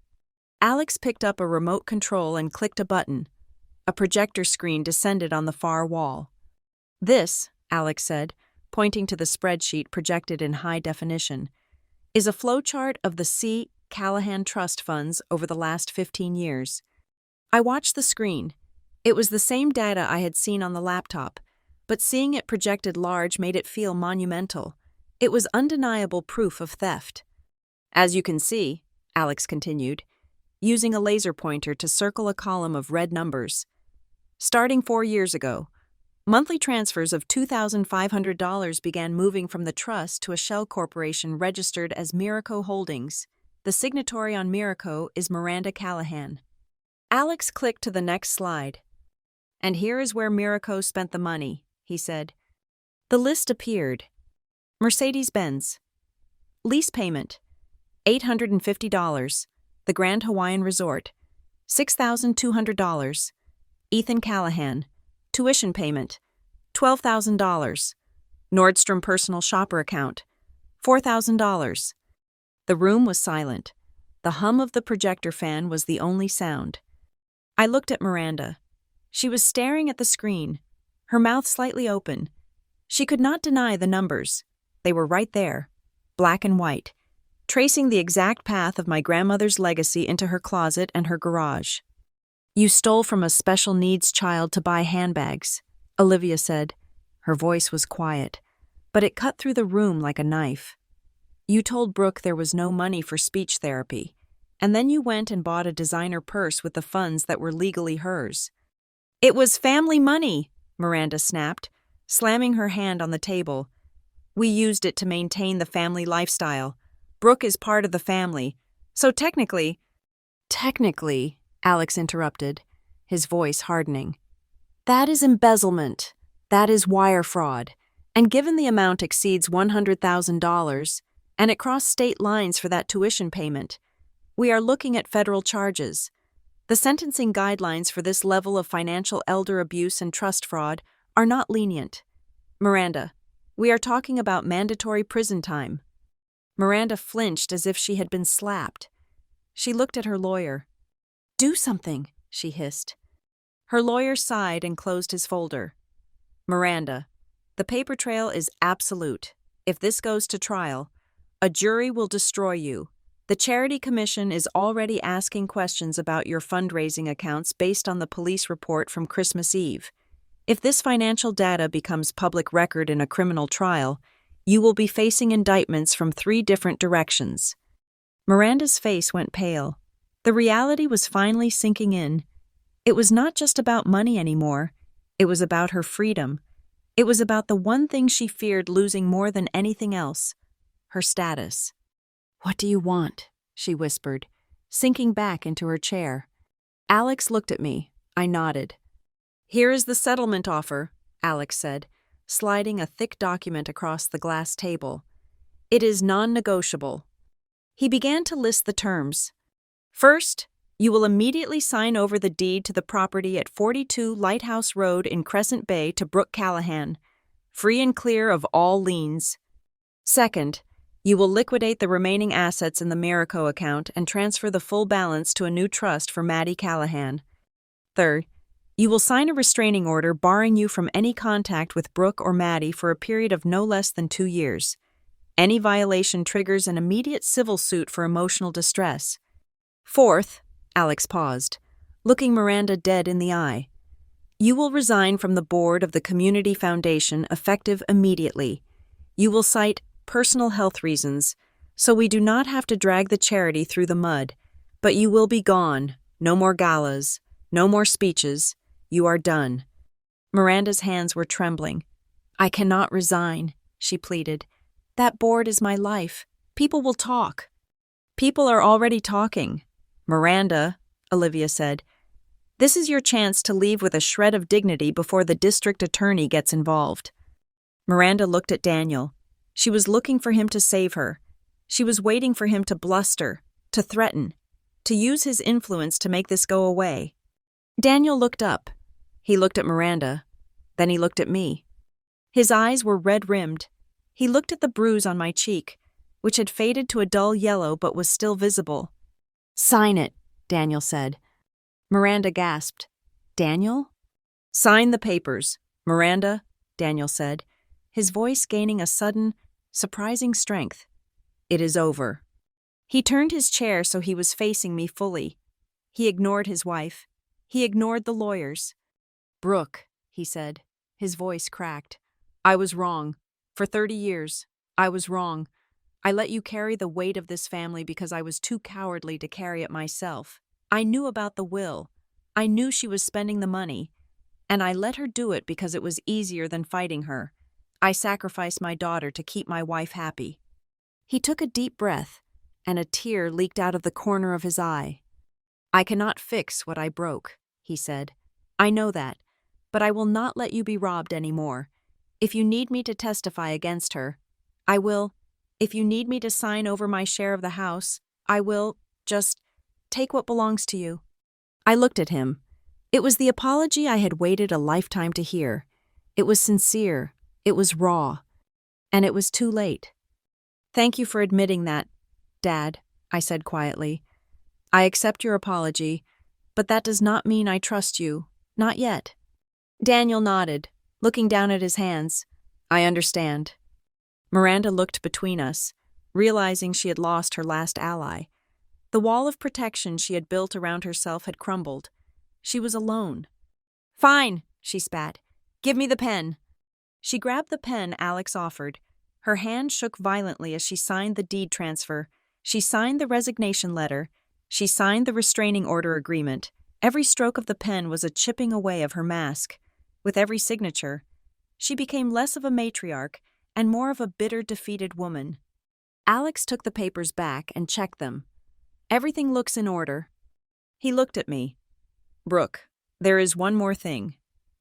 Alex picked up a remote control and clicked a button. A projector screen descended on the far wall. "This," Alex said, pointing to the spreadsheet projected in high definition, "is a flowchart of the C. Callahan Trust funds over the last 15 years. I watched the screen. It was the same data I had seen on the laptop, but seeing it projected large made it feel monumental. It was undeniable proof of theft. As you can see, Alex continued, using a laser pointer to circle a column of red numbers. Starting 4 years ago, monthly transfers of $2,500 began moving from the trust to a shell corporation registered as Miraco Holdings. The signatory on Miraco is Miranda Callahan. Alex clicked to the next slide. And here is where Miraco spent the money, he said. The list appeared. Mercedes-Benz. Lease payment, $850. The Grand Hawaiian Resort, $6,200. Ethan Callahan. Tuition payment, $12,000. Nordstrom personal shopper account, $4,000. The room was silent. The hum of the projector fan was the only sound. I looked at Miranda. She was staring at the screen, her mouth slightly open. She could not deny the numbers. They were right there, black and white, tracing the exact path of my grandmother's legacy into her closet and her garage. You stole from a special needs child to buy handbags, Olivia said. Her voice was quiet, but it cut through the room like a knife. You told Brooke there was no money for speech therapy, and then you went and bought a designer purse with the funds that were legally hers. It was family money, Miranda snapped, slamming her hand on the table. We used it to maintain the family lifestyle. Brooke is part of the family, so technically, Alex interrupted, his voice hardening. That is embezzlement. That is wire fraud. And given the amount exceeds $100,000, and it crossed state lines for that tuition payment, we are looking at federal charges. The sentencing guidelines for this level of financial elder abuse and trust fraud are not lenient. Miranda, we are talking about mandatory prison time. Miranda flinched as if she had been slapped. She looked at her lawyer. Do something, she hissed. Her lawyer sighed and closed his folder. Miranda, the paper trail is absolute. If this goes to trial, a jury will destroy you. The Charity Commission is already asking questions about your fundraising accounts based on the police report from Christmas Eve. If this financial data becomes public record in a criminal trial, you will be facing indictments from 3 different directions. Miranda's face went pale. The reality was finally sinking in. It was not just about money anymore. It was about her freedom. It was about the one thing she feared losing more than anything else, her status. What do you want? She whispered, sinking back into her chair. Alex looked at me. I nodded. Here is the settlement offer, Alex said, sliding a thick document across the glass table. It is non-negotiable. He began to list the terms. First, you will immediately sign over the deed to the property at 42 Lighthouse Road in Crescent Bay to Brooke Callahan, free and clear of all liens. Second, you will liquidate the remaining assets in the Miraco account and transfer the full balance to a new trust for Maddie Callahan. Third, you will sign a restraining order barring you from any contact with Brooke or Maddie for a period of no less than 2 years. Any violation triggers an immediate civil suit for emotional distress. Fourth, Alex paused, looking Miranda dead in the eye. You will resign from the board of the Community Foundation effective immediately. You will cite personal health reasons, so we do not have to drag the charity through the mud, but you will be gone. No more galas, no more speeches. You are done. Miranda's hands were trembling. I cannot resign, she pleaded. That board is my life. People will talk. People are already talking. Miranda, Olivia said, this is your chance to leave with a shred of dignity before the district attorney gets involved. Miranda looked at Daniel. She was looking for him to save her. She was waiting for him to bluster, to threaten, to use his influence to make this go away. Daniel looked up. He looked at Miranda. Then he looked at me. His eyes were red-rimmed. He looked at the bruise on my cheek, which had faded to a dull yellow but was still visible. Sign it, Daniel said. Miranda gasped. Daniel? Sign the papers, Miranda, Daniel said, his voice gaining a sudden, surprising strength. It is over. He turned his chair so he was facing me fully. He ignored his wife. He ignored the lawyers. Brooke, he said, his voice cracked. I was wrong. For 30 years, I was wrong. I let you carry the weight of this family because I was too cowardly to carry it myself. I knew about the will. I knew she was spending the money, and I let her do it because it was easier than fighting her. I sacrificed my daughter to keep my wife happy." He took a deep breath, and a tear leaked out of the corner of his eye. "I cannot fix what I broke," he said. "I know that, but I will not let you be robbed anymore. If you need me to testify against her, I will. If you need me to sign over my share of the house, I will. Just take what belongs to you." I looked at him. It was the apology I had waited a lifetime to hear. It was sincere, it was raw, and it was too late. "Thank you for admitting that, Dad," I said quietly. "I accept your apology, but that does not mean I trust you. Not yet." Daniel nodded, looking down at his hands. "I understand." Miranda looked between us, realizing she had lost her last ally. The wall of protection she had built around herself had crumbled. She was alone. "Fine," she spat. "Give me the pen." She grabbed the pen Alex offered. Her hand shook violently as she signed the deed transfer. She signed the resignation letter. She signed the restraining order agreement. Every stroke of the pen was a chipping away of her mask. With every signature, she became less of a matriarch and more of a bitter, defeated woman. Alex took the papers back and checked them. "Everything looks in order." He looked at me. "Brooke, there is one more thing.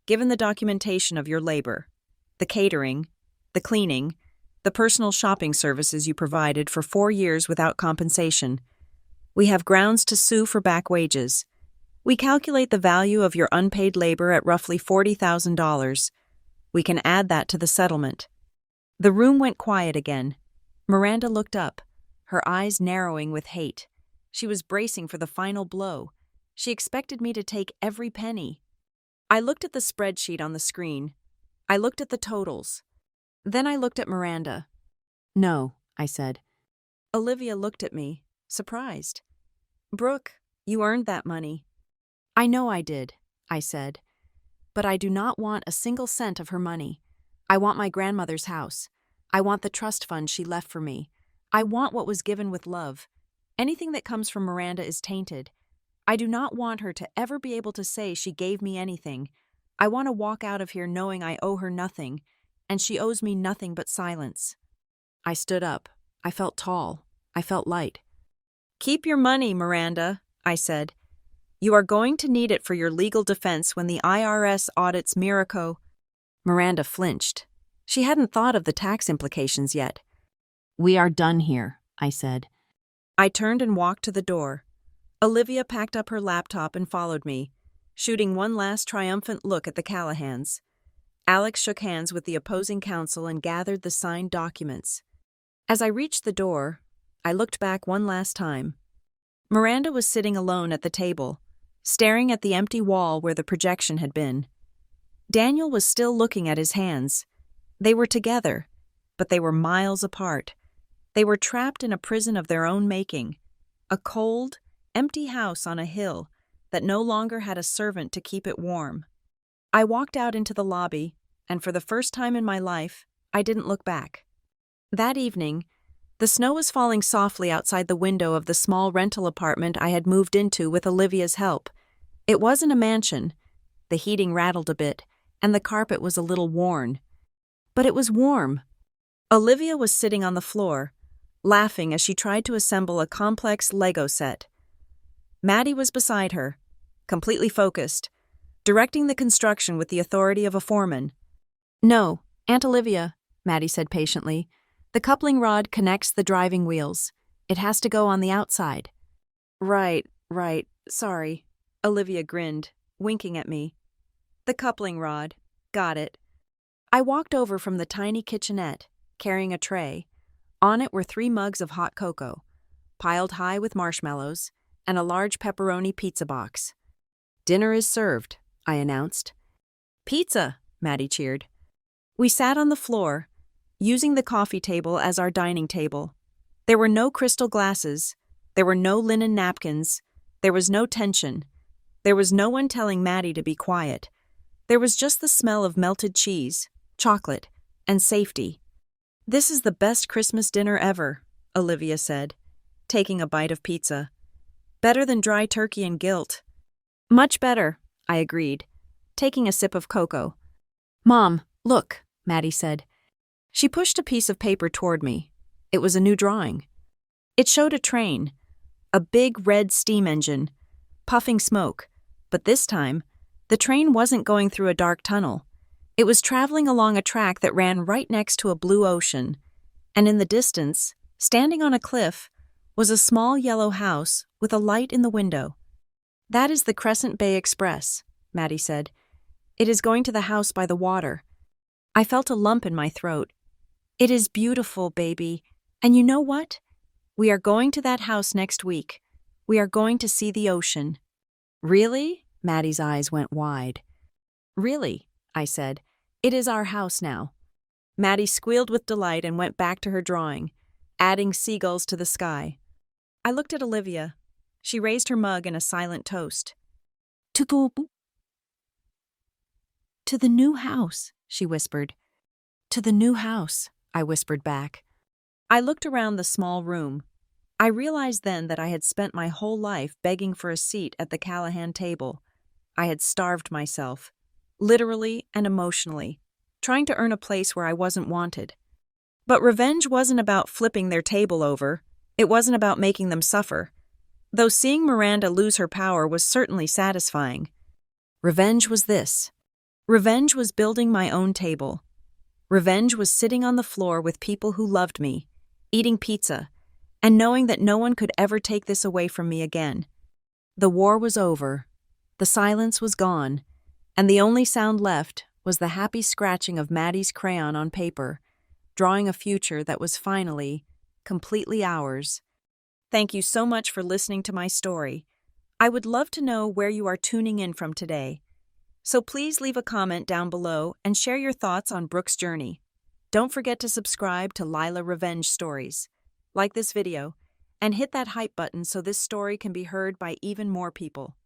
Given the documentation of your labor, the catering, the cleaning, the personal shopping services you provided for 4 years without compensation, we have grounds to sue for back wages. We calculate the value of your unpaid labor at roughly $40,000. We can add that to the settlement." The room went quiet again. Miranda looked up, her eyes narrowing with hate. She was bracing for the final blow. She expected me to take every penny. I looked at the spreadsheet on the screen. I looked at the totals. Then I looked at Miranda. "No," I said. Olivia looked at me, surprised. "Brooke, you earned that money." "I know I did," I said. "But I do not want a single cent of her money. I want my grandmother's house. I want the trust fund she left for me. I want what was given with love. Anything that comes from Miranda is tainted. I do not want her to ever be able to say she gave me anything. I want to walk out of here knowing I owe her nothing, and she owes me nothing but silence." I stood up. I felt tall. I felt light. "Keep your money, Miranda," I said. "You are going to need it for your legal defense when the IRS audits Miraco." Miranda flinched. She hadn't thought of the tax implications yet. "We are done here," I said. I turned and walked to the door. Olivia packed up her laptop and followed me, shooting one last triumphant look at the Callahans. Alex shook hands with the opposing counsel and gathered the signed documents. As I reached the door, I looked back one last time. Miranda was sitting alone at the table, staring at the empty wall where the projection had been. Daniel was still looking at his hands. They were together, but they were miles apart. They were trapped in a prison of their own making, a cold, empty house on a hill that no longer had a servant to keep it warm. I walked out into the lobby, and for the first time in my life, I didn't look back. That evening, the snow was falling softly outside the window of the small rental apartment I had moved into with Olivia's help. It wasn't a mansion. The heating rattled a bit, and the carpet was a little worn. But it was warm. Olivia was sitting on the floor, laughing as she tried to assemble a complex Lego set. Maddie was beside her, completely focused, directing the construction with the authority of a foreman. "No, Aunt Olivia," Maddie said patiently. "The coupling rod connects the driving wheels. It has to go on the outside." Right, sorry." Olivia grinned, winking at me. "The coupling rod. Got it." I walked over from the tiny kitchenette, carrying a tray. On it were 3 mugs of hot cocoa, piled high with marshmallows, and a large pepperoni pizza box. "Dinner is served," I announced. "Pizza," Maddie cheered. We sat on the floor, using the coffee table as our dining table. There were no crystal glasses. There were no linen napkins. There was no tension. There was no one telling Maddie to be quiet. There was just the smell of melted cheese, chocolate, and safety. "This is the best Christmas dinner ever," Olivia said, taking a bite of pizza. Better than dry turkey and guilt. Much better, I agreed, taking a sip of cocoa. Mom, look, Maddie said. She pushed a piece of paper toward me. It was a new drawing. It showed a train, a big red steam engine, puffing smoke, but this time, the train wasn't going through a dark tunnel. It was traveling along a track that ran right next to a blue ocean, and in the distance, standing on a cliff, was a small yellow house with a light in the window. That is the Crescent Bay Express, Maddie said. It is going to the house by the water. I felt a lump in my throat. It is beautiful, baby. And you know what? We are going to that house next week. We are going to see the ocean. Really? Maddie's eyes went wide. Really, I said. It is our house now. Maddie squealed with delight and went back to her drawing, adding seagulls to the sky. I looked at Olivia. She raised her mug in a silent toast. To the new house, she whispered. To the new house, I whispered back. I looked around the small room. I realized then that I had spent my whole life begging for a seat at the Callahan table. I had starved myself, literally and emotionally, trying to earn a place where I wasn't wanted. But revenge wasn't about flipping their table over. It wasn't about making them suffer. Though seeing Miranda lose her power was certainly satisfying. Revenge was this. Revenge was building my own table. Revenge was sitting on the floor with people who loved me, eating pizza, and knowing that no one could ever take this away from me again. The war was over. The silence was gone, and the only sound left was the happy scratching of Maddie's crayon on paper, drawing a future that was finally, completely ours. Thank you so much for listening to my story. I would love to know where you are tuning in from today. So please leave a comment down below and share your thoughts on Brooke's journey. Don't forget to subscribe to Lila Revenge Stories. Like this video, and hit that hype button so this story can be heard by even more people.